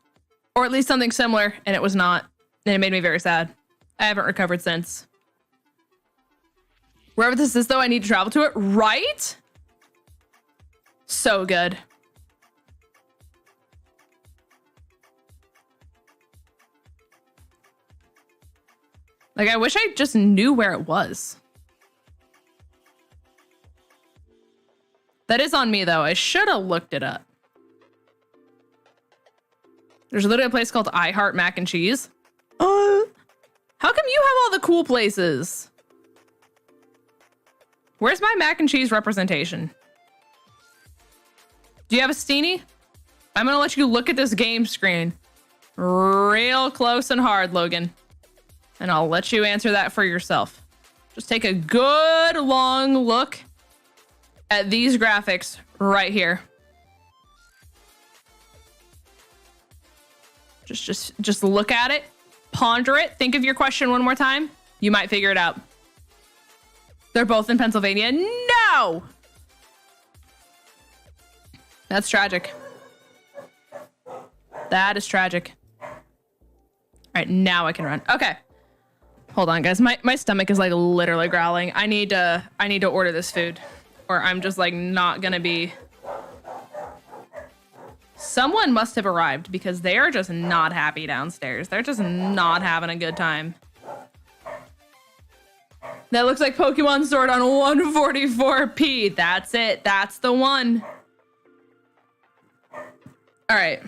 or at least something similar, and it was not. And it made me very sad. I haven't recovered since. Wherever this is, though, I need to travel to it, right? So good. Like, I wish I just knew where it was. That is on me, though. I should have looked it up. There's literally a place called I Heart Mac and Cheese. How come you have all the cool places? Where's my mac and cheese representation? Do you have a Steenie? I'm gonna let you look at this game screen real close and hard, Logan. And I'll let you answer that for yourself. Just take a good long look at these graphics right here. Just look at it, ponder it, think of your question one more time. You might figure it out. They're both in Pennsylvania. No! That's tragic. That is tragic. All right, now I can run. Okay. Hold on, guys. My stomach is like literally growling. I need to order this food, or I'm just like not gonna be. Someone must have arrived, because they are just not happy downstairs. They're just not having a good time. That looks like Pokemon Sword on 144p. That's it. That's the one. All right.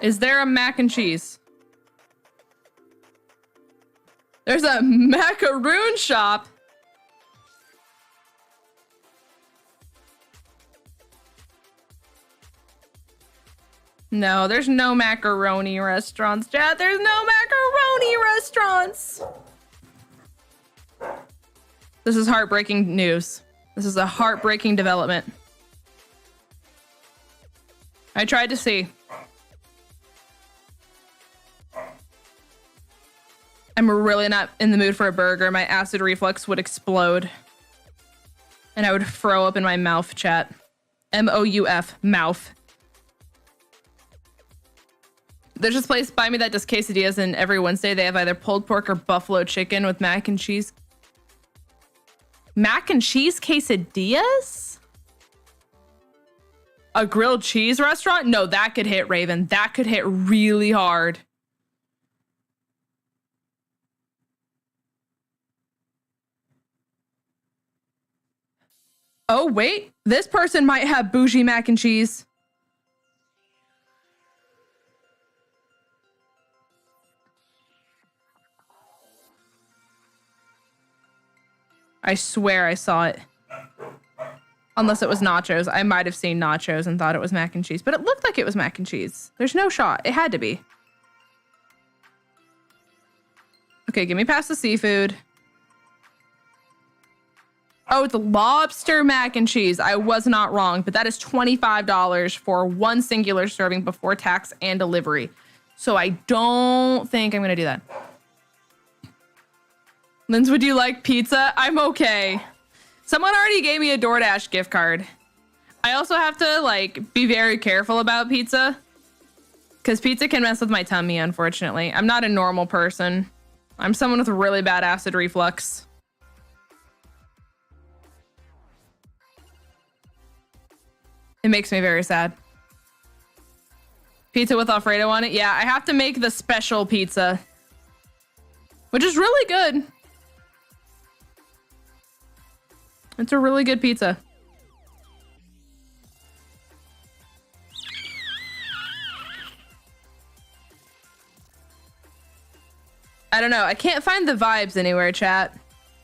Is there a mac and cheese? There's a macaroon shop. No, there's no macaroni restaurants, Chad. There's no macaroni restaurants. This is heartbreaking news. This is a heartbreaking development. I tried to see. I'm really not in the mood for a burger. My acid reflux would explode. And I would throw up in my mouth, chat. M-O-U-F, mouth. There's this place by me that does quesadillas, and every Wednesday they have either pulled pork or buffalo chicken with mac and cheese. Mac and cheese quesadillas? A grilled cheese restaurant? No, that could hit, Raven. That could hit really hard. Oh, wait. This person might have bougie mac and cheese. I swear I saw it. Unless it was nachos. I might have seen nachos and thought it was mac and cheese, but it looked like it was mac and cheese. There's no shot. It had to be. Okay, give me past the seafood. Oh, it's lobster mac and cheese. I was not wrong, but that is $25 for one singular serving before tax and delivery. So I don't think I'm going to do that. Linz, would you like pizza? I'm okay. Someone already gave me a DoorDash gift card. I also have to like be very careful about pizza because pizza can mess with my tummy, unfortunately. I'm not a normal person. I'm someone with really bad acid reflux. It makes me very sad. Pizza with Alfredo on it? Yeah, I have to make the special pizza, which is really good. It's a really good pizza. I don't know. I can't find the vibes anywhere, chat.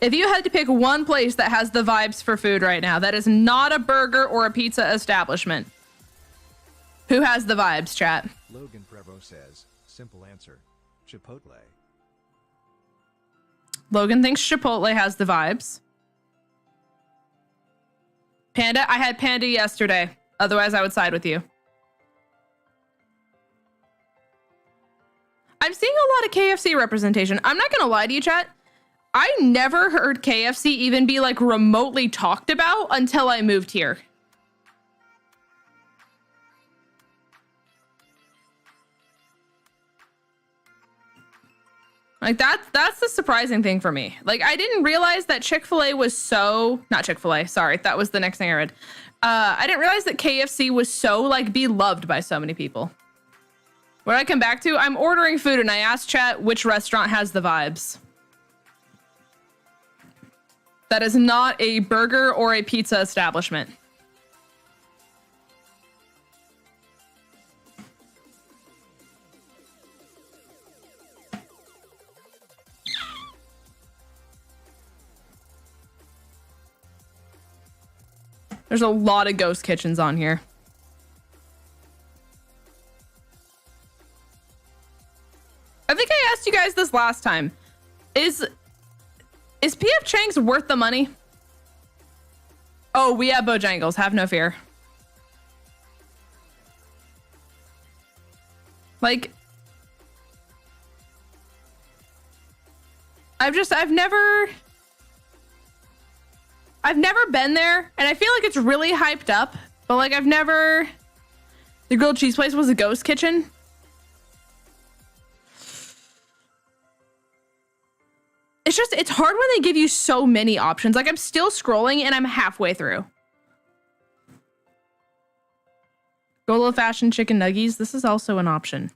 If you had to pick one place that has the vibes for food right now, that is not a burger or a pizza establishment. Who has the vibes, chat? Logan Prevo says, simple answer, Chipotle. Logan thinks Chipotle has the vibes. Panda, I had Panda yesterday. Otherwise, I would side with you. I'm seeing a lot of KFC representation. I'm not gonna lie to you, chat. I never heard KFC even be like remotely talked about until I moved here. Like that's the surprising thing for me. Like I didn't realize that Chick-fil-A was so, not Chick-fil-A, sorry, that was the next thing I read. I didn't realize that KFC was so like beloved by so many people. When I come back to, I'm ordering food and I asked chat which restaurant has the vibes. That is not a burger or a pizza establishment. There's a lot of ghost kitchens on here. I think I asked you guys this last time. Is PF Chang's worth the money? Oh, we have Bojangles. Have no fear. Like, I've never been there, and I feel like it's really hyped up, but like the grilled cheese place was a ghost kitchen. It's hard when they give you so many options. Like I'm still scrolling and I'm halfway through. Good old-fashioned chicken nuggies. This is also an option.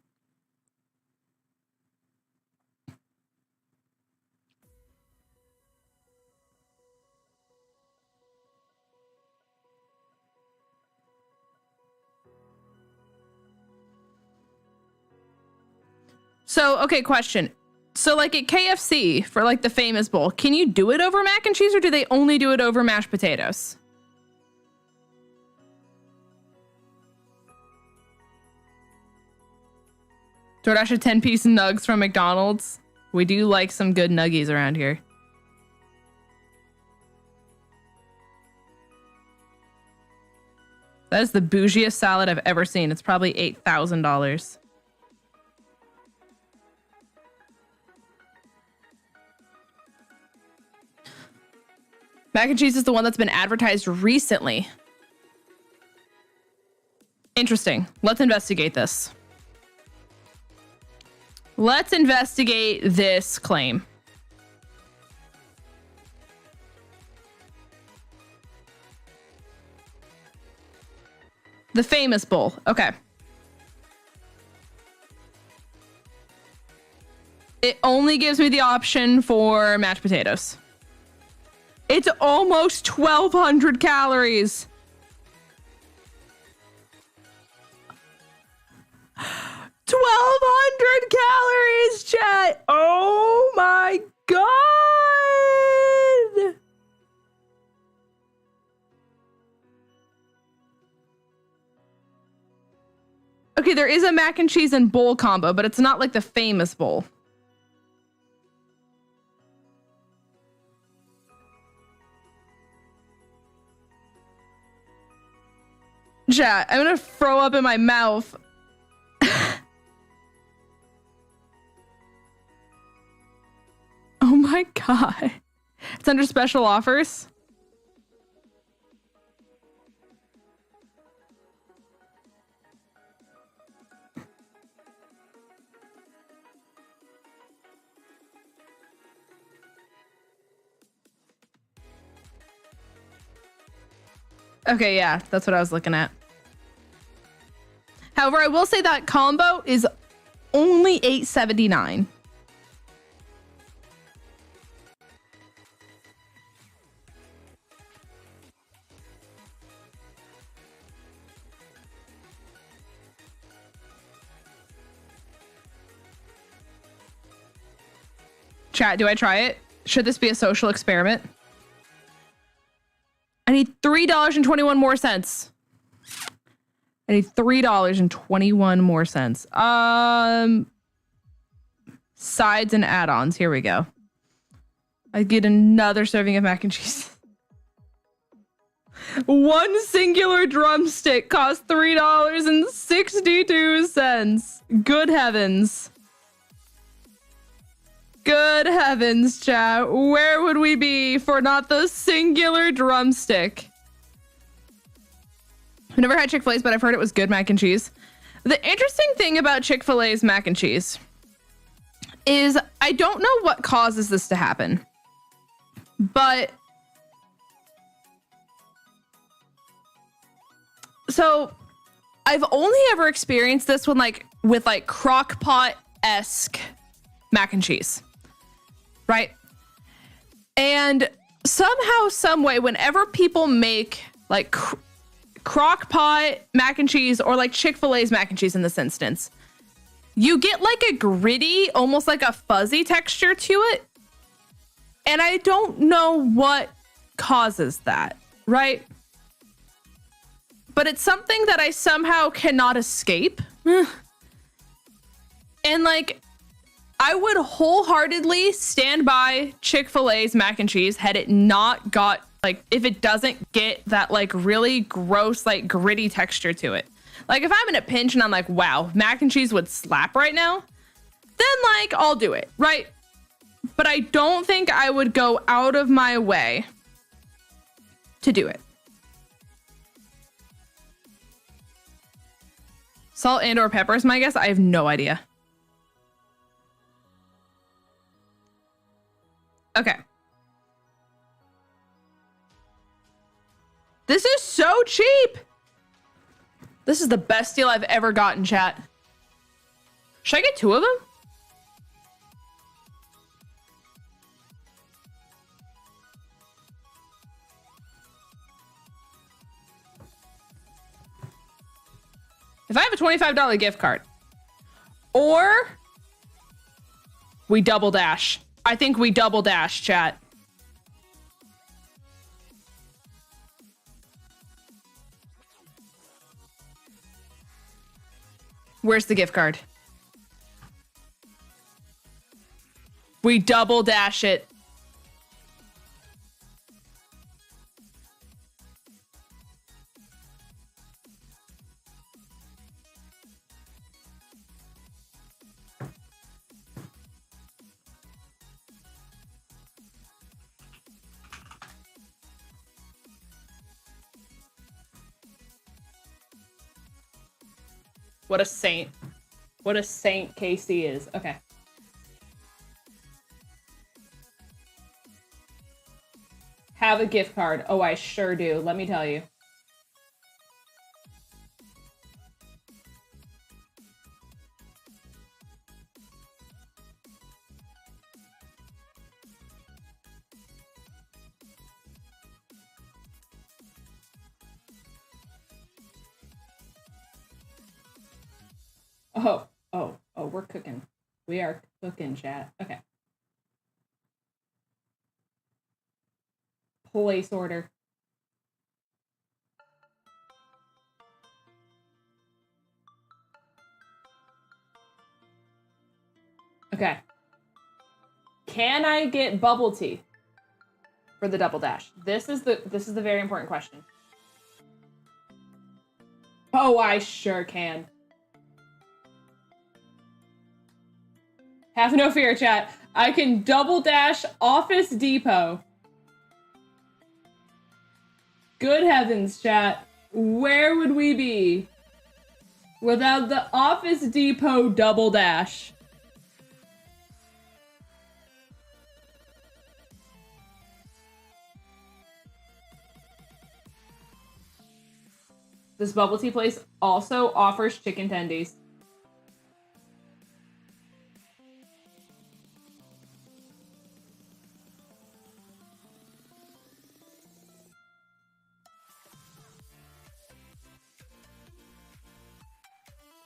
So, okay, question. So, like at KFC, for like the famous bowl, can you do it over mac and cheese or do they only do it over mashed potatoes? DoorDash a 10-piece nugs from McDonald's. We do like some good nuggies around here. That is the bougiest salad I've ever seen. It's probably $8,000. Mac and cheese is the one that's been advertised recently. Interesting. Let's investigate this. Let's investigate this claim. The famous bowl. Okay. It only gives me the option for mashed potatoes. It's almost 1,200 calories. 1,200 calories, chat. Oh my God. Okay, there is a mac and cheese and bowl combo, but it's not like the famous bowl. Chat, I'm gonna throw up in my mouth. Oh my God. It's under special offers. Okay, yeah, that's what I was looking at. However, I will say that combo is only $8.79. Chat, do I try it? Should this be a social experiment? I need $3.21 more cents. I need $3.21 more cents. Sides and add-ons. Here we go. I get another serving of mac and cheese. One singular drumstick costs $3.62. Good heavens. Good heavens, chat. Where would we be for not the singular drumstick? I've never had Chick-fil-A's, but I've heard it was good mac and cheese. The interesting thing about Chick-fil-A's mac and cheese is I don't know what causes this to happen, but so I've only ever experienced this one with crock pot-esque mac and cheese. Right? And somehow, some way, whenever people make crock pot mac and cheese or Chick-fil-A's mac and cheese in this instance, you get a gritty, almost like a fuzzy texture to it. And I don't know what causes that, right? But it's something that I somehow cannot escape. And I would wholeheartedly stand by Chick-fil-A's mac and cheese had it not got, if it doesn't get that, really gross, gritty texture to it. If I'm in a pinch and I'm wow, mac and cheese would slap right now, then, I'll do it, right? But I don't think I would go out of my way to do it. Salt and or peppers, my guess? I have no idea. Okay. This is so cheap. This is the best deal I've ever gotten, chat. Should I get 2 of them? If I have a $25 gift card, or we double dash. I think we double dash, chat. Where's the gift card? We double dash it. What a saint. What a saint KC is. Okay. Have a gift card. Oh, I sure do. Let me tell you. Oh, we're cooking. We are cooking, chat. Okay. Place order. Okay. Can I get bubble tea for the double dash? This is the very important question. Oh, I sure can. Have no fear, chat. I can double dash Office Depot. Good heavens, chat. Where would we be without the Office Depot double dash? This bubble tea place also offers chicken tendies.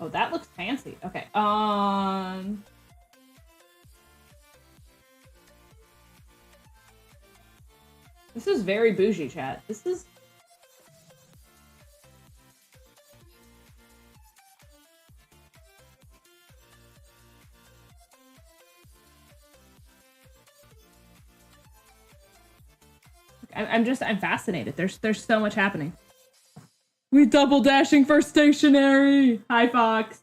Oh, that looks fancy. Okay. This is very bougie, chat. This is... I'm fascinated. There's so much happening. We double dashing for stationery. Hi, Fox.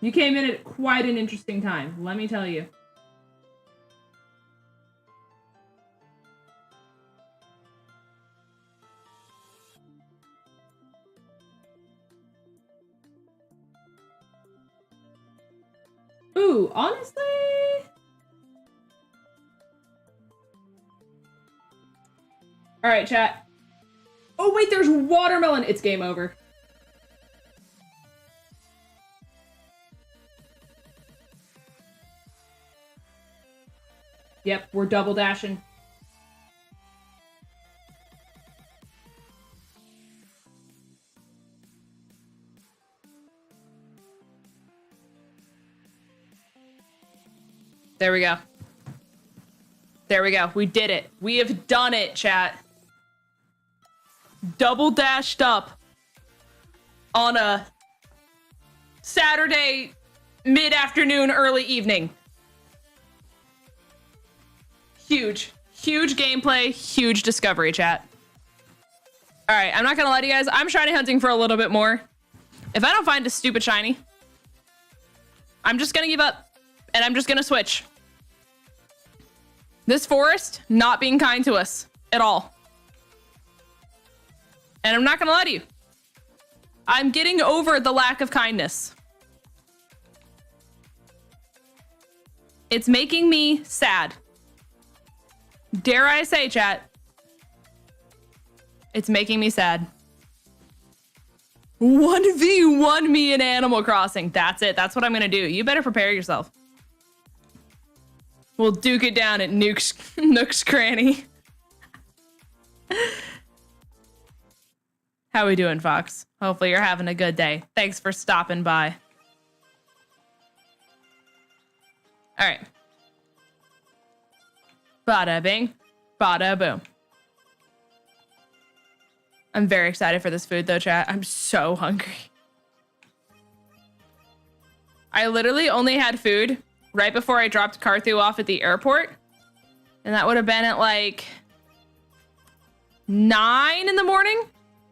You came in at quite an interesting time, let me tell you. Ooh, honestly... All right, chat. Oh, wait, there's watermelon. It's game over. Yep, we're double dashing. There we go. There we go. We did it. We have done it, chat. Double dashed up on a Saturday mid-afternoon, early evening. Huge. Huge gameplay, huge discovery, chat. All right, I'm not gonna lie to you guys. I'm shiny hunting for a little bit more. If I don't find a stupid shiny, I'm just gonna give up and I'm just gonna switch. This forest not being kind to us at all. And I'm not gonna lie to you. I'm getting over the lack of kindness. It's making me sad. Dare I say, chat? It's making me sad. 1v1 me in Animal Crossing. That's it. That's what I'm gonna do. You better prepare yourself. We'll duke it down at Nook's Cranny. How we doing, Fox? Hopefully you're having a good day. Thanks for stopping by. All right. Bada bing, bada boom. I'm very excited for this food though, chat. I'm so hungry. I literally only had food right before I dropped 𝗏𝗏 off at the airport. And that would have been at like 9 in the morning.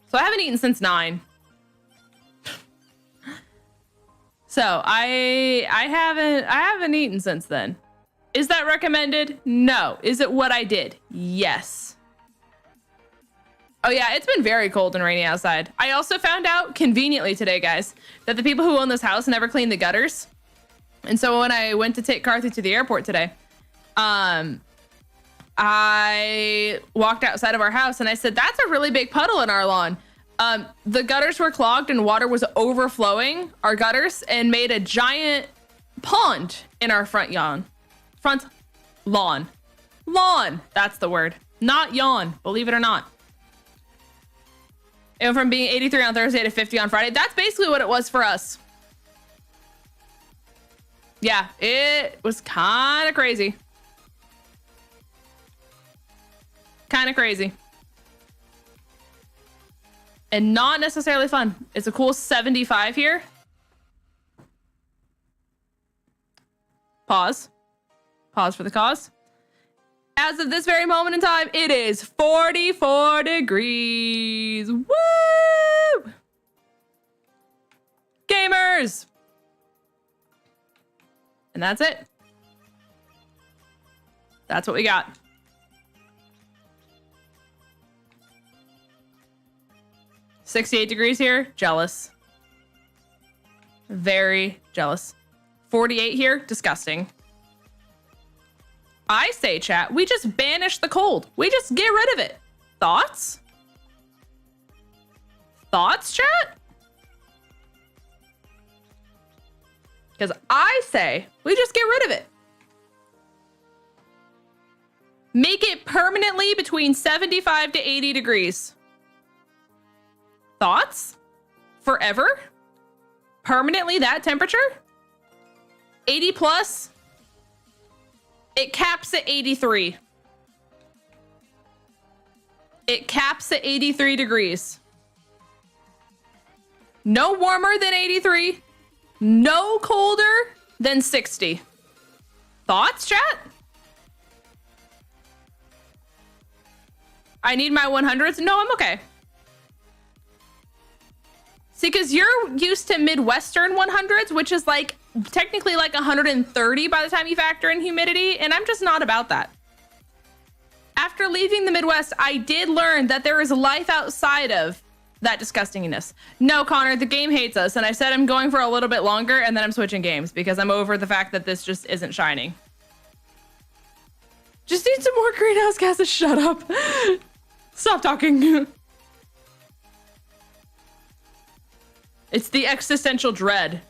So I haven't eaten since 9. So I haven't eaten since then. Is that recommended? No. Is it what I did? Yes. Oh yeah, it's been very cold and rainy outside. I also found out conveniently today, guys, that the people who own this house never clean the gutters. And so when I went to take Carthy to the airport today, I walked outside of our house and I said, that's a really big puddle in our lawn. The gutters were clogged and water was overflowing our gutters and made a giant pond in our front lawn. Lawn, that's the word. Not yawn, believe it or not. It went from being 83 on Thursday to 50 on Friday. That's basically what it was for us. Yeah, it was kind of crazy. Kind of crazy. And not necessarily fun. It's a cool 75 here. Pause. Pause for the cause. As of this very moment in time, it is 44 degrees. Woo! Gamers! And that's it. That's what we got. $68 degrees here. Jealous. Very jealous. 48 here. Disgusting. I say, chat, we just banish the cold. We just get rid of it. Thoughts? Thoughts, chat? Because I say we just get rid of it. Make it permanently between 75 to 80 degrees. Thoughts? Forever? Permanently that temperature? 80 plus? It caps at 83. It caps at 83 degrees. No warmer than 83. No colder than 60. Thoughts, chat? I need my 100s. No, I'm okay. See, because you're used to Midwestern 100s, which is like technically like 130 by the time you factor in humidity, and I'm just not about that. After leaving the Midwest, I did learn that there is life outside of that disgustingness. No, Connor, the game hates us, and I said I'm going for a little bit longer, and then I'm switching games because I'm over the fact that this just isn't shining. Just need some more greenhouse gases. Shut up. Stop talking. It's the existential dread.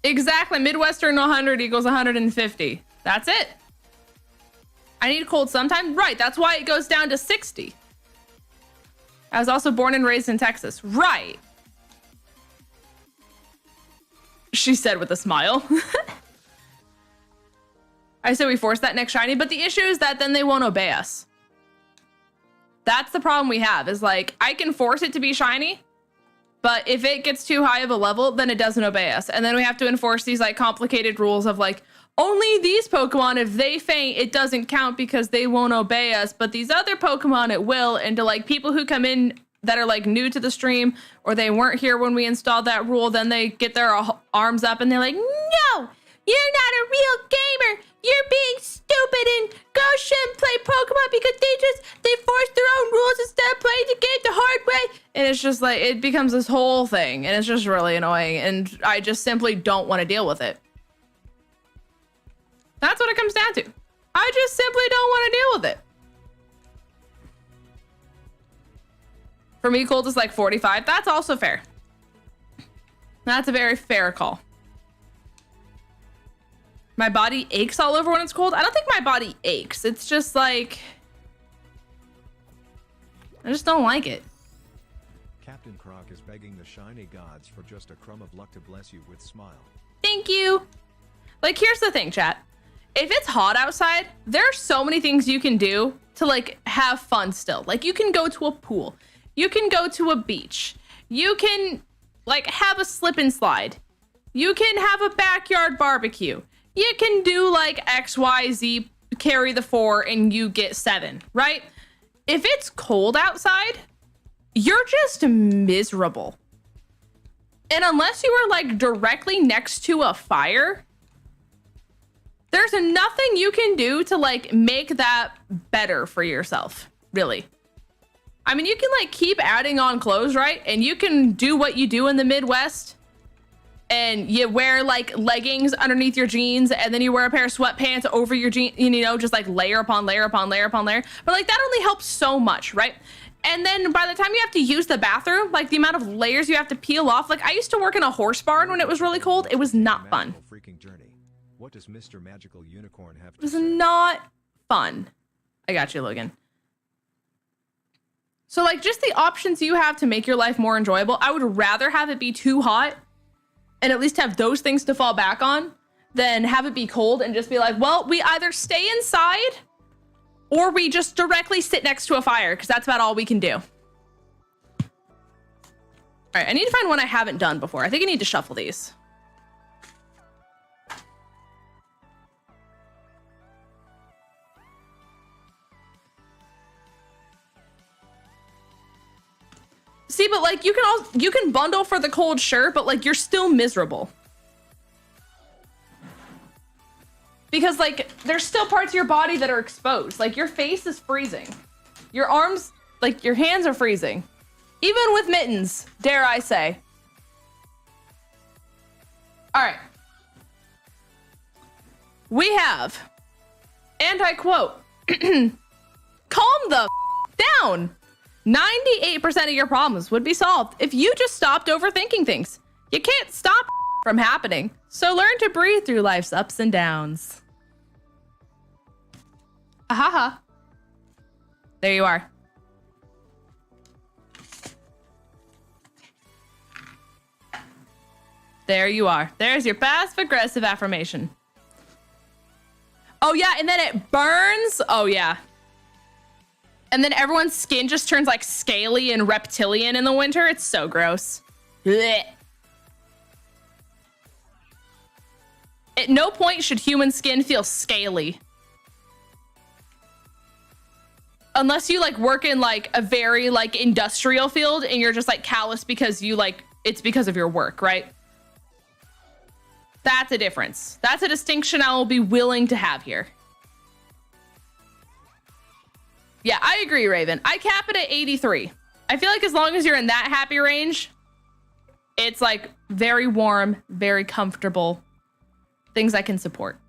Exactly. Midwestern 100 equals 150. That's it. I need cold sometime. Right. That's why it goes down to 60. I was also born and raised in Texas. Right. She said with a smile. I said we force that next shiny, but the issue is that then they won't obey us. That's the problem we have, is like, I can force it to be shiny, but if it gets too high of a level, then it doesn't obey us. And then we have to enforce these like complicated rules of like, only these Pokemon, if they faint, it doesn't count because they won't obey us. But these other Pokemon, it will. And to like people who come in that are like new to the stream or they weren't here when we installed that rule, then they get their arms up and they're like, no, you're not a real gamer. You're being stupid and girls shouldn't play Pokemon because they force their own rules instead of playing the game the hard way. And it's just like, it becomes this whole thing and it's just really annoying. And I just simply don't want to deal with it. That's what it comes down to. I just simply don't want to deal with it. For me, cold is like 45. That's also fair. That's a very fair call. My body aches all over when it's cold. I don't think my body aches. It's just like, I just don't like it. Captain Croc is begging the shiny gods for just a crumb of luck to bless you with smile. Thank you. Like, here's the thing, chat. If it's hot outside, there are so many things you can do to like have fun still. Like you can go to a pool. You can go to a beach. You can like have a slip and slide. You can have a backyard barbecue. You can do like XYZ, carry the 4 and you get 7, right? If it's cold outside, you're just miserable. And unless you are like directly next to a fire, there's nothing you can do to like make that better for yourself, really. I mean, you can like keep adding on clothes, right? And you can do what you do in the Midwest. And you wear like leggings underneath your jeans, and then you wear a pair of sweatpants over your jeans, you know, just like layer upon layer upon layer upon layer. But like that only helps so much, right? And then by the time you have to use the bathroom, like the amount of layers you have to peel off. Like I used to work in a horse barn when it was really cold. It was not fun. Freaking journey. What does Mr. Magical Unicorn have It was not fun. I got you, Logan. So like just the options you have to make your life more enjoyable. I would rather have it be too hot and at least have those things to fall back on than have it be cold and just be like, well, we either stay inside or we just directly sit next to a fire, because that's about all we can do. All right, I need to find one I haven't done before. I think I need to shuffle these. See, but like you can bundle for the cold, sure, but like you're still miserable. Because like there's still parts of your body that are exposed. Like your face is freezing. Your arms, like your hands are freezing. Even with mittens, dare I say. All right. We have, and I quote, calm the down. 98% of your problems would be solved if you just stopped overthinking things. You can't stop from happening, so learn to breathe through life's ups and downs. Ahaha. There you are. There you are. There's your passive-aggressive affirmation. Oh yeah, and then it burns. Oh yeah. And then everyone's skin just turns like scaly and reptilian in the winter. It's so gross. Blech. At no point should human skin feel scaly. Unless you like work in like a very like industrial field and you're just like callous because you like, it's because of your work, right? That's a difference. That's a distinction I will be willing to have here. Yeah, I agree, Raven. I cap it at 83. I feel like as long as you're in that happy range, it's like very warm, very comfortable. Things I can support.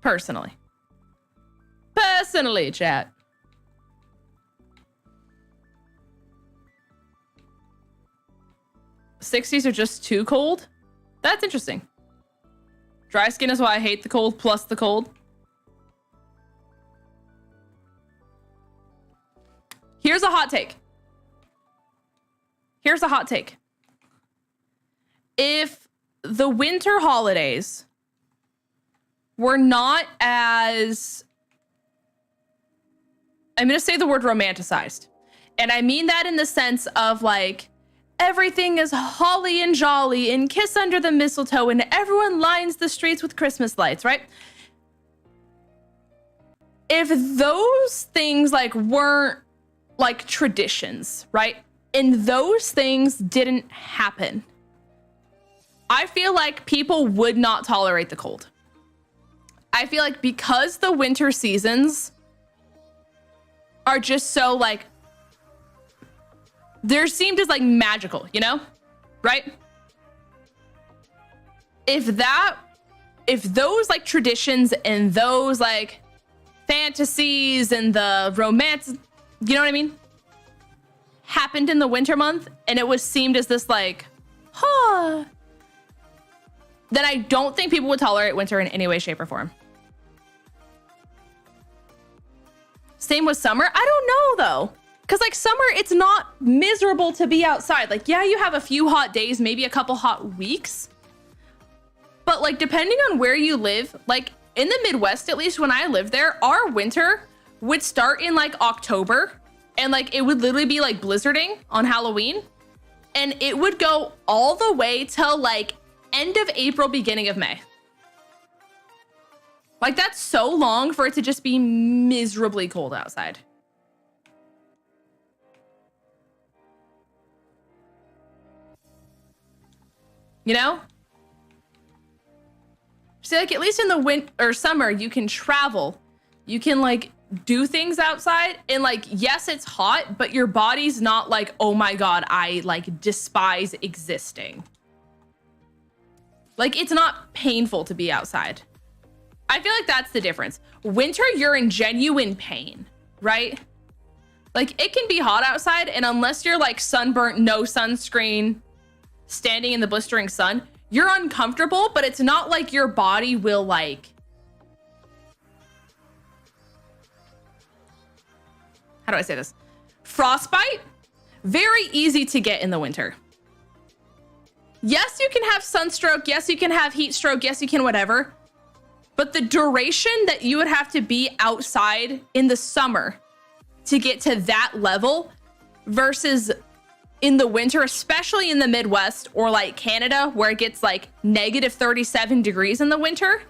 Personally. Personally, chat. '60s are just too cold? That's interesting. Dry skin is why I hate the cold plus the cold. Here's a hot take. Here's a hot take. If the winter holidays were not as, I'm going to say the word romanticized. And I mean that in the sense of like, everything is holly and jolly and kiss under the mistletoe and everyone lines the streets with Christmas lights, right? If those things like weren't like traditions, right? And those things didn't happen, I feel like people would not tolerate the cold. I feel like because the winter seasons are just so like, they're seemed as like magical, you know? Right? If those like traditions and those like fantasies and the romance, you know what I mean? Happened in the winter month and it was seemed as this like, huh. Then I don't think people would tolerate winter in any way, shape, or form. Same with summer. I don't know though. Cause like summer, it's not miserable to be outside. Like, yeah, you have a few hot days, maybe a couple hot weeks. But like, depending on where you live, like in the Midwest, at least when I lived there, our winter would start in like October and like it would literally be like blizzarding on Halloween and it would go all the way till like end of April, beginning of May. Like that's so long for it to just be miserably cold outside. You know? See, like at least in the winter or summer, you can travel. You can like do things outside, and like, yes, it's hot, but your body's not like, oh my God, I like despise existing. Like, it's not painful to be outside. I feel like that's the difference. Winter, you're in genuine pain, right? Like, it can be hot outside, and unless you're like sunburnt, no sunscreen, standing in the blistering sun, you're uncomfortable, but it's not like your body will like, how do I say this? Frostbite, very easy to get in the winter. Yes, you can have sunstroke. Yes, you can have heat stroke. Yes, you can whatever. But the duration that you would have to be outside in the summer to get to that level versus in the winter, especially in the Midwest or like Canada, where it gets like negative 37 degrees in the winter.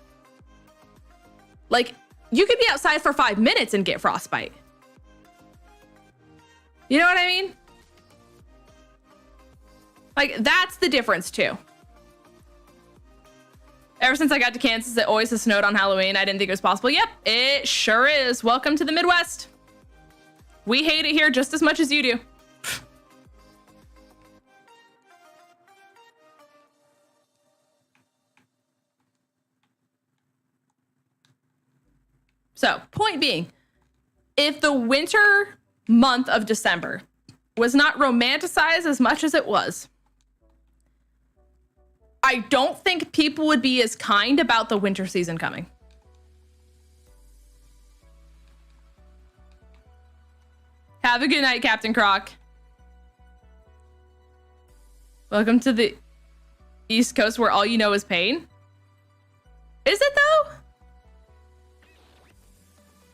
Like, you could be outside for 5 minutes and get frostbite. You know what I mean? Like, that's the difference too. Ever since I got to Kansas, it always has snowed on Halloween. I didn't think it was possible. Yep, it sure is. Welcome to the Midwest. We hate it here just as much as you do. So, point being, if the winter month of December was not romanticized as much as it was, I don't think people would be as kind about the winter season coming. Have a good night, Captain Croc. Welcome to the East Coast where all you know is pain. Is it though?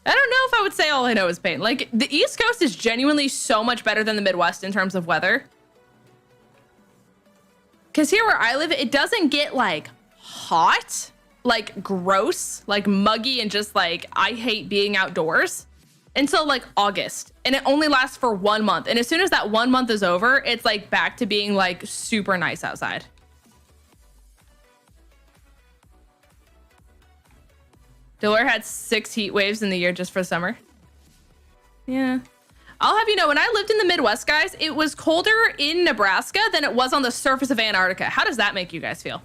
I don't know if I would say all I know is pain. Like, the East Coast is genuinely so much better than the Midwest in terms of weather. Because here where I live, it doesn't get like hot, like gross, like muggy and just like, I hate being outdoors until like August. And it only lasts for 1 month. And as soon as that 1 month is over, it's like back to being like super nice outside. Delaware had 6 heat waves in the year just for summer. Yeah. I'll have you know, when I lived in the Midwest, guys, it was colder in Nebraska than it was on the surface of Antarctica. How does that make you guys feel?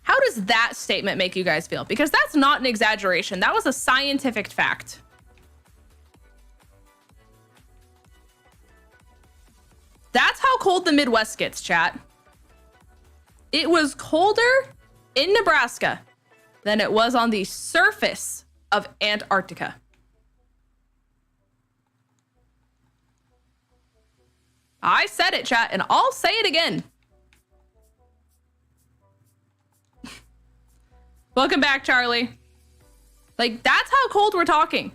How does that statement make you guys feel? Because that's not an exaggeration. That was a scientific fact. That's how cold the Midwest gets, chat. It was colder in Nebraska than it was on the surface of Antarctica. I said it, chat, and I'll say it again. Welcome back, Charlie. Like, that's how cold we're talking.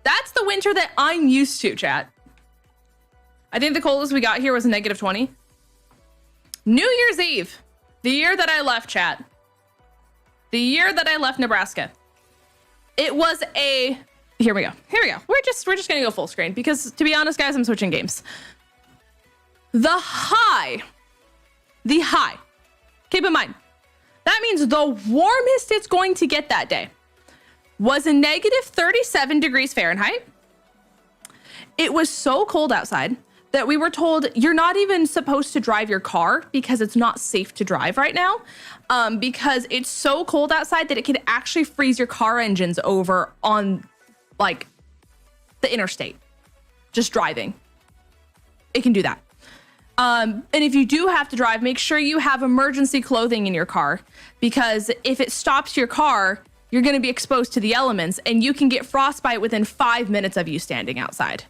That's the winter that I'm used to, chat. I think the coldest we got here was negative 20. New Year's Eve. The year that I left, chat. The year that I left Nebraska. It was a... Here we go. Here we go. We're just gonna go full screen because, to be honest, guys, I'm switching games. The high. Keep in mind, that means the warmest it's going to get that day was a negative 37 degrees Fahrenheit. It was so cold outside that we were told you're not even supposed to drive your car because it's not safe to drive right now, because it's so cold outside that it could actually freeze your car engines over on like the interstate, just driving. It can do that. And if you do have to drive, make sure you have emergency clothing in your car, because if it stops your car, you're going to be exposed to the elements and you can get frostbite within 5 minutes of you standing outside.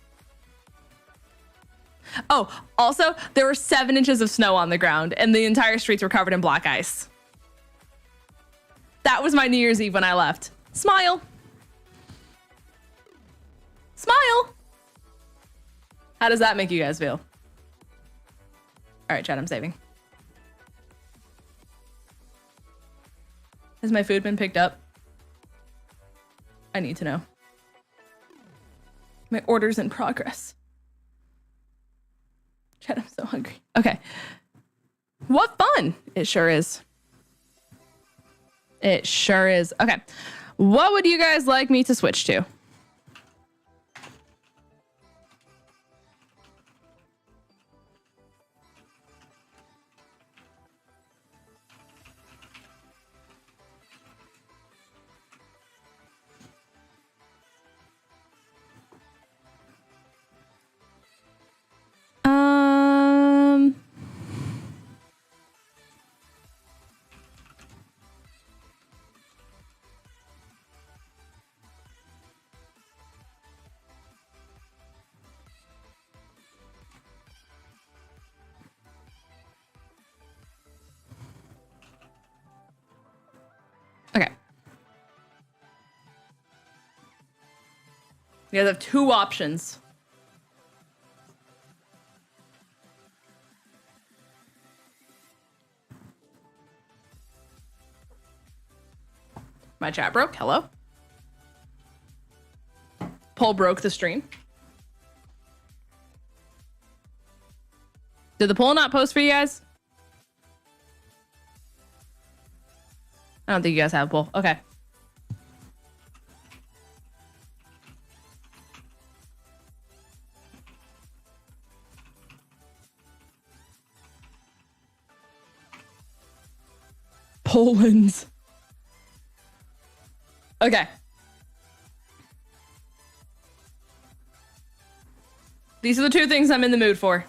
Oh, also, there were 7 inches of snow on the ground and the entire streets were covered in black ice. That was my New Year's Eve when I left. Smile. Smile. How does that make you guys feel? All right, chat, I'm saving. Has my food been picked up? I need to know. My order's in progress. Chat, I'm so hungry. Okay. What fun. It sure is. It sure is. Okay. What would you guys like me to switch to? Okay. You guys have two options. My chat broke. Hello. Poll broke the stream. Did the poll not post for you guys? I don't think you guys have a poll. Okay. Poland's. Okay. These are the two things I'm in the mood for.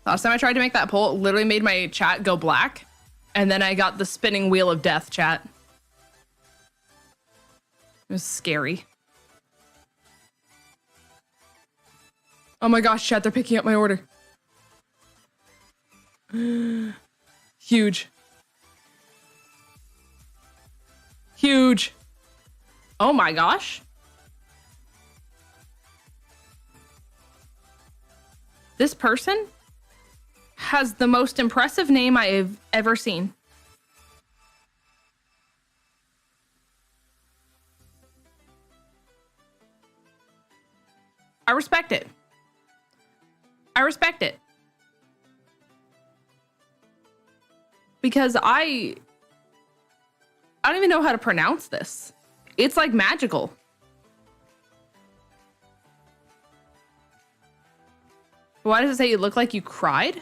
Last time I tried to make that poll, it literally made my chat go black. And then I got the spinning wheel of death chat. It was scary. Oh my gosh, chat, they're picking up my order. Huge. Huge. Oh my gosh. This person has the most impressive name I've ever seen. I respect it. I respect it. Because I don't even know how to pronounce this. It's like magical. Why does it say you look like you cried?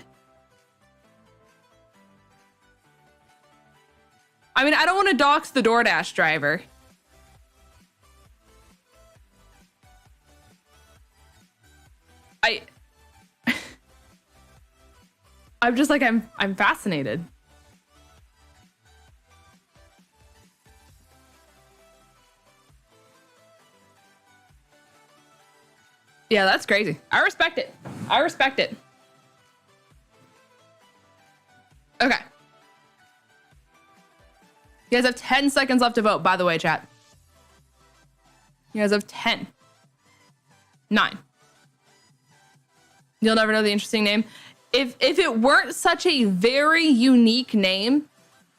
I mean, I don't want to dox the DoorDash driver. I'm just like, I'm fascinated. Yeah, that's crazy. I respect it. I respect it. Okay. You guys have 10 seconds left to vote, by the way, chat. You guys have 10. 9. You'll never know the interesting name. If it weren't such a very unique name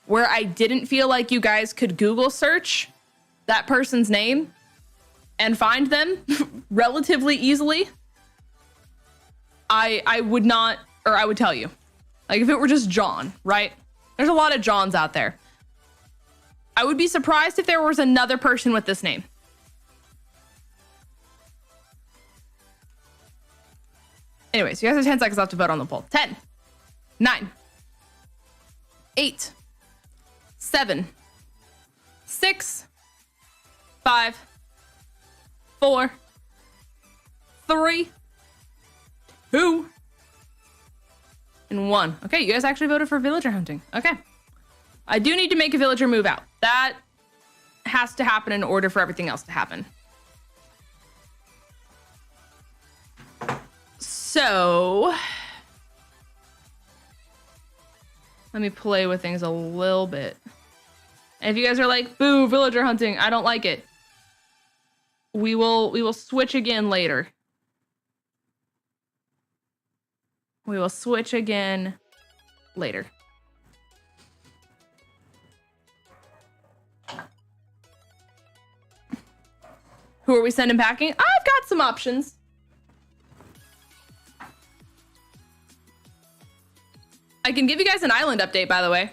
where I didn't feel like you guys could Google search that person's name and find them relatively easily, I would not, or I would tell you. Like if it were just John, right? There's a lot of Johns out there. I would be surprised if there was another person with this name. Anyways, you guys have 10 seconds left to vote on the poll. 10, 9, 8, 7, 6, 5, 4, 3, 2, and 1. Okay, you guys actually voted for villager hunting. Okay. I do need to make a villager move out. That has to happen in order for everything else to happen. So, let me play with things a little bit. And if you guys are like, boo, villager hunting, I don't like it, we will switch again later. We will switch again later. Who are we sending packing? I've got some options. I can give you guys an island update, by the way.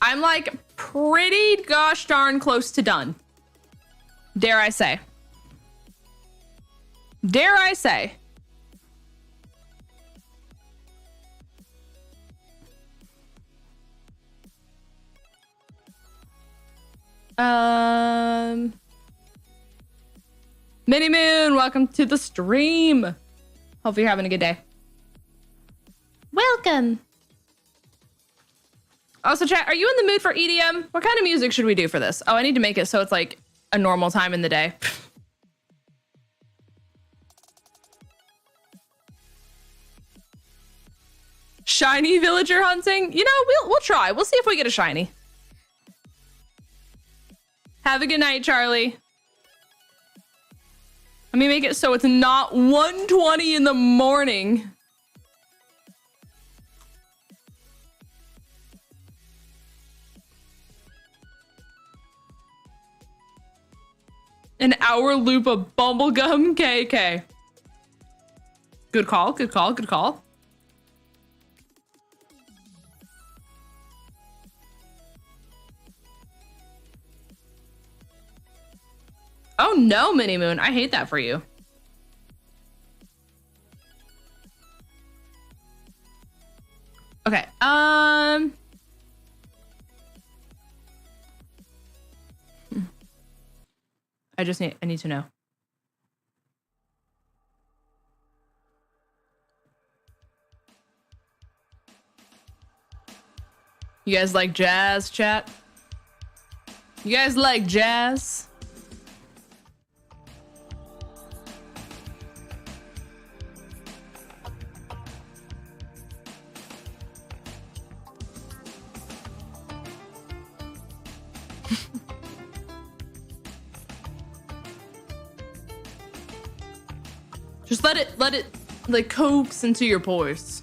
I'm like pretty gosh darn close to done. Dare I say. Dare I say. Mini Moon, welcome to the stream. Hope you're having a good day. Welcome. Also, chat, are you in the mood for EDM? What kind of music should we do for this? Oh, I need to make it so it's like a normal time in the day. Shiny villager hunting? You know, we'll try. We'll see if we get a shiny. Have a good night, Charlie. Let me make it so it's not 1:20 in the morning. An hour loop of bubblegum KK. Good call, good call, good call. Oh no, Mini Moon. I hate that for you. Okay. I need to know. You guys like jazz, chat? You guys like jazz? Just let it like coax into your pores.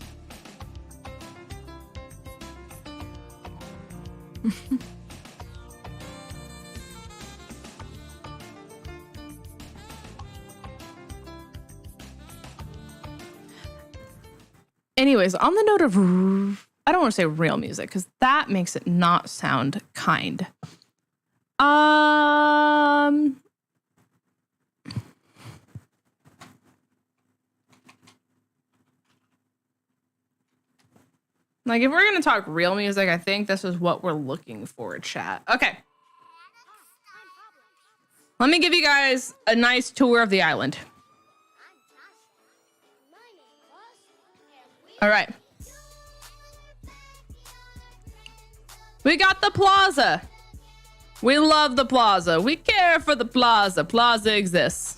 Anyways, on the note of, I don't want to say real music because that makes it not sound kind. Like, if we're going to talk real music, I think this is what we're looking for, chat. Okay. Let me give you guys a nice tour of the island. All right. We got the plaza. We love the plaza. We care for the plaza. Plaza exists.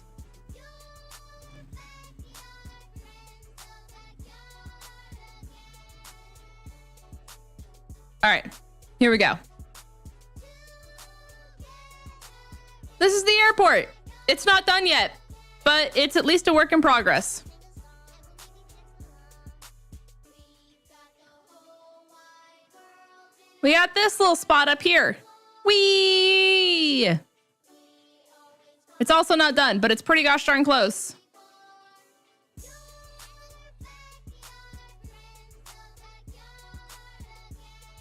All right, here we go. This is the airport. It's not done yet, but it's at least a work in progress. We got this little spot up here. Whee! It's also not done, but it's pretty gosh darn close.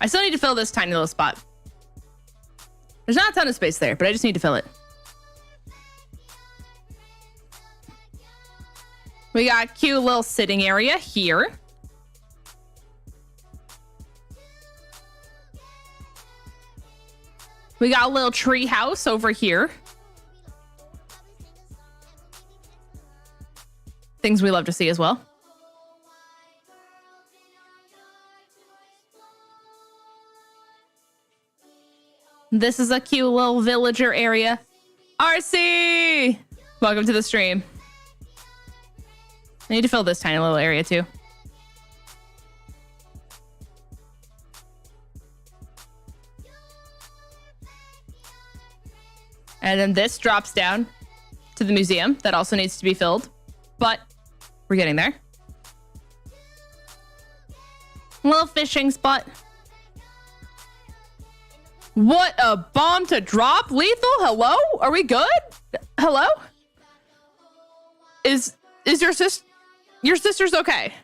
I still need to fill this tiny little spot. There's not a ton of space there, but I just need to fill it. We got a cute little sitting area here. We got a little tree house over here. Things we love to see as well. This is a cute little villager area. RC! Welcome to the stream. I need to fill this tiny little area too. And then this drops down to the museum that also needs to be filled, but we're getting there. A little fishing spot. What a bomb to drop. Lethal, hello? Are we good? Hello? Is your sister's okay?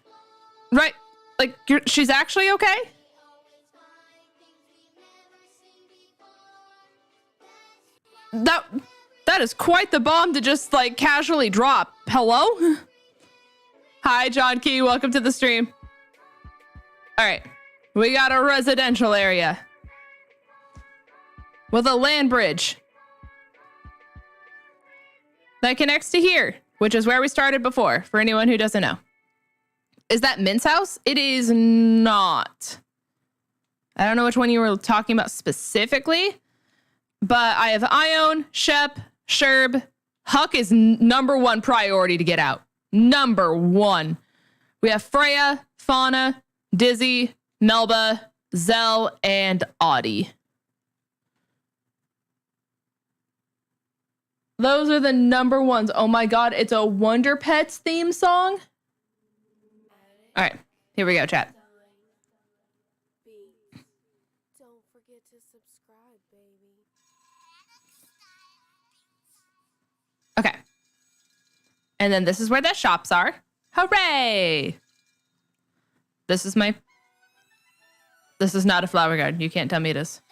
Right? Like, she's actually okay? That is quite the bomb to just, like, casually drop. Hello? Hi, John Key. Welcome to the stream. All right. We got a residential area with a land bridge that connects to here, which is where we started before, for anyone who doesn't know. Is that Mint's house? It is not. I don't know which one you were talking about specifically, but I have Ione, Shep, Sherb. Huck is number one priority to get out. Number one. We have Freya, Fauna, Dizzy, Melba, Zell, and Audie. Those are the number ones. Oh my god, it's a Wonder Pets theme song. All right, here we go, chat. Don't forget to subscribe, baby. Okay. And then this is where the shops are. Hooray! This is not a flower garden. You can't tell me it is.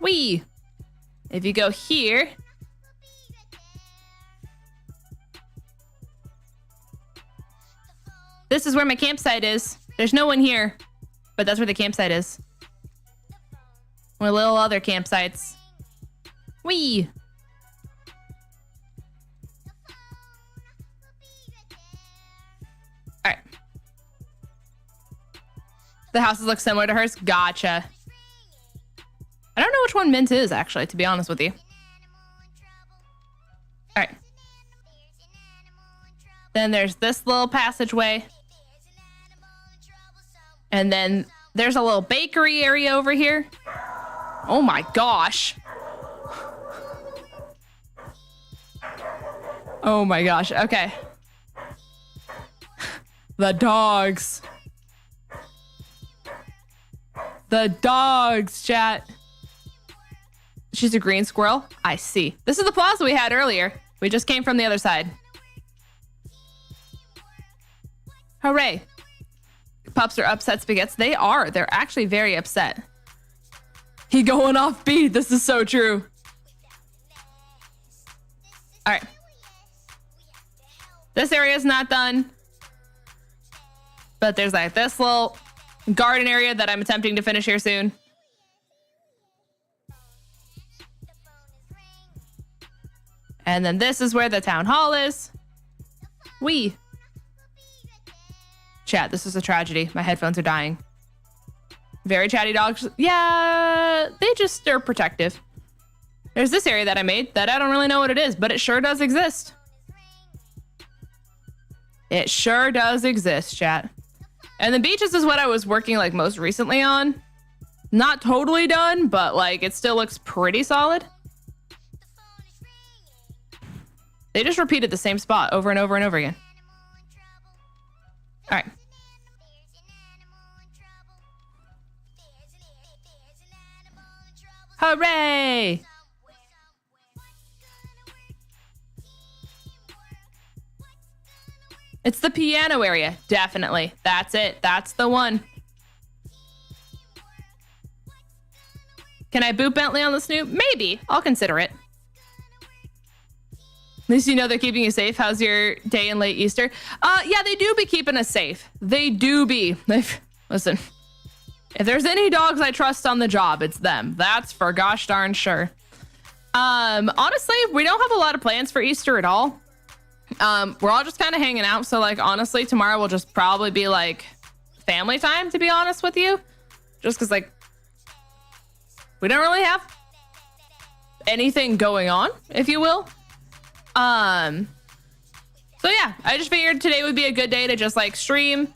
Wee! If you go here, this is where my campsite is. There's no one here, but that's where the campsite is. With little other campsites. Wee! All right. The houses look similar to hers. Gotcha. I don't know which one Mint is, actually, to be honest with you. All right. Then there's this little passageway. And then there's a little bakery area over here. Oh my gosh. Oh my gosh. Okay. The dogs. The dogs, chat. She's a green squirrel. I see. This is the plaza we had earlier. We just came from the other side. Hooray. Pups are upset spaghettis. They are. They're actually very upset. He going off beat. This is so true. All right. This area is not done. But there's like this little garden area that I'm attempting to finish here soon. And then this is where the town hall is. Wee. Chat, this is a tragedy. My headphones are dying. Very chatty dogs. Yeah, they just are protective. There's this area that I made that I don't really know what it is, but it sure does exist. It sure does exist, chat. And the beaches is what I was working like most recently on. Not totally done, but like it still looks pretty solid. They just repeated the same spot over and over and over again. All right. Hooray! It's the piano area. Definitely. That's it. That's the one. Can I boot Bentley on the Snoop? Maybe. I'll consider it. At least you know they're keeping you safe. How's your day in late Easter? Yeah, they do be keeping us safe. They do be. Listen, if there's any dogs I trust on the job, it's them. That's for gosh darn sure. Honestly, we don't have a lot of plans for Easter at all. We're all just kind of hanging out. So like, honestly, tomorrow will just probably be like family time, to be honest with you. Just cause like, we don't really have anything going on, if you will. So yeah, I just figured today would be a good day to just like stream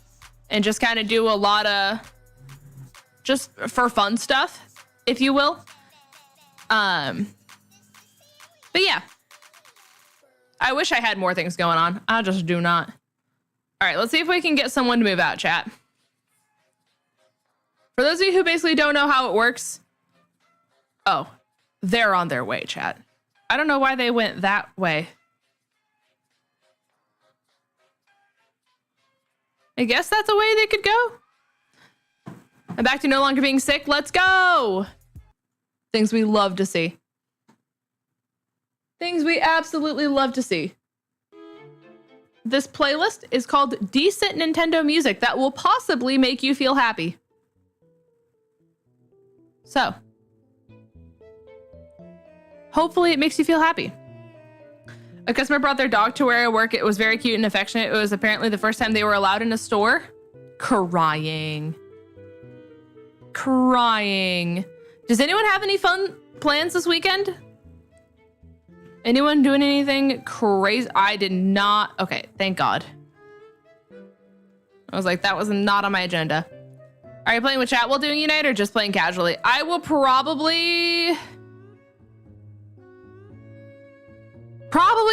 and just kind of do a lot of just for fun stuff, if you will. But yeah, I wish I had more things going on. I just do not. All right, let's see if we can get someone to move out, chat. For those of you who basically don't know how it works, oh, they're on their way, chat. I don't know why they went that way. I guess that's a way they could go. I'm back to no longer being sick. Let's go. Things we love to see. Things we absolutely love to see. This playlist is called Decent Nintendo Music that will possibly make you feel happy. So, hopefully it makes you feel happy. A customer brought their dog to where I work. It was very cute and affectionate. It was apparently the first time they were allowed in a store. Crying. Crying. Does anyone have any fun plans this weekend? Anyone doing anything crazy? I did not. Okay, thank God. I was like, that was not on my agenda. Are you playing with chat while doing Unite or just playing casually? I will probably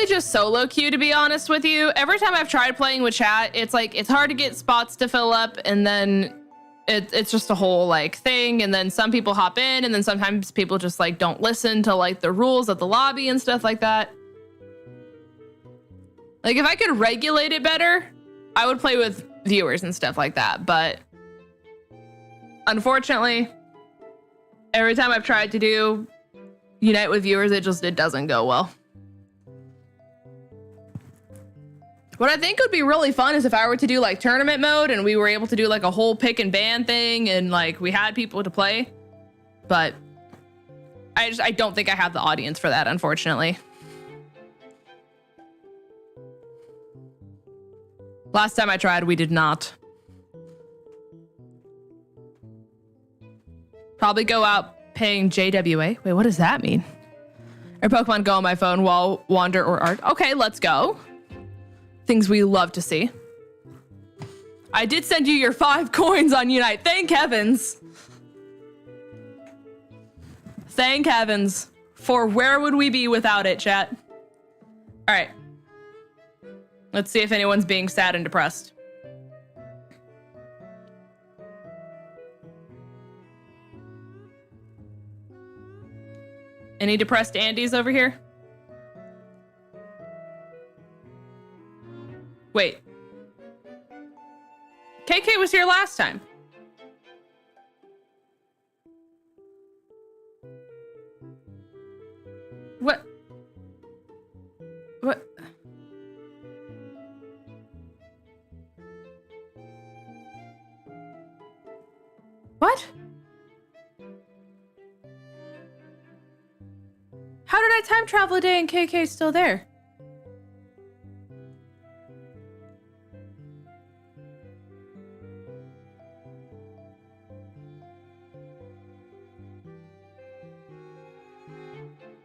just solo queue, to be honest with you. Every time I've tried playing with chat, it's like, it's hard to get spots to fill up, and then it's just a whole like thing, and then some people hop in, and then sometimes people just like don't listen to like the rules of the lobby and stuff like that. Like if I could regulate it better, I would play with viewers and stuff like that, but unfortunately, every time I've tried to do Unite with viewers, it doesn't go well. What I think would be really fun is if I were to do like tournament mode and we were able to do like a whole pick and ban thing and like we had people to play. But I don't think I have the audience for that, unfortunately. Last time I tried, we did not. Probably go out paying JWA. Wait, what does that mean? Or Pokemon Go on my phone while wander or art. Okay, let's go. Things we love to see. I did send you your 5 coins on Unite. Thank heavens. Thank heavens. For where would we be without it, chat? All right. Let's see if anyone's being sad and depressed. Any depressed Andys over here? Wait. KK was here last time. What? What? What? How did I time travel a day and KK's still there?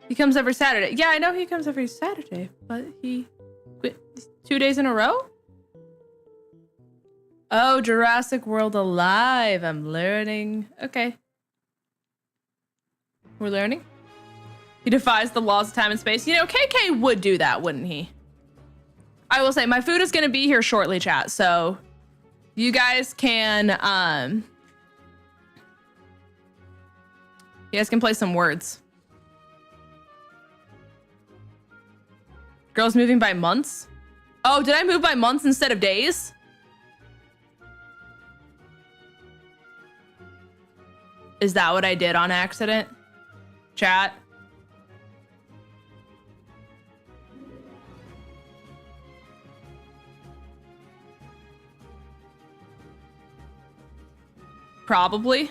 He comes every Saturday. Yeah, I know he comes every Saturday, but he quit 2 days in a row? Oh, Jurassic World Alive. I'm learning. Okay. We're learning. He defies the laws of time and space. You know, KK would do that, wouldn't he? I will say, my food is going to be here shortly, chat. So you guys can, play some words. Girls moving by months? Oh, did I move by months instead of days? Is that what I did on accident? Chat? Probably.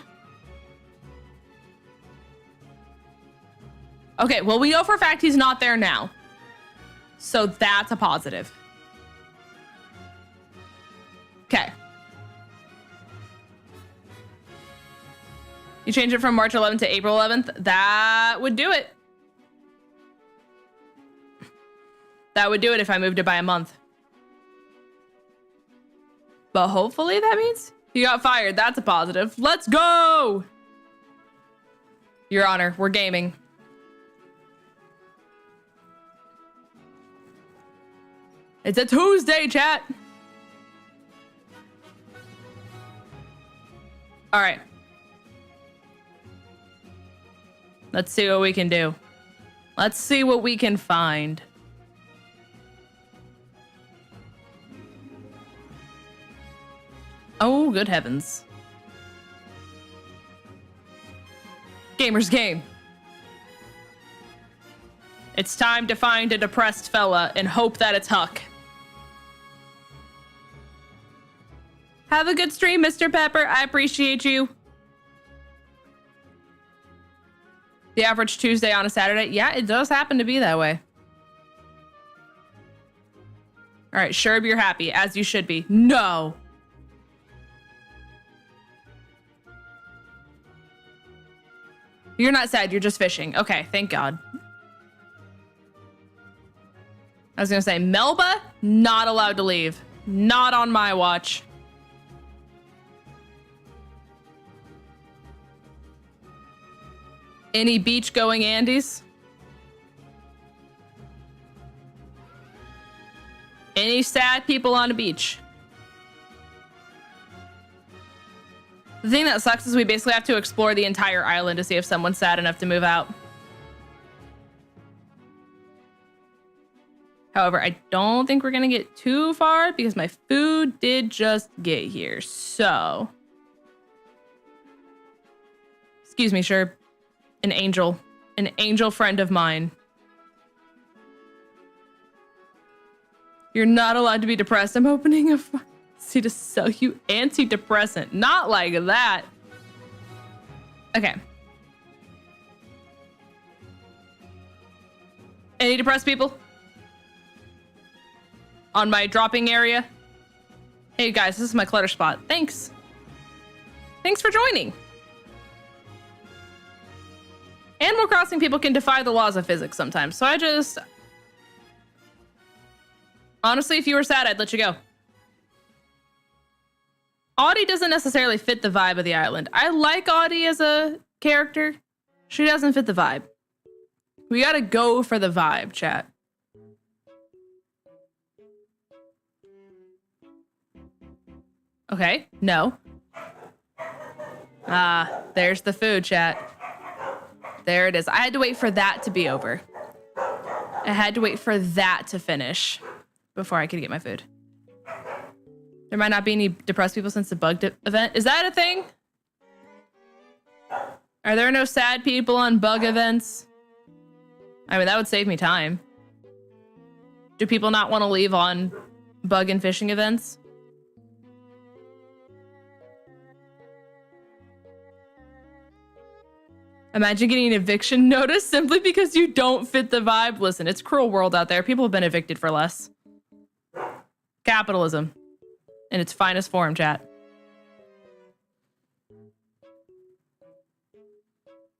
Okay, well, we know for a fact he's not there now. So that's a positive. Okay. You change it from March 11th to April 11th? That would do it. That would do it if I moved it by a month. But hopefully that means you got fired. That's a positive. Let's go! Your Honor, we're gaming. It's a Tuesday, chat. All right. Let's see what we can do. Let's see what we can find. Oh, good heavens. Gamer's game. It's time to find a depressed fella and hope that it's Huck. Have a good stream, Mr. Pepper. I appreciate you. The average Tuesday on a Saturday. Yeah, it does happen to be that way. All right, Sherb, you're happy, as you should be. No. You're not sad, you're just fishing. Okay, thank God. I was gonna say, Melba, not allowed to leave. Not on my watch. Any beach going Andes? Any sad people on a beach? The thing that sucks is we basically have to explore the entire island to see if someone's sad enough to move out. However, I don't think we're gonna get too far because my food did just get here. So, excuse me, Sherb. An angel friend of mine. You're not allowed to be depressed. I'm opening a pharmacy to sell you antidepressant. Not like that. Okay. Any depressed people? On my dropping area? Hey guys, this is my clutter spot. Thanks. Thanks for joining. Animal Crossing people can defy the laws of physics sometimes, so I just... Honestly, if you were sad, I'd let you go. Audie doesn't necessarily fit the vibe of the island. I like Audie as a character. She doesn't fit the vibe. We gotta go for the vibe, chat. Okay, no. Ah, there's the food, chat. There it is. I had to wait for that to be over. I had to wait for that to finish before I could get my food. There might not be any depressed people since the bug event. Is that a thing? Are there no sad people on bug events? I mean, that would save me time. Do people not want to leave on bug and fishing events? Imagine getting an eviction notice simply because you don't fit the vibe. Listen, it's a cruel world out there. People have been evicted for less. Capitalism in its finest form, chat.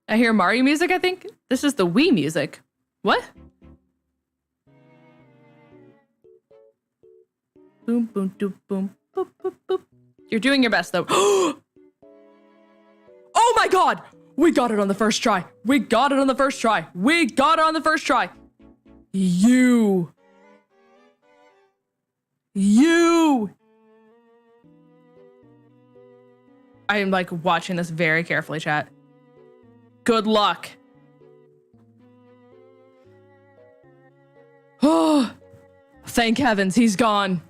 I hear Mario music, I think. This is the Wii music. What? Boom, boom, doom, boom, boop, boop, boop. You're doing your best, though. Oh my God! We got it on the first try. We got it on the first try. We got it on the first try. You. I am like watching this very carefully, chat. Good luck. Oh, thank heavens he's gone.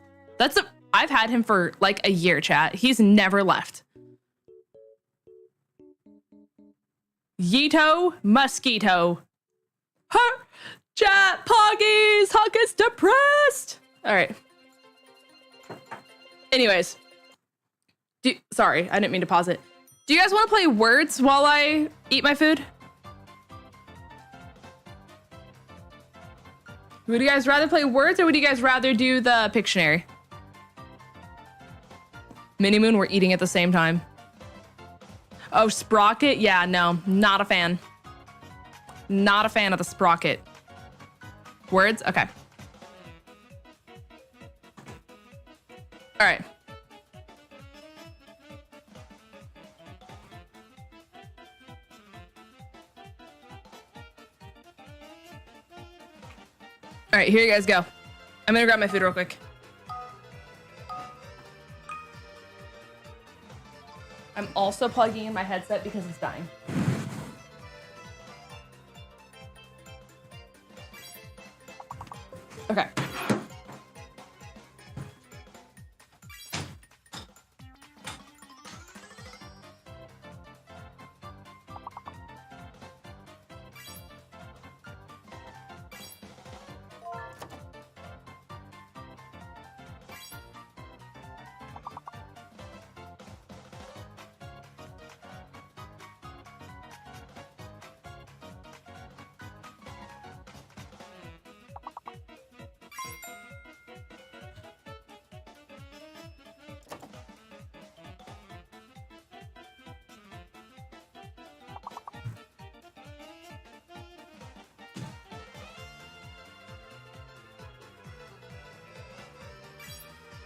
I've had him for like a year, chat. He's never left. Yeeto mosquito. Huh. Chat, Poggies, Huck is depressed. All right. Anyways. Sorry, I didn't mean to pause it. Do you guys want to play words while I eat my food? Would you guys rather play words or would you guys rather do the Pictionary? Mini Moon, we're eating at the same time. Oh, Sprocket? Yeah, no, not a fan. Not a fan of the Sprocket. Words? Okay. All right. All right, here you guys go. I'm gonna grab my food real quick. I'm also plugging in my headset because it's dying. Okay.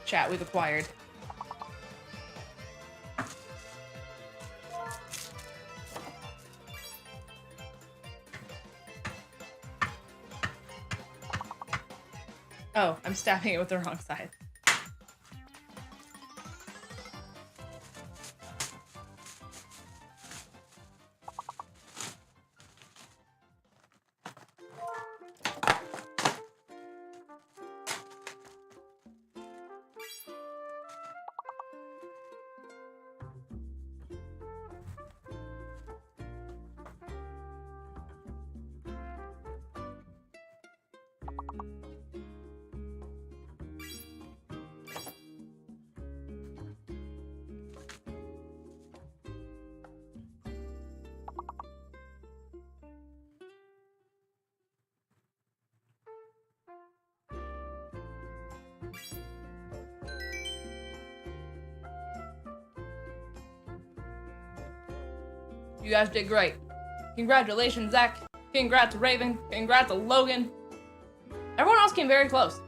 Chat, we've acquired. Oh, I'm stabbing it with the wrong side. You guys did great. Congratulations, Zach. Congrats, Raven. Congrats, Logan. Everyone else came very close.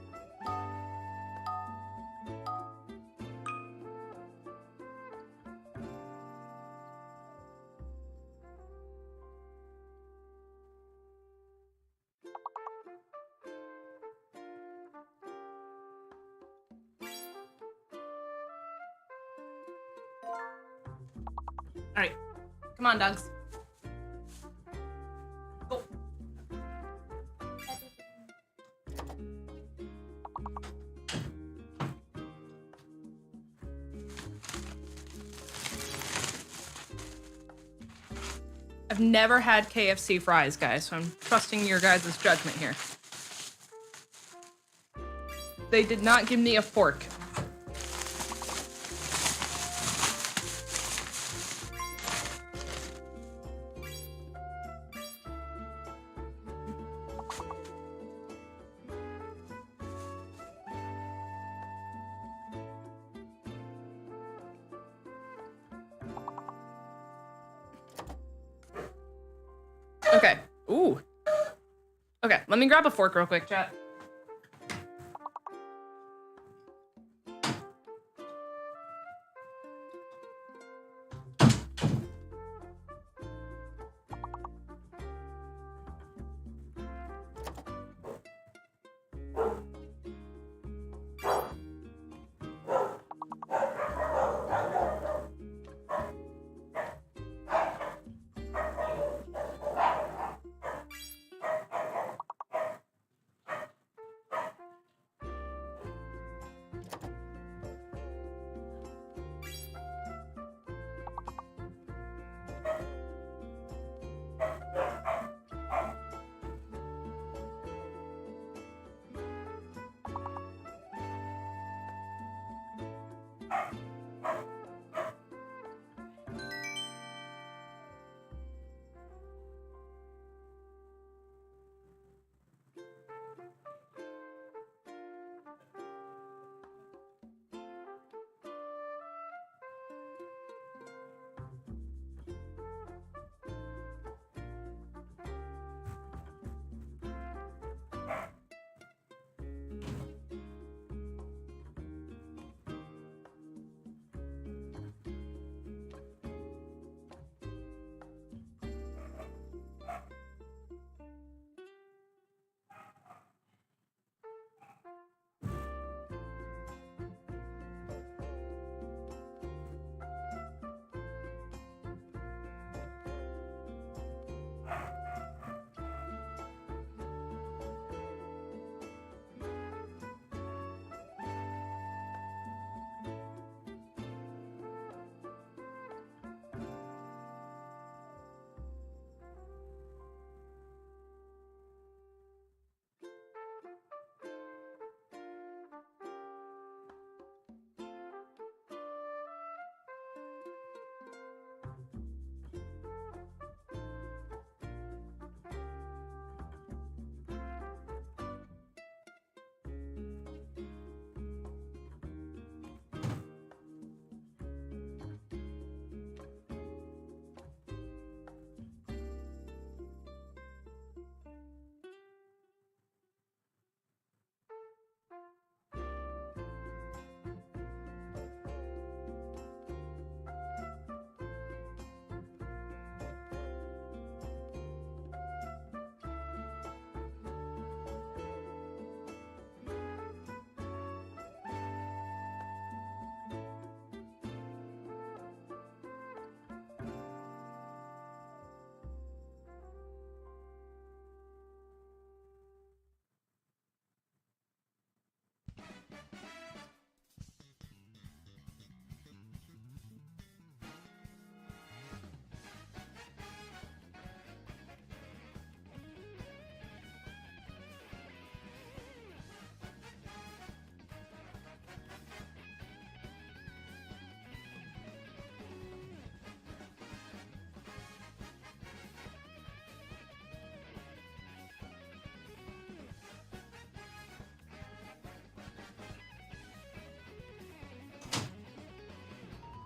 All right. Come on, dogs. Go. I've never had KFC fries, guys, so I'm trusting your guys' judgment here. They did not give me a fork. Okay. Ooh. Okay, let me grab a fork real quick, chat.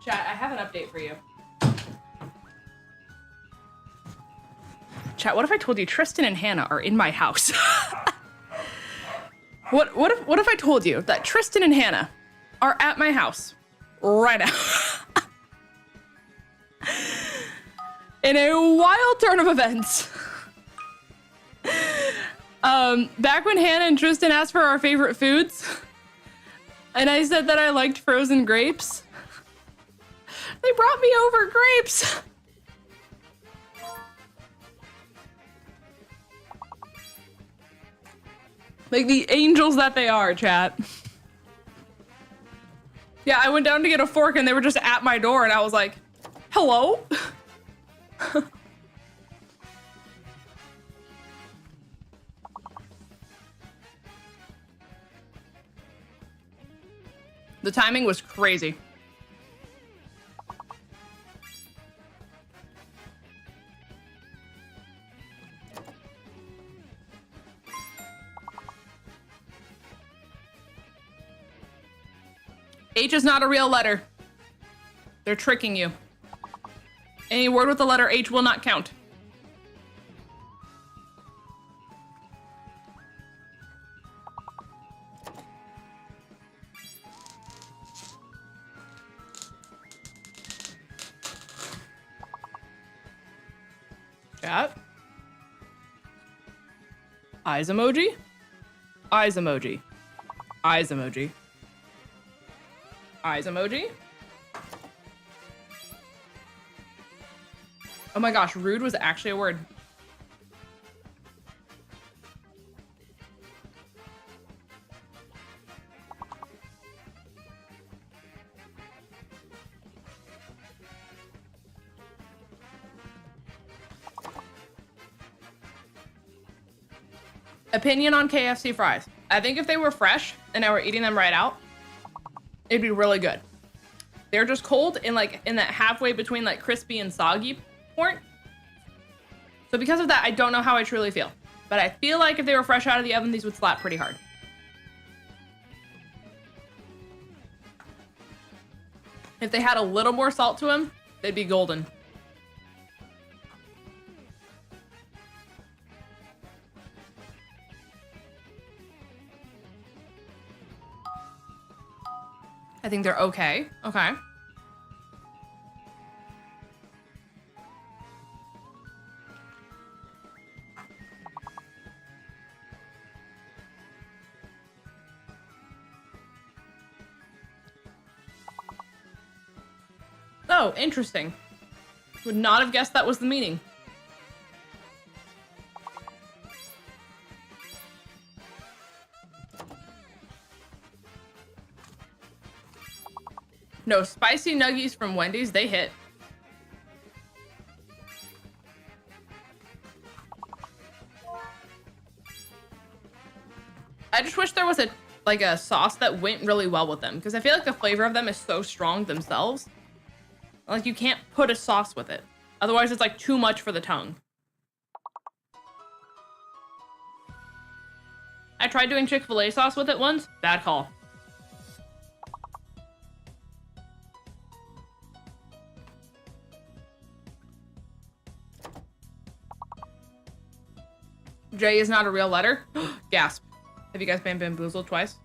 Chat, I have an update for you. Chat, what if I told you Tristan and Hannah are in my house? What if I told you that Tristan and Hannah are at my house right now? In a wild turn of events. Back when Hannah and Tristan asked for our favorite foods, and I said that I liked frozen grapes, they brought me over grapes. Like the angels that they are, chat. Yeah, I went down to get a fork and they were just at my door and I was like, hello? The timing was crazy. H is not a real letter. They're tricking you. Any word with the letter H will not count. Chat. Eyes emoji. Eyes emoji. Eyes emoji. Eyes emoji. Oh my gosh, rude was actually a word. Opinion on KFC fries. I think if they were fresh and I were eating them right out, it'd be really good. They're just cold in like in that halfway between like crispy and soggy point. So because of that, I don't know how I truly feel. But I feel like if they were fresh out of the oven, these would slap pretty hard. If they had a little more salt to them, they'd be golden. I think they're okay. Okay. Oh, interesting. Would not have guessed that was the meaning. No, spicy nuggies from Wendy's, they hit. I just wish there was a sauce that went really well with them, because I feel like the flavor of them is so strong themselves. Like you can't put a sauce with it. Otherwise it's like too much for the tongue. I tried doing Chick-fil-A sauce with it once. Bad call. J is not a real letter. Gasp. Have you guys been bamboozled twice?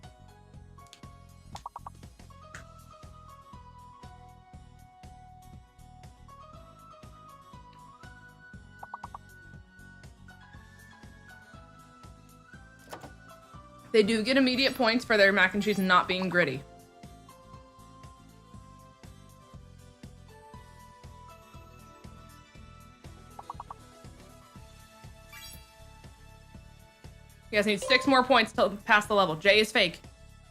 They do get immediate points for their mac and cheese not being gritty. You guys need 6 more points to pass the level. J is fake.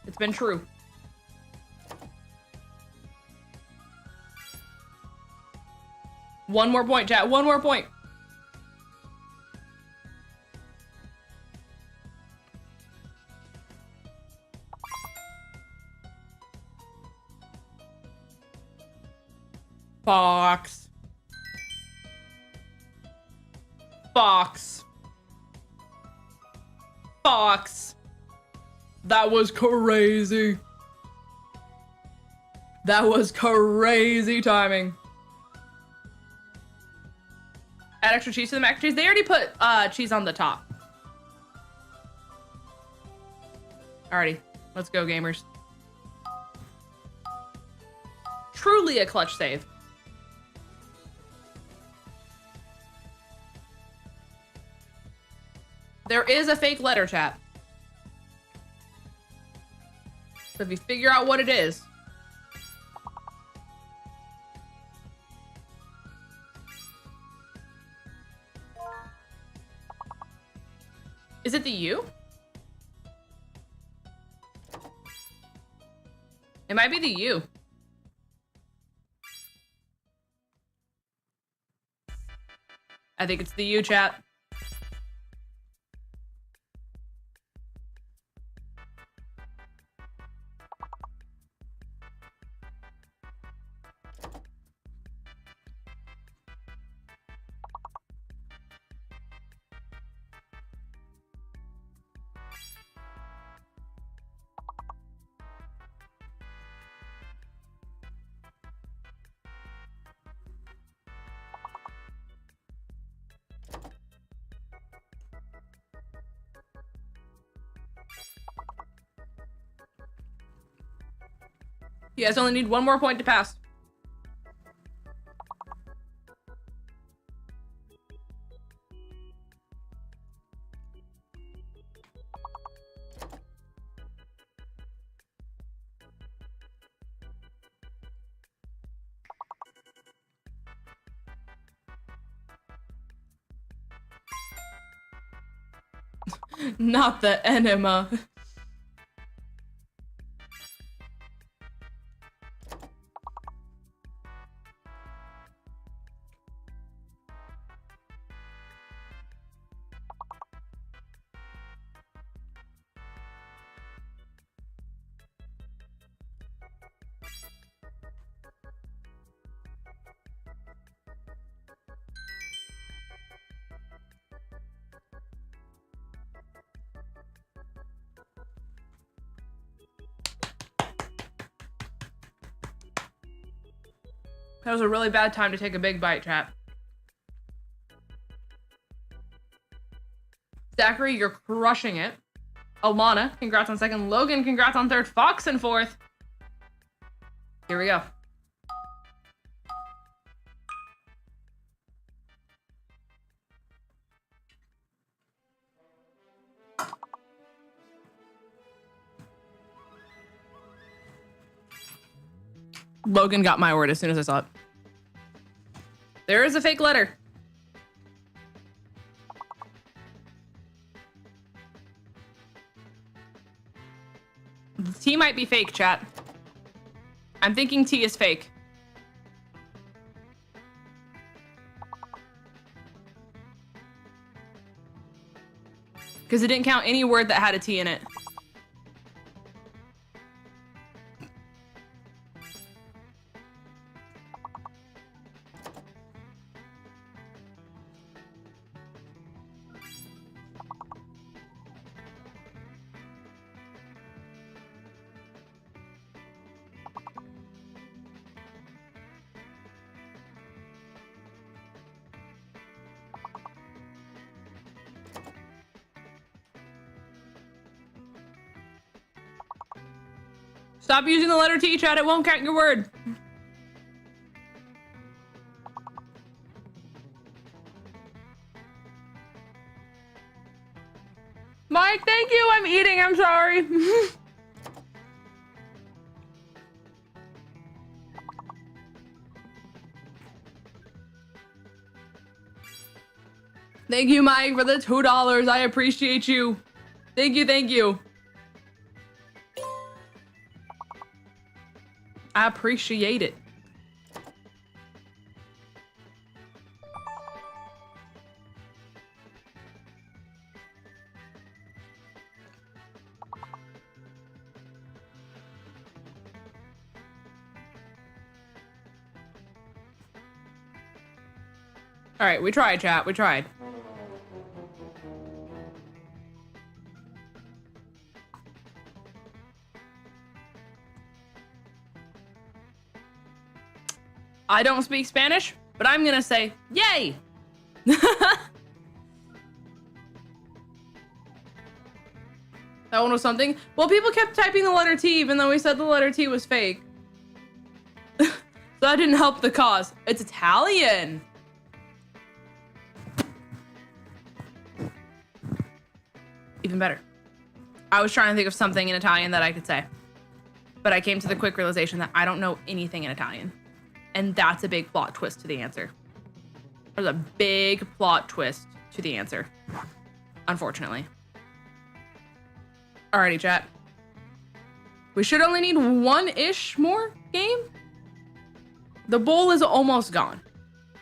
It's been true. One more point, chat. One more point. Fox. Fox. Fox. That was crazy. That was crazy timing. Add extra cheese to the mac and cheese. They already put cheese on the top. Alrighty, let's go, gamers. Truly a clutch save. There is a fake letter, chat. So if you figure out what it is. Is it the U? It might be the U. I think it's the U, chat. You guys only need one more point to pass. Not the enema. That was a really bad time to take a big bite, chat. Zachary, you're crushing it. Alana, congrats on second. Logan, congrats on third. Fox in fourth. Here we go. Logan got my word as soon as I saw it. There is a fake letter. The T might be fake, chat. I'm thinking T is fake. Because it didn't count any word that had a T in it. Stop using the letter T, chat. It won't count your word. Mike, thank you. I'm eating. I'm sorry. Thank you, Mike, for the $2. I appreciate you. Thank you, thank you. I appreciate it. All right, we tried, chat. We tried. I don't speak Spanish, but I'm gonna say, yay! That one was something. Well, people kept typing the letter T even though we said the letter T was fake. So that didn't help the cause. It's Italian. Even better. I was trying to think of something in Italian that I could say, but I came to the quick realization that I don't know anything in Italian. And that's a big plot twist to the answer. There's a big plot twist to the answer, unfortunately. Alrighty, chat. We should only need one-ish more game. The bowl is almost gone.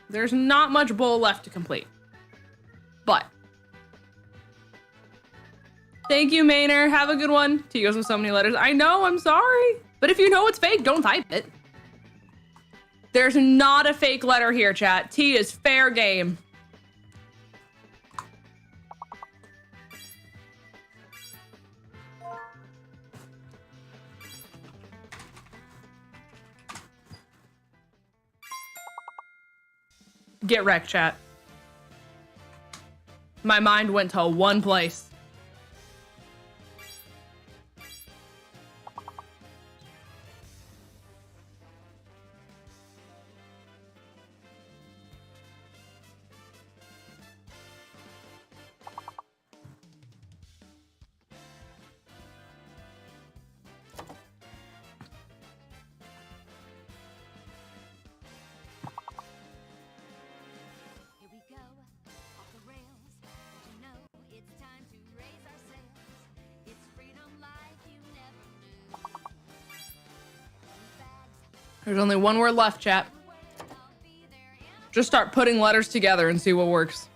There's not much bowl left to complete. But thank you, Maynard. Have a good one. T goes with so many letters. I know, I'm sorry. But if you know it's fake, don't type it. There's not a fake letter here, chat. T is fair game. Get wrecked, chat. My mind went to one place. There's only one word left, chat. Just start putting letters together and see what works.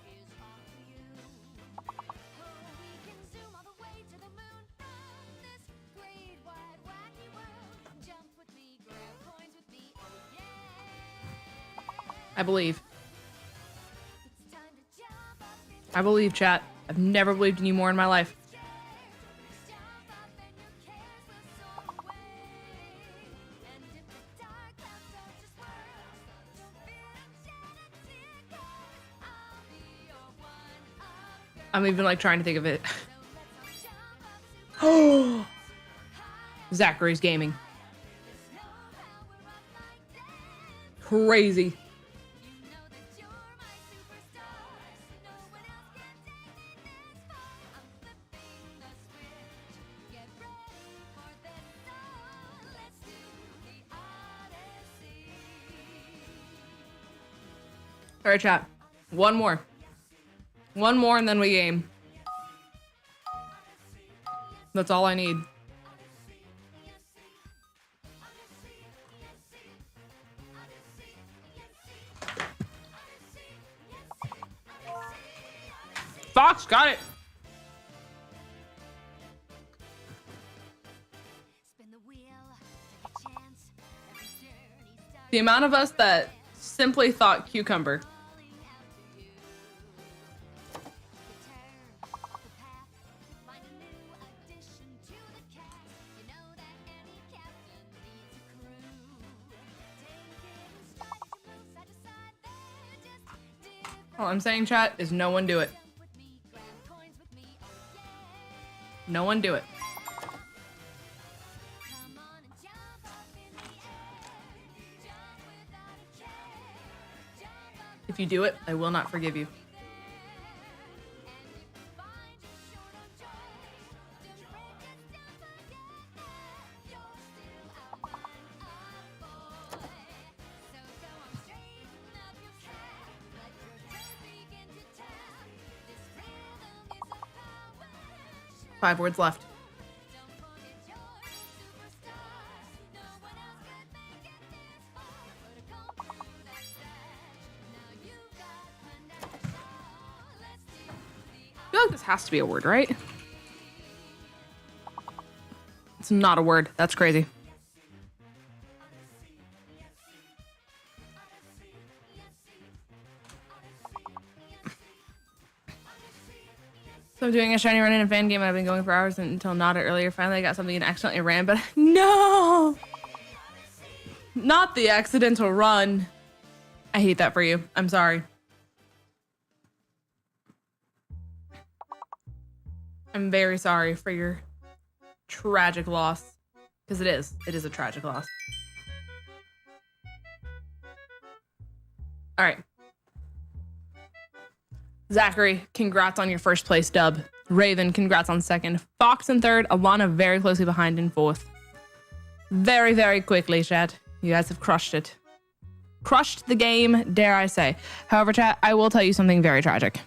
I believe. I believe, chat. I've never believed in you more in my life. I'm even like trying to think of it. Oh, Zachary's gaming. Crazy. All right, chat. One more. One more and then we game. That's all I need. Fox got it. The amount of us that simply thought cucumber. All I'm saying, chat, is no one do it. No one do it. If you do it, I will not forgive you. Five words left. has to be a word, right? It's not a word. That's crazy. So I'm doing a shiny run in a fan game. I've been going for hours until not earlier. Finally, I got something and accidentally ran, but no! Not the accidental run. I hate that for you. I'm sorry. I'm very sorry for your tragic loss. Because it is. It is a tragic loss. All right. Zachary, congrats on your first place dub. Raven, congrats on second. Fox in third. Alana very closely behind in fourth. Very, very quickly, chat. You guys have crushed it. Crushed the game, dare I say. However, chat, I will tell you something very tragic.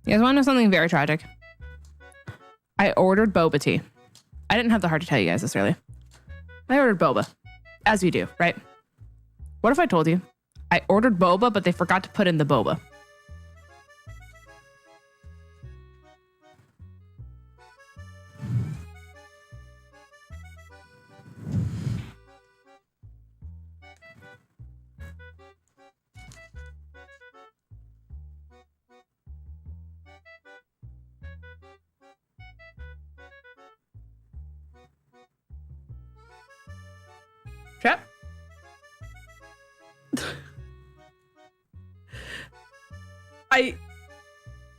You guys want to know something very tragic? I ordered boba tea. I didn't have the heart to tell you guys this earlier. I ordered boba. As you do, right? What if I told you I ordered boba, but they forgot to put in the boba?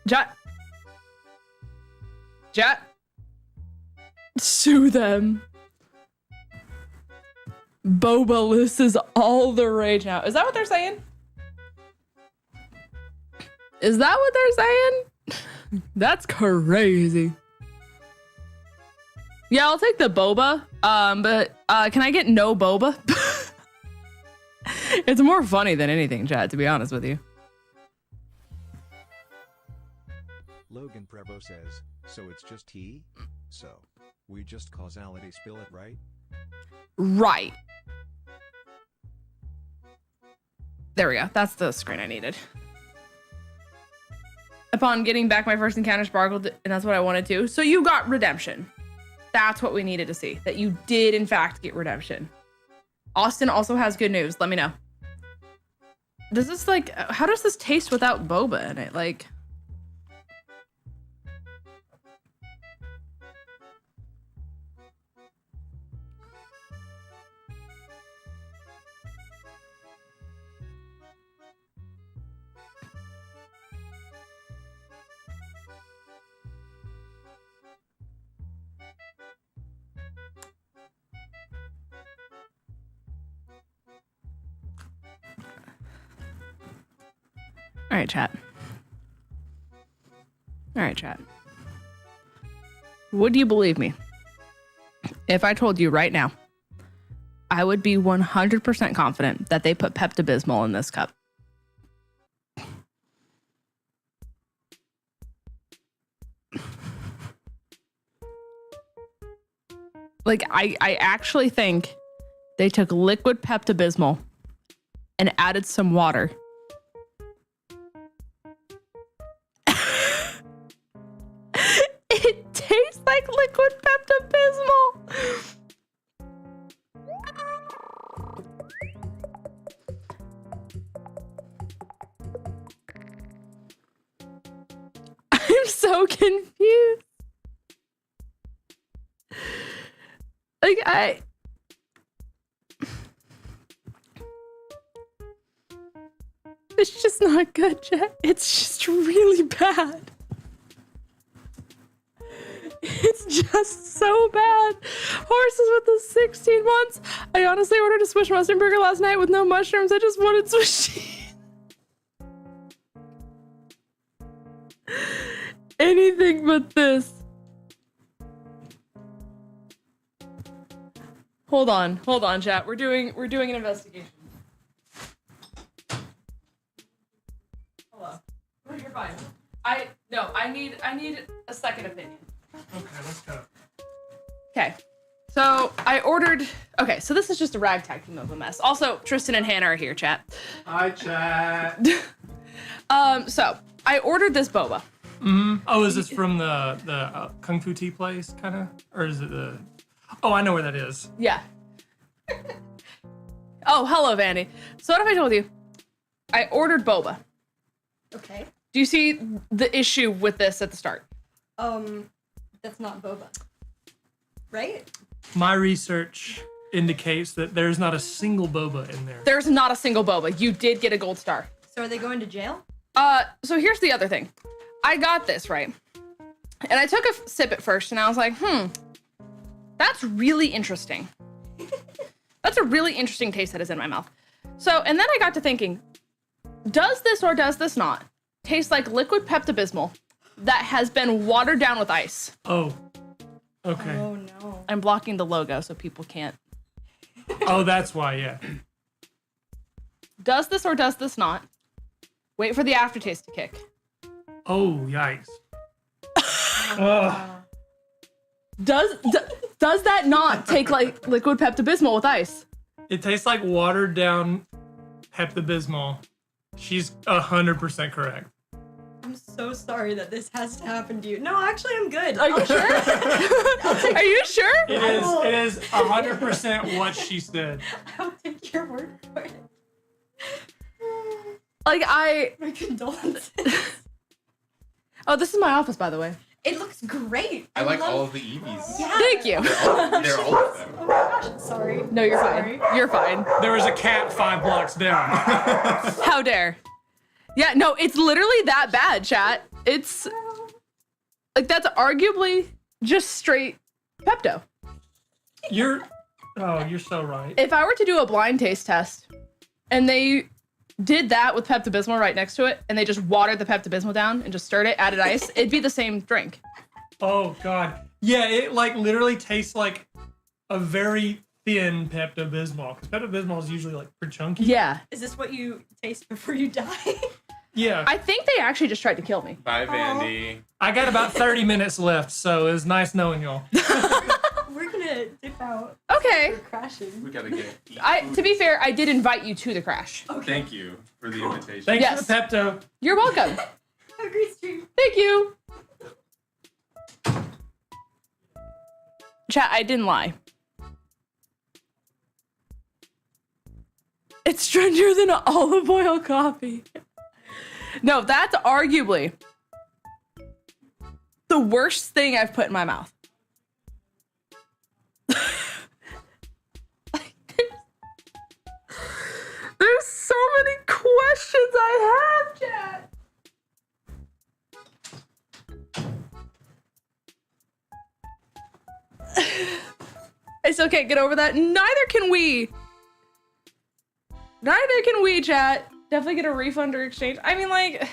Chat? Chat. Sue them. Boba-less is all the rage now. Is that what they're saying? Is that what they're saying? That's crazy. Yeah, I'll take the boba. But can I get no boba? It's more funny than anything, chat, to be honest with you. Logan Prevo says, so it's just tea? So, we just causality spill it, right? Right. There we go. That's the screen I needed. Upon getting back my first encounter sparkled, and that's what I wanted to. So you got redemption. That's what we needed to see. That you did, in fact, get redemption. Austin also has good news. Let me know. Does this, like, how does this taste without boba in it? Like... All right, chat. All right, chat. Would you believe me if I told you right now I would be 100% confident that they put Pepto-Bismol in this cup? Like, I actually think they took liquid Pepto-Bismol and added some water. It tastes like liquid Pepto-Bismol. I'm so confused. Like, it's just not good, Jet. It's just really bad. It's just so bad. Horses with the 16 months. I honestly ordered a Swiss mushroom burger last night with no mushrooms. I just wanted Swiss cheese. Anything but this. Hold on, chat. We're doing an investigation. Hello. You're fine. I need a second opinion. Okay, let's go. Okay. So I ordered. Okay, so this is just a ragtag team of a mess. Also, Tristan and Hannah are here, chat. Hi, chat. So I ordered this boba. Oh, is this from the Kung Fu tea place, kind of? Or is it the... Oh, I know where that is. Yeah. Oh, hello, Vandy. So what if I told you? I ordered boba. Okay. Do you see the issue with this at the start? That's not boba. Right? My research indicates that there's not a single boba in there. There's not a single boba. You did get a gold star. So are they going to jail? So here's the other thing. I got this, right? And I took a sip at first and I was like, that's really interesting. That's a really interesting taste that is in my mouth. So, and then I got to thinking, does this or does this not taste like liquid Pepto-Bismol that has been watered down with ice? Oh, okay. Oh no. I'm blocking the logo so people can't. Oh, that's why, yeah. Does this or does this not? Wait for the aftertaste to kick. Oh, yikes. Does that not take like liquid Pepto-Bismol with ice? It tastes like watered down Pepto-Bismol. She's 100% correct. I'm so sorry that this has to happen to you. No, actually, I'm good. Are you sure? Are you sure? It is 100% what she said. I'll take your word for it. Like My condolences. Oh, this is my office, by the way. It looks great. I like love- all of the Eevees. Yeah. Thank you. They're all of them. Oh my gosh, sorry. No, you're fine. You're fine. There was a cat 5 blocks down. How dare. Yeah, no, it's literally that bad, chat. It's like that's arguably just straight Pepto. You're so right. If I were to do a blind taste test and they did that with Pepto-Bismol right next to it and they just watered the Pepto-Bismol down and just stirred it, added ice, it'd be the same drink. Oh, God. Yeah, it like literally tastes like a very thin Pepto-Bismol. Because Pepto-Bismol is usually like pretty chunky. Yeah. Is this what you taste before you die? Yeah. I think they actually just tried to kill me. Bye, Vandy. I got about 30 minutes left, so it was nice knowing y'all. We're gonna dip out. Okay. We're crashing. We gotta get. To be fair, I did invite you to the crash. Thank you for the invitation. Thanks Yes. for the Pepto. You're welcome. Have a great stream. Thank you. Chat, I didn't lie. It's trendier than an olive oil coffee. No, that's arguably the worst thing I've put in my mouth. There's so many questions I have, chat. I still can't get over that. Neither can we. Neither can we, chat. Definitely get a refund or exchange. I mean, like,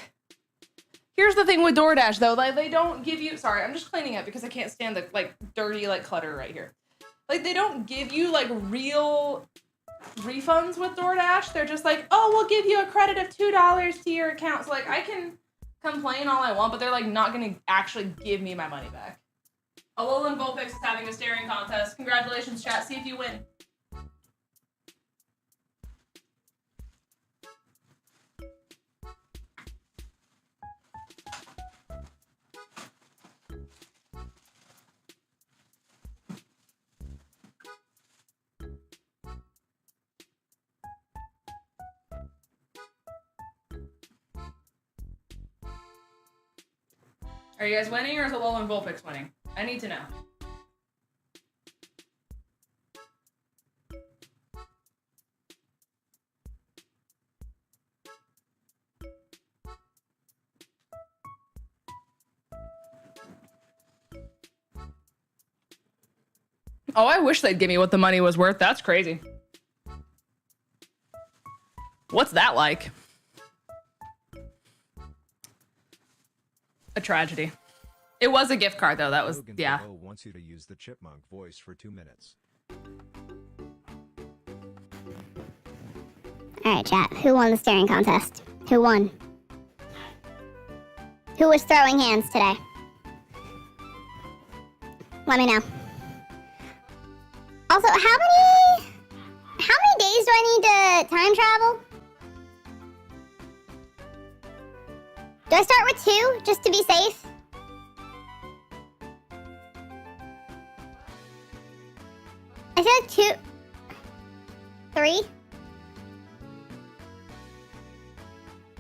here's the thing with DoorDash, though. Like, they don't give you... Sorry, I'm just cleaning it because I can't stand the, like, dirty, like, clutter right here. Like, they don't give you, like, real refunds with DoorDash. They're just like, oh, we'll give you a credit of $2 to your account. So, like, I can complain all I want, but they're, like, not going to actually give me my money back. Alolan Vulpix is having a staring contest. Congratulations, chat. See if you win. Are you guys winning or is Alolan Vulpix winning? I need to know. Oh, I wish they'd give me what the money was worth. That's crazy. What's that like? A tragedy. It was a gift card, though. That was, Logan yeah. Prevost wants you to use the chipmunk voice for 2 minutes. Alright, chat. Who won the staring contest? Who won? Who was throwing hands today? Let me know. Also, how many days do I need to time travel? Do I start with 2, just to be safe? I feel like 2... 3?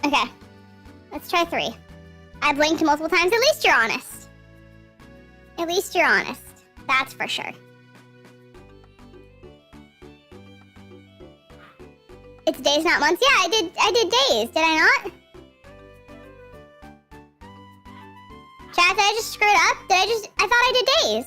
Okay. Let's try 3. I blinked multiple times. At least you're honest. At least you're honest. That's for sure. It's days, not months. Yeah, I did days. Did I not? Chat, did I just screw it up? I thought I did days.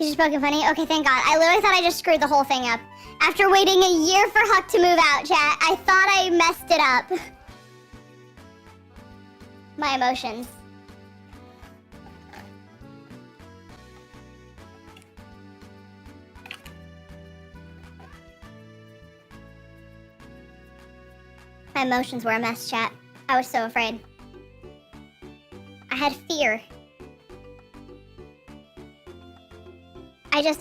You're just poking funny? Okay, thank God. I literally thought I just screwed the whole thing up. After waiting a year for Huck to move out, chat, I thought I messed it up. My emotions. My emotions were a mess, chat. I was so afraid. I had fear. I have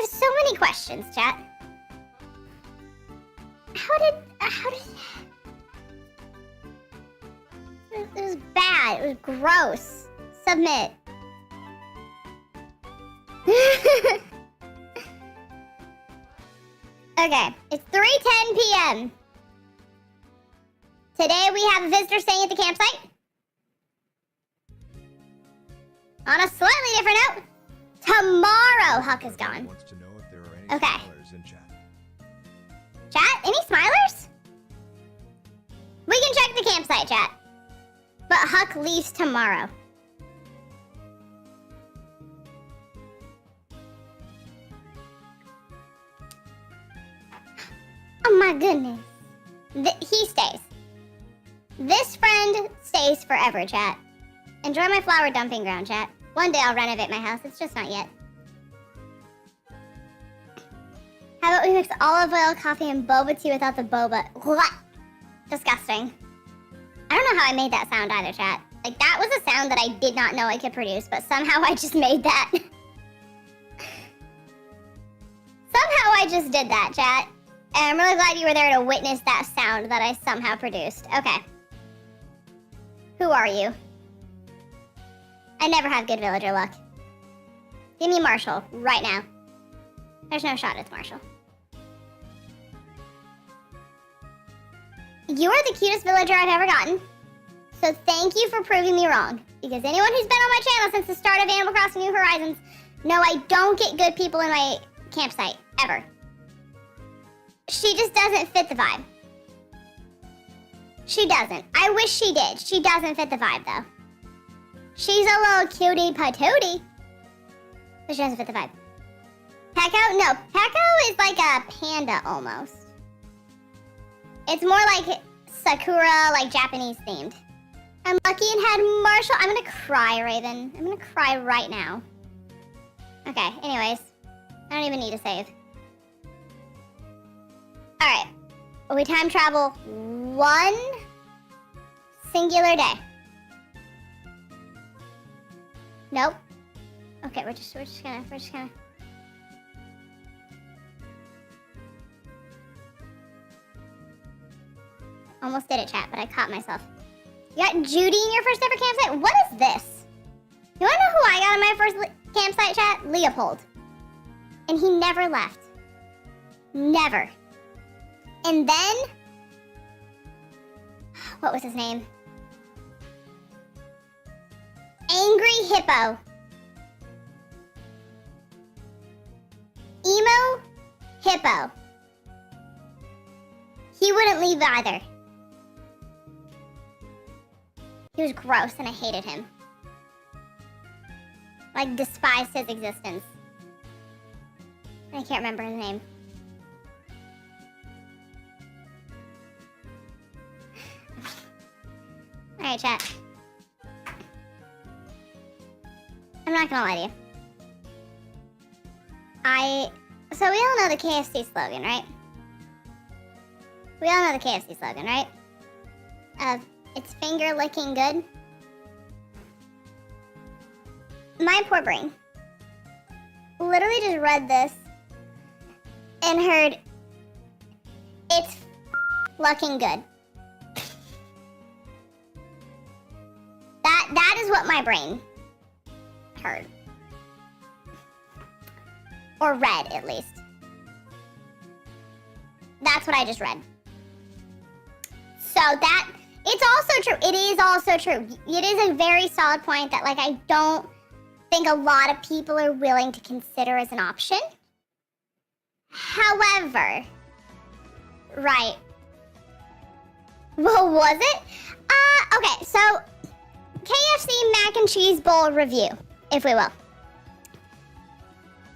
so many questions, chat. It was bad. It was gross. Submit. Okay, it's 3:10 p.m. Today we have a visitor staying at the campsite. On a slightly different note, tomorrow Huck is gone. Wants to know if there are any Okay. smilers in chat. Chat, any smilers? We can check the campsite, chat. But Huck leaves tomorrow. Oh my goodness. He stays. This friend stays forever, chat. Enjoy my flower dumping ground, chat. One day I'll renovate my house. It's just not yet. How about we mix olive oil, coffee, and boba tea without the boba? What? Disgusting. I don't know how I made that sound either, chat. Like, that was a sound that I did not know I could produce, but somehow I just made that. Somehow I just did that, chat. And I'm really glad you were there to witness that sound that I somehow produced. Okay. Who are you? I never have good villager luck. Give me Marshall right now. There's no shot it's Marshall. You are the cutest villager I've ever gotten. So thank you for proving me wrong. Because anyone who's been on my channel since the start of Animal Crossing New Horizons know I don't get good people in my campsite. Ever. She just doesn't fit the vibe. She doesn't. I wish she did. She doesn't fit the vibe, though. She's a little cutie patootie, but she doesn't fit the vibe. Pekko? No, Pekko is like a panda almost. It's more like Sakura, like Japanese themed. I'm lucky and had Marshall. I'm gonna cry, Raven. I'm gonna cry right now. Okay, anyways. I don't even need to save. Alright. We time travel one singular day. Nope. Okay, we're just gonna. Almost did it, chat, but I caught myself. You got Judy in your first ever campsite? What is this? You wanna know who I got in my first campsite, chat? Leopold. And he never left. Never. And then, what was his name? Angry Hippo. Emo Hippo. He wouldn't leave either. He was gross and I hated him. Like, despised his existence. I can't remember his name. Alright, chat. I'm not gonna lie to you. So we all know the KFC slogan, right? We all know the KFC slogan, right? Of, it's finger licking good. my poor brain literally just read this and heard it's looking good. That is what my brain heard. Or read, at least. That's what I just read. So that, it's also true. It is also true. It is a very solid point that, like, I don't think a lot of people are willing to consider as an option. However, right. Well, was it? Okay, so KFC mac and cheese bowl review, if we will.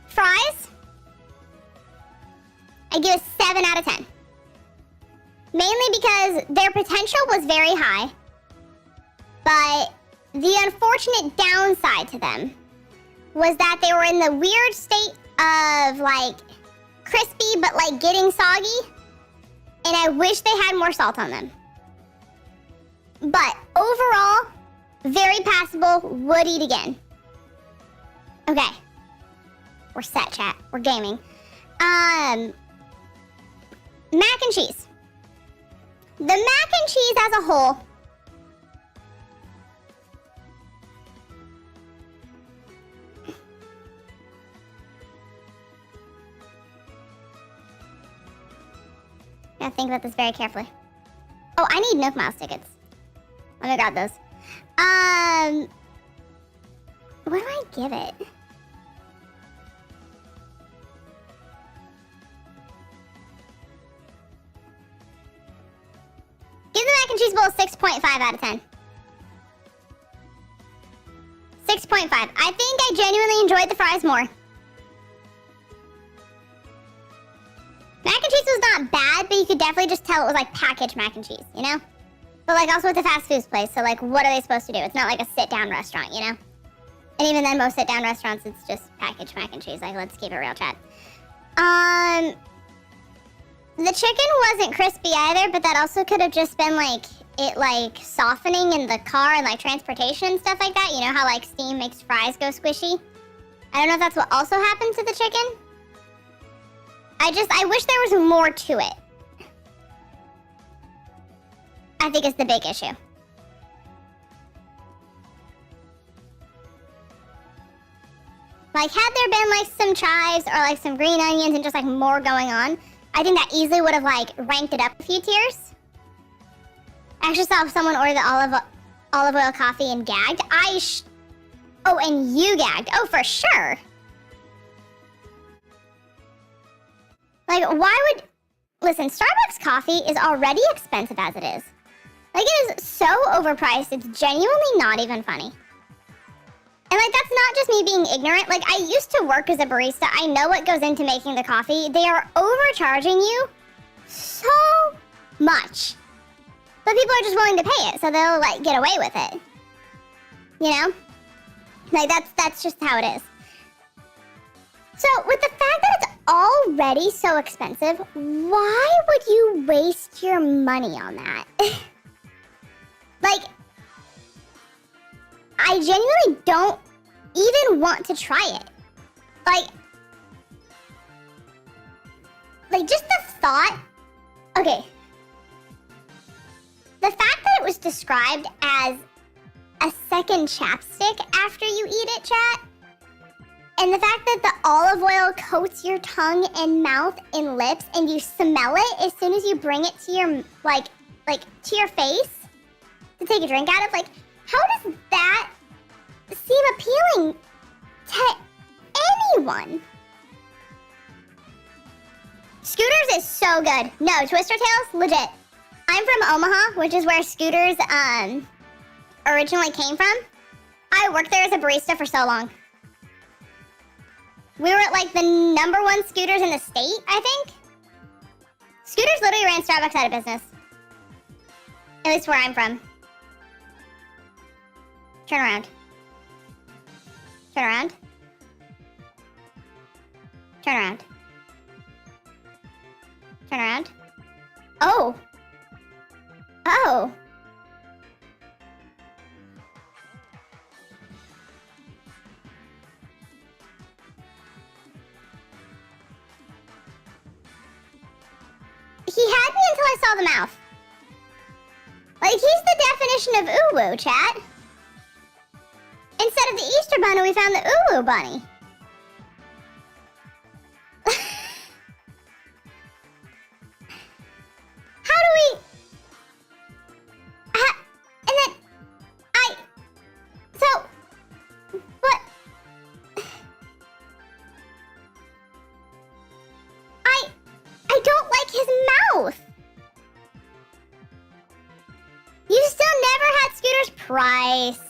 Fries, I give a 7 out of 10. Mainly because their potential was very high, but the unfortunate downside to them was that they were in the weird state of, like, crispy but, like, getting soggy, and I wish they had more salt on them. But overall, very passable, would eat again. Okay. We're set, chat. We're gaming. Mac and cheese. The mac and cheese as a whole. Gotta think about this very carefully. Oh, I need Nook Miles tickets. Let me grab those. What do I give it? Give the mac and cheese bowl a 6.5 out of 10. 6.5. I think I genuinely enjoyed the fries more. Mac and cheese was not bad, but you could definitely just tell it was like packaged mac and cheese, you know? But like also it's a fast food place, so like what are they supposed to do? It's not like a sit-down restaurant, you know? And even then, most sit-down restaurants, it's just packaged mac and cheese. Like, let's keep it real, chat. The chicken wasn't crispy either, but that also could have just been like it like softening in the car and like transportation and stuff like that. You know how like steam makes fries go squishy? I don't know if that's what also happened to the chicken. I wish there was more to it. I think it's the big issue. Like, had there been like some chives or like some green onions and just like more going on, I think that easily would have like ranked it up a few tiers. I actually saw someone order the olive oil coffee and gagged. Oh, and you gagged. Oh, for sure. Like, why would... Listen, Starbucks coffee is already expensive as it is. Like, it is so overpriced, it's genuinely not even funny. And, like, that's not just me being ignorant. Like, I used to work as a barista. I know what goes into making the coffee. They are overcharging you so much. But people are just willing to pay it, so they'll, like, get away with it. You know? Like, that's just how it is. So, with the fact that it's already so expensive, why would you waste your money on that? Like, I genuinely don't even want to try it. Like just the thought, okay. The fact that it was described as a second chapstick after you eat it, chat, and the fact that the olive oil coats your tongue and mouth and lips and you smell it as soon as you bring it to your, like to your face to take a drink out of, like, how does that seem appealing to anyone? Scooters is so good. No, Twister Tails, legit. I'm from Omaha, which is where Scooters originally came from. I worked there as a barista for so long. We were at like the #1 Scooters in the state, I think. Scooters literally ran Starbucks out of business. At least where I'm from. Turn around. Turn around. Turn around. Turn around. Oh. Oh. I saw the mouth. Like, he's the definition of uwu, chat. Instead of the Easter Bunny, we found the uwu bunny. How do we... and then... So... What... I don't like his mouth. You still never had Scooter's price.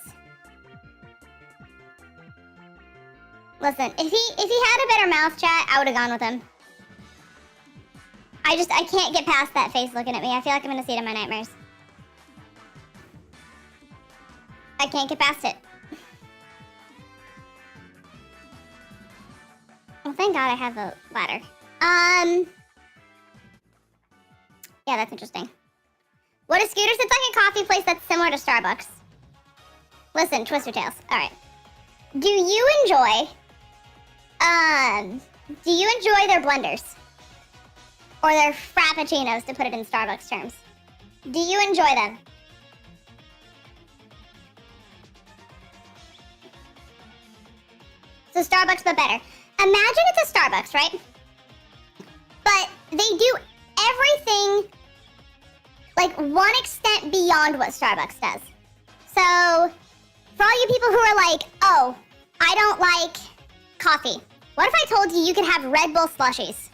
Listen, if he had a better mouth, chat, I would have gone with him. I can't get past that face looking at me. I feel like I'm gonna see it in my nightmares. I can't get past it. Well, thank God I have a ladder. Yeah, that's interesting. What is Scooters? It's like a coffee place that's similar to Starbucks. Listen, Twister Tails. All right. Do you enjoy their blenders? Or their frappuccinos, to put it in Starbucks terms? Do you enjoy them? So Starbucks, but better. Imagine it's a Starbucks, right? But they do everything like one extent beyond what Starbucks does. So for all you people who are like, oh, I don't like coffee. What if I told you you could have Red Bull slushies?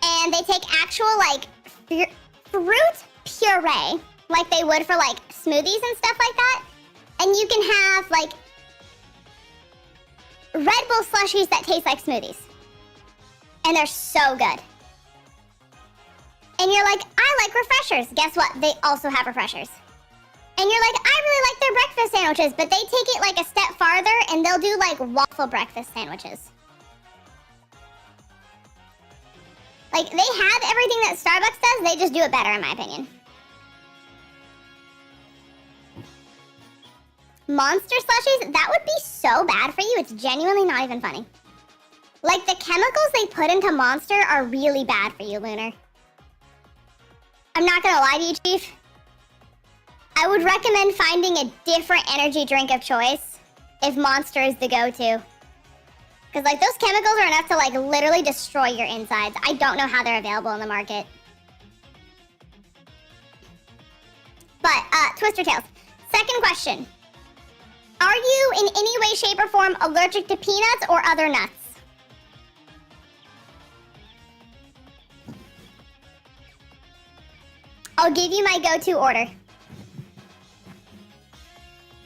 And they take actual like fruit puree, like they would for like smoothies and stuff like that. And you can have like Red Bull slushies that taste like smoothies. And they're so good. And you're like, I like refreshers. Guess what? They also have refreshers. And you're like, I really like their breakfast sandwiches, but they take it like a step farther and they'll do like waffle breakfast sandwiches. Like, they have everything that Starbucks does, they just do it better, in my opinion. Monster slushies? That would be so bad for you, it's genuinely not even funny. Like, the chemicals they put into Monster are really bad for you, Lunar. I'm not gonna lie to you, Chief. I would recommend finding a different energy drink of choice if Monster is the go-to. Because, like, those chemicals are enough to, like, literally destroy your insides. I don't know how they're available in the market. But, Twister Tails. Second question. Are you, in any way, shape, or form, allergic to peanuts or other nuts? I'll give you my go-to order.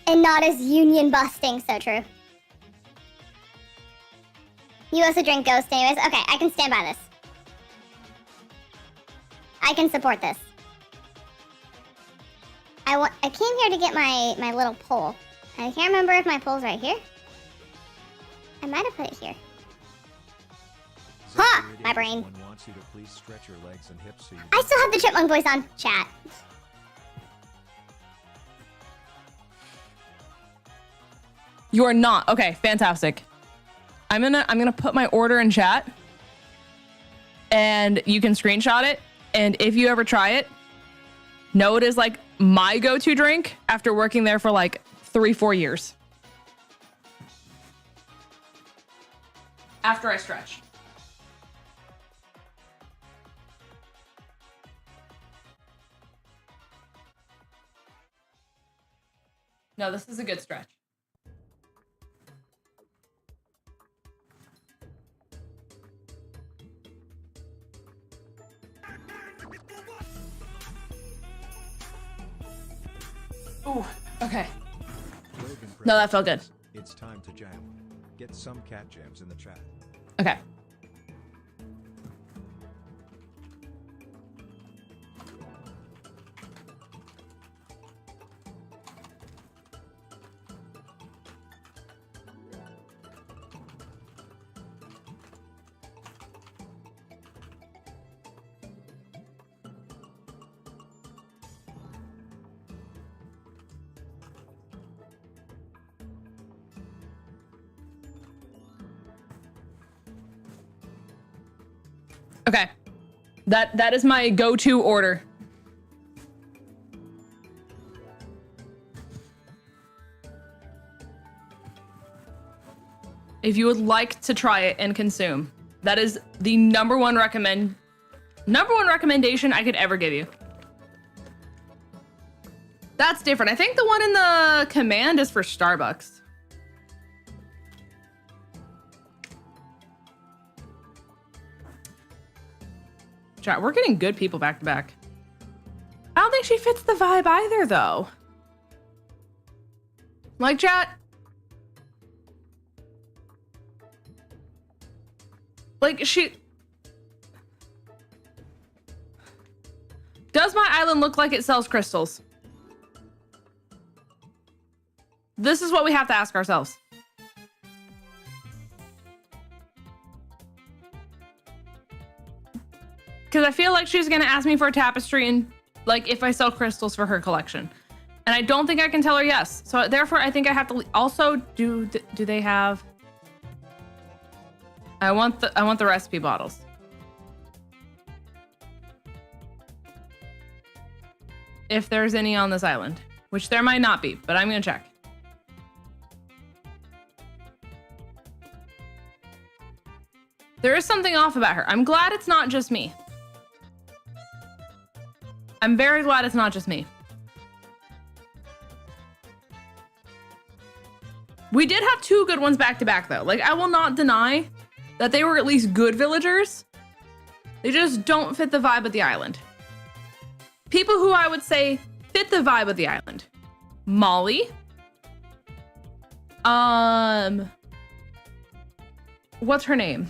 And not as union-busting, so true. You also drink Ghost anyways. Okay, I can stand by this. I can support this. I came here to get my little pole. I can't remember if my pole's right here. I might have put it here. Ha! My brain. Wants you to please stretch your legs and hips so you I still have the Chipmunk voice on. Chat. You are not. Okay, fantastic. I'm gonna put my order in chat and you can screenshot it. And if you ever try it, know it is like my go-to drink after working there for like 3-4 years. After I stretch. No, this is a good stretch. Ooh, okay. No, that felt good. It's time to jam. Get some cat jams in the chat. Okay. Okay. That is my go-to order. If you would like to try it and consume, that is the number one recommendation I could ever give you. That's different. I think the one in the command is for Starbucks. Chat, we're getting good people back to back. I don't think she fits the vibe either, though. Like, chat. Like, she... Does my island look like it sells crystals? This is what we have to ask ourselves. Because I feel like she's going to ask me for a tapestry and, like, if I sell crystals for her collection. And I don't think I can tell her yes. So, therefore, I think I have to... Also, do they have... I want the recipe bottles. If there's any on this island, which there might not be, but I'm gonna check. There is something off about her. I'm glad it's not just me. I'm very glad it's not just me. We did have two good ones back to back though. Like, I will not deny that they were at least good villagers. They just don't fit the vibe of the island. People who I would say fit the vibe of the island. Molly. What's her name?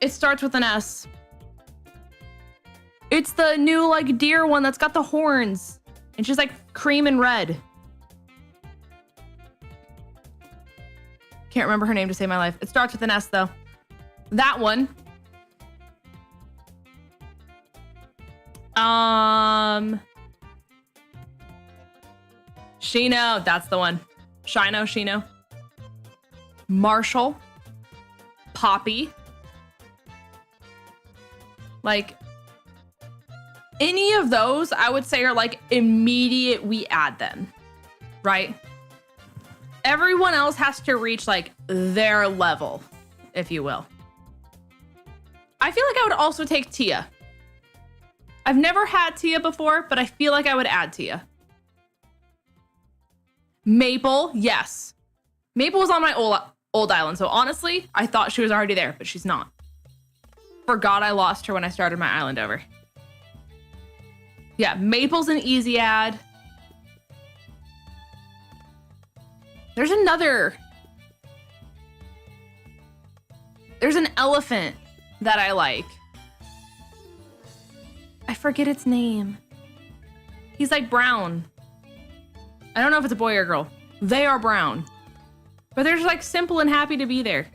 It starts with an S. It's the new, like, deer one that's got the horns. And she's, like, cream and red. Can't remember her name to save my life. It starts with an S, though. That one. Shino. That's the one. Shino. Marshall. Poppy. Like, any of those, I would say, are, like, immediate we add them. Right? Everyone else has to reach, like, their level, if you will. I feel like I would also take Tia. I've never had Tia before, but I feel like I would add Tia. Maple, yes. Maple was on my old island, so honestly, I thought she was already there, but she's not. Forgot I lost her when I started my island over. Yeah, Maple's an easy add. There's an elephant that I like. I forget its name. He's like brown. I don't know if it's a boy or a girl. They are brown. But they're just like simple and happy to be there.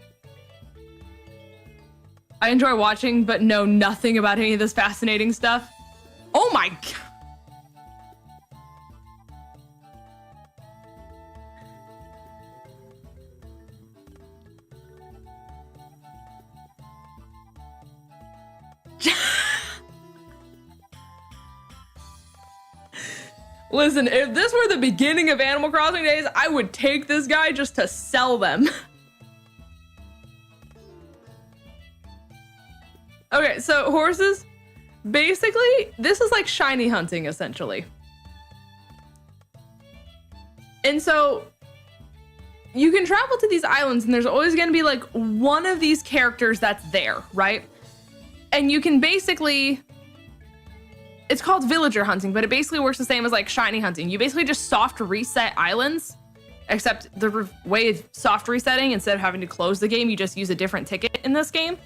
I enjoy watching, but know nothing about any of this fascinating stuff. Oh my God. Listen, if this were the beginning of Animal Crossing days, I would take this guy just to sell them. Okay, so horses, basically, this is like shiny hunting, essentially. And so you can travel to these islands and there's always going to be like one of these characters that's there, right? And you can basically... It's called villager hunting, but it basically works the same as like shiny hunting. You basically just soft reset islands, except the way of soft resetting, instead of having to close the game, you just use a different ticket in this game.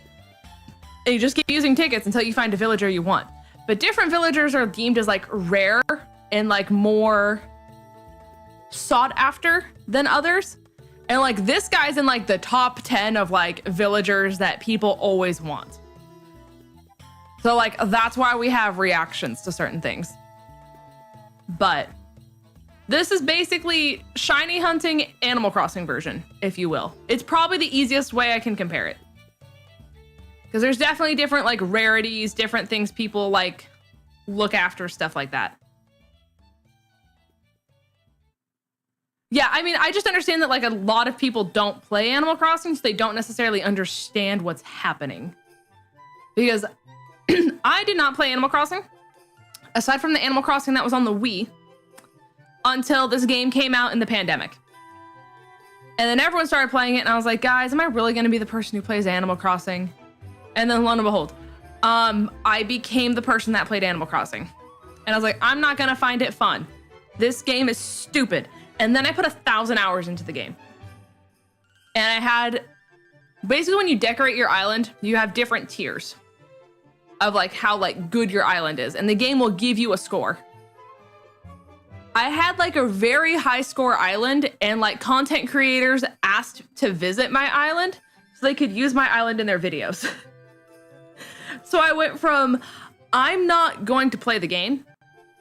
And you just keep using tickets until you find a villager you want. But different villagers are deemed as like rare and like more sought after than others. And like this guy's in like the top 10 of like villagers that people always want. So like, that's why we have reactions to certain things. But this is basically shiny hunting Animal Crossing version, if you will. It's probably the easiest way I can compare it. Because there's definitely different like rarities, different things people like look after, stuff like that. Yeah, I mean, I just understand that like a lot of people don't play Animal Crossing, so they don't necessarily understand what's happening. Because I did not play Animal Crossing, aside from the Animal Crossing that was on the Wii, until this game came out in the pandemic. And then everyone started playing it, and I was like, guys, am I really going to be the person who plays Animal Crossing? And then lo and behold, I became the person that played Animal Crossing. And I was like, I'm not going to find it fun. This game is stupid. And then I put 1,000 hours into the game. And I had, basically when you decorate your island, you have different tiers of like how like good your island is. And the game will give you a score. I had like a very high score island, and like content creators asked to visit my island so they could use my island in their videos. So I went from, I'm not going to play the game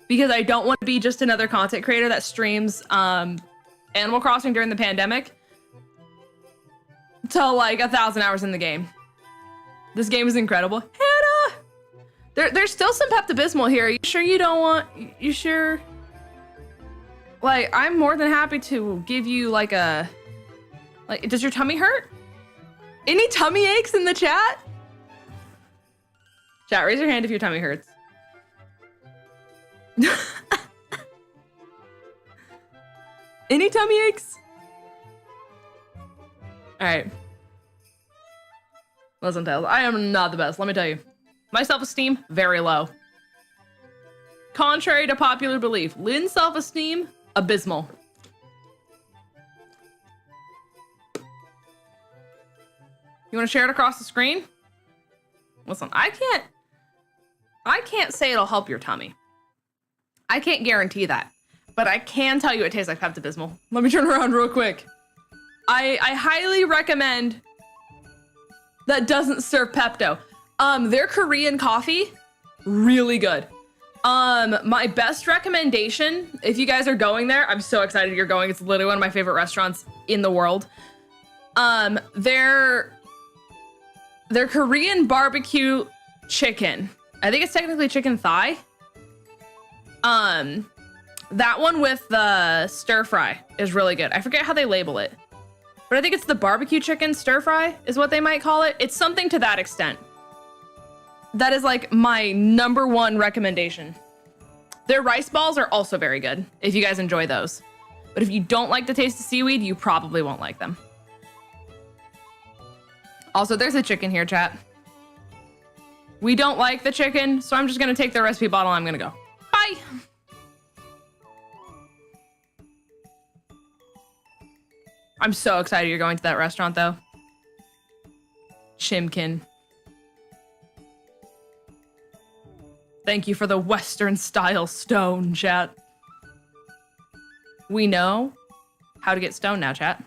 because I don't want to be just another content creator that streams Animal Crossing during the pandemic, to like 1,000 hours in the game. This game is incredible. Hannah! There's still some Pepto-Bismol here. You sure you don't want, you sure? Like, I'm more than happy to give you like a, like, does your tummy hurt? Any tummy aches in the chat? Chat, raise your hand if your tummy hurts. Any tummy aches? All right. Listen, Tails, I am not the best, let me tell you. My self-esteem, very low. Contrary to popular belief, Lynn's self-esteem, abysmal. You want to share it across the screen? Listen, I can't say it'll help your tummy. I can't guarantee that, but I can tell you it tastes like Pepto-Bismol. Let me turn around real quick. I highly recommend that doesn't serve Pepto. Their Korean coffee, really good. My best recommendation, if you guys are going there, I'm so excited you're going. It's literally one of my favorite restaurants in the world. Their Korean barbecue chicken. I think it's technically chicken thigh. That one with the stir fry is really good. I forget how they label it, but I think it's the barbecue chicken stir fry is what they might call it. It's something to that extent. That is like my #1 recommendation. Their rice balls are also very good if you guys enjoy those. But if you don't like the taste of seaweed, you probably won't like them. Also, there's a chicken here, chat. We don't like the chicken, so I'm just gonna take the recipe bottle and I'm gonna go. Bye! I'm so excited you're going to that restaurant, though. Chimkin. Thank you for the Western style stone, chat. We know how to get stone now, chat.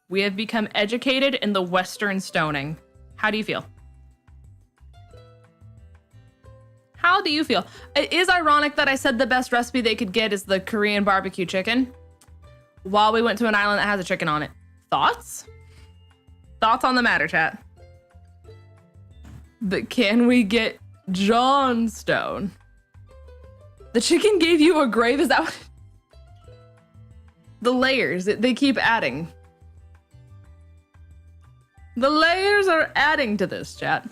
We have become educated in the Western stoning. How do you feel? How do you feel? It is ironic that I said the best recipe they could get is the Korean barbecue chicken while we went to an island that has a chicken on it. Thoughts? Thoughts on the matter, chat? But can we get Johnstone? The chicken gave you a grave? Is that what? The layers, they keep adding. The layers are adding to this, chat.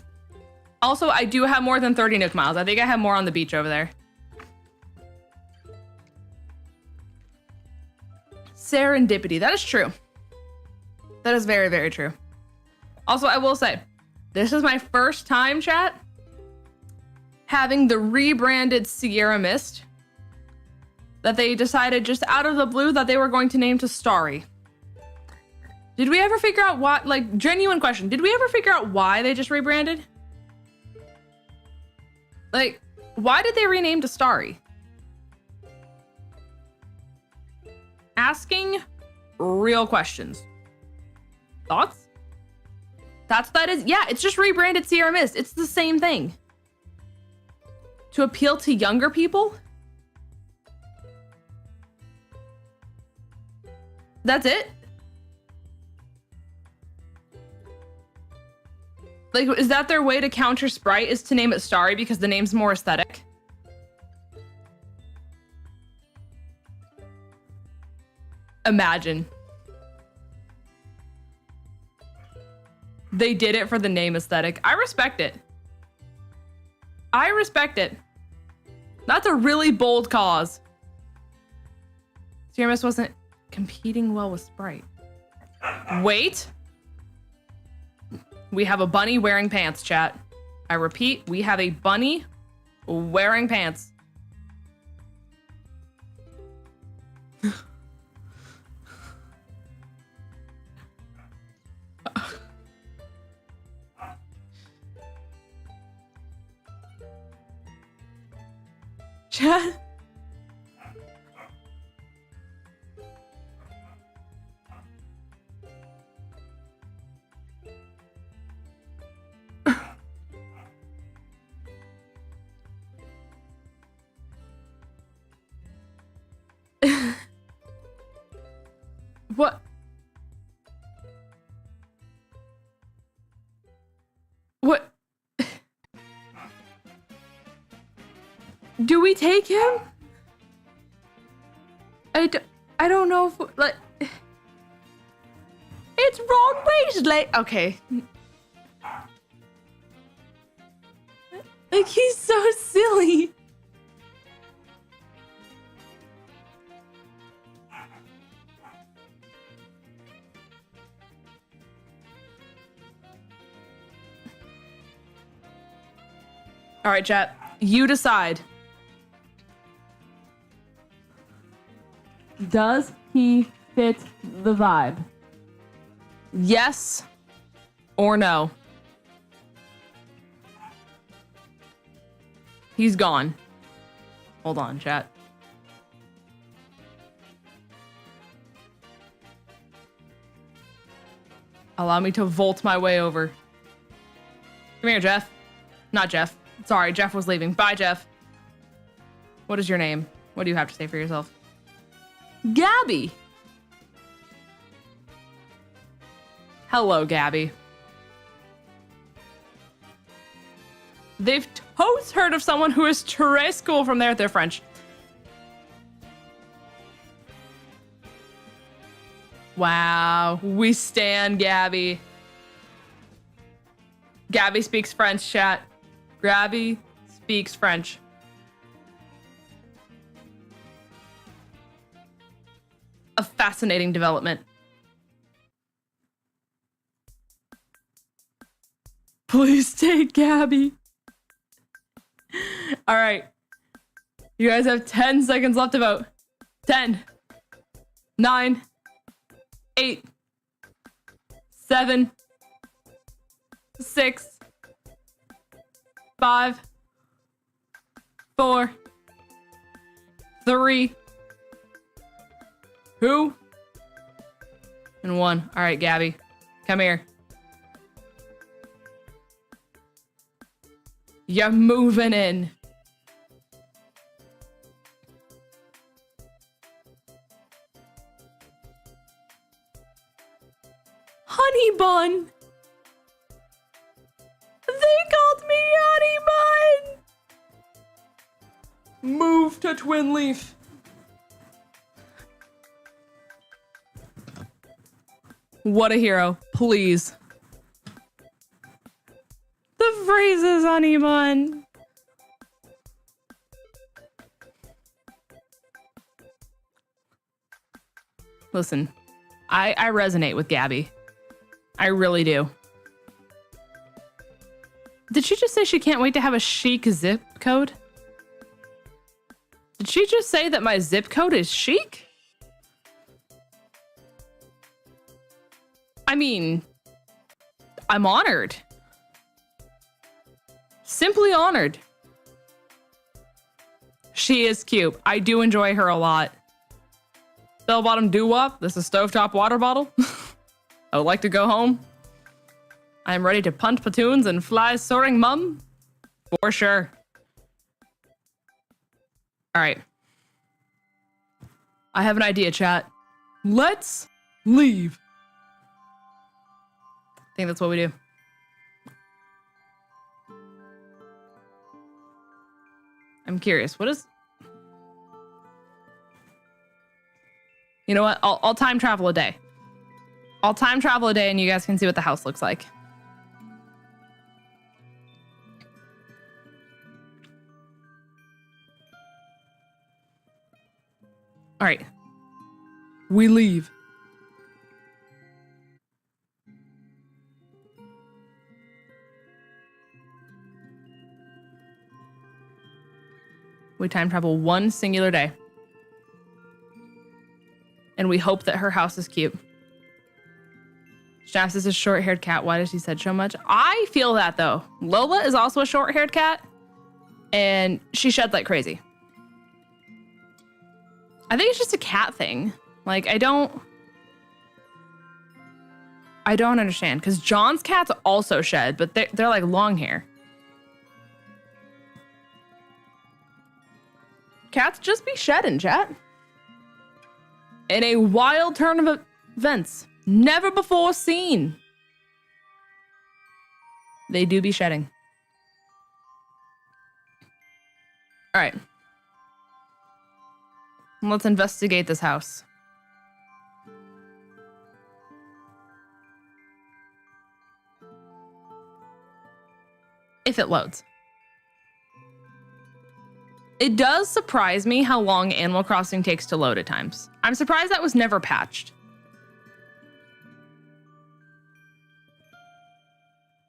Also, I do have more than 30 Nook miles. I think I have more on the beach over there. Serendipity, that is true. That is very, very true. Also, I will say, this is my first time, chat, having the rebranded Sierra Mist that they decided just out of the blue that they were going to name to Starry. Did we ever figure out why, like, genuine question, did we ever figure out why they just rebranded? Like, why did they rename to Starry? Asking real questions. Thoughts? That is, yeah, it's just rebranded Sierra Mist. It's the same thing. To appeal to younger people? That's it? Like, is that their way to counter Sprite, is to name it Starry because the name's more aesthetic? Imagine. They did it for the name aesthetic. I respect it. I respect it. That's a really bold cause. CRMS wasn't competing well with Sprite. Wait. We have a bunny wearing pants, chat. I repeat, we have a bunny wearing pants. Chat. What? What? Do we take him? I don't know if, like, it's Ron Weasley. Okay. Like, he's so silly. All right, chat. You decide. Does he fit the vibe? Yes or no? He's gone. Hold on, chat. Allow me to vault my way over. Come here, Jeff. Not Jeff. Sorry, Jeff was leaving. Bye, Jeff. What is your name? What do you have to say for yourself? Gabby. Hello, Gabby. They've totes heard of someone who is très cool from there. They're French. Wow, we stan Gabby. Gabby speaks French, chat. Gabby speaks French. A fascinating development. Please take Gabby. All right. You guys have 10 seconds left to vote. 10, 9, 8, 7, 6, 5, 4, 3, 2, and 1. All right, Gabby, come here. You're moving in. Honey Bun. They called me Honey Bun. Move to Twin Leaf. What a hero. Please. The phrases, Honey Bun. Listen, I resonate with Gabby. I really do. Did she just say she can't wait to have a chic zip code? Did she just say that my zip code is chic? I mean, I'm honored. Simply honored. She is cute. I do enjoy her a lot. Bell-bottom doo-wop. This is stovetop water bottle. I would like to go home. I am ready to punt platoons and fly soaring mum. For sure. All right. I have an idea, chat. Let's leave. I think that's what we do. I'm curious. What is... You know what? I'll time travel a day. I'll time travel a day and you guys can see what the house looks like. All right. We leave. We time travel one singular day. And we hope that her house is cute. Shaps is a short-haired cat. Why does she said so much? I feel that though. Lola is also a short-haired cat. And she sheds like crazy. I think it's just a cat thing. Like, I don't understand. Because John's cats also shed, but they're like long hair. Cats just be shedding, chat. In a wild turn of events, never before seen. They do be shedding. All right. Let's investigate this house. If it loads. It does surprise me how long Animal Crossing takes to load at times. I'm surprised that was never patched.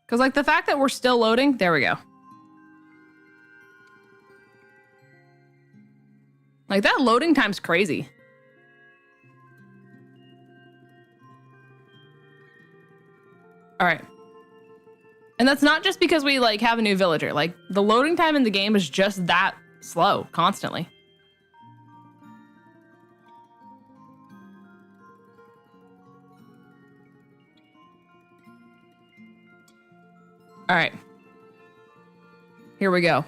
Because, like, the fact that we're still loading, there we go. Like, that loading time's crazy. All right. And that's not just because we, like, have a new villager. Like, the loading time in the game is just that slow, constantly. All right. Here we go.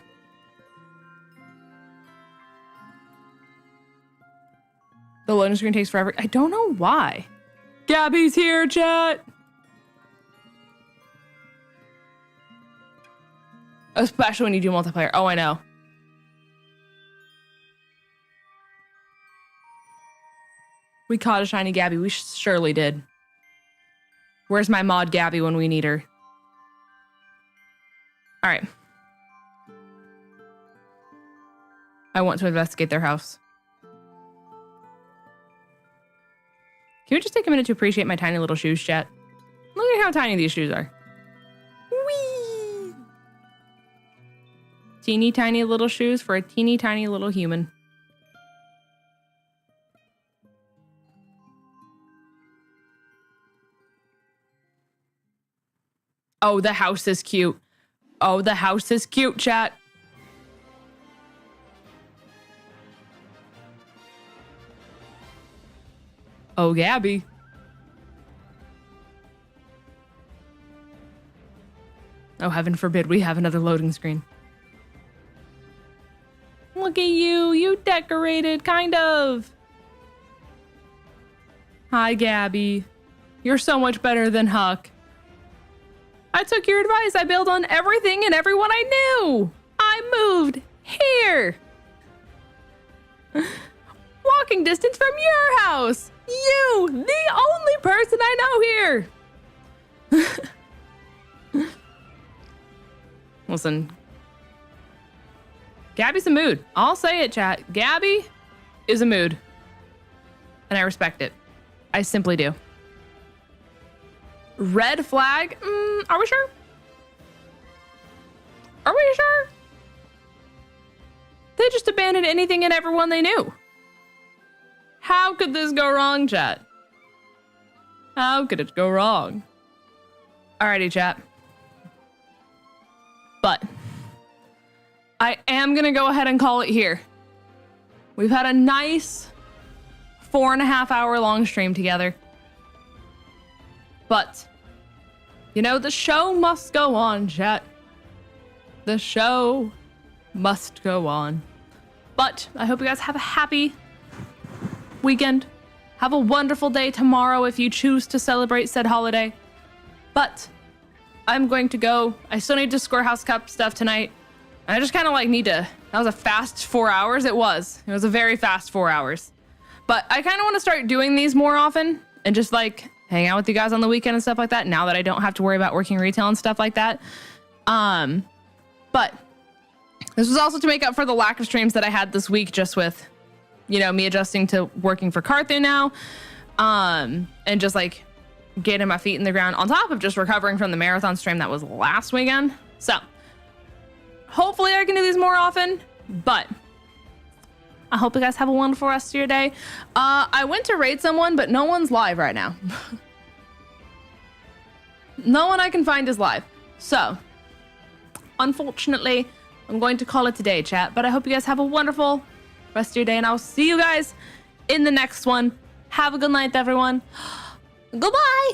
The loading screen takes forever. I don't know why. Gabby's here, chat. Especially when you do multiplayer. Oh, I know. We caught a shiny Gabby. We surely did. Where's my mod Gabby when we need her? All right. I want to investigate their house. Can we just take a minute to appreciate my tiny little shoes, chat? Look at how tiny these shoes are. Whee! Teeny tiny little shoes for a teeny tiny little human. Oh, the house is cute. Oh, the house is cute, chat. Oh, Gabby. Oh, heaven forbid we have another loading screen. Look at you. You decorated, kind of. Hi, Gabby. You're so much better than Huck. I took your advice. I bailed on everything and everyone I knew. I moved here. Walking distance from your house. You, the only person I know here. Listen. Gabby's a mood. I'll say it, chat. Gabby is a mood. And I respect it. I simply do. Red flag? Are we sure? Are we sure? They just abandoned anything and everyone they knew. How could this go wrong, chat? How could it go wrong? Alrighty, chat. But I am gonna go ahead and call it here. We've had a nice 4.5 hour long stream together. But, you know, the show must go on, chat. The show must go on. But I hope you guys have a happy weekend. Have a wonderful day tomorrow if you choose to celebrate said holiday. But I'm going to go. I still need to score House Cup stuff tonight. I just kind of like need to, that was a fast 4 hours. It was a very fast 4 hours, but I kind of want to start doing these more often and just like hang out with you guys on the weekend and stuff like that. Now that I don't have to worry about working retail and stuff like that. But this was also to make up for the lack of streams that I had this week, just with, you know, me adjusting to working for 𝗏𝗏 now. And just like getting my feet in the ground on top of just recovering from the marathon stream that was last weekend. So hopefully I can do these more often, but I hope you guys have a wonderful rest of your day. I went to raid someone, but no one's live right now. No one I can find is live. So unfortunately, I'm going to call it today, chat, but I hope you guys have a wonderful rest of your day, and I'll see you guys in the next one. Have a good night, everyone. Goodbye.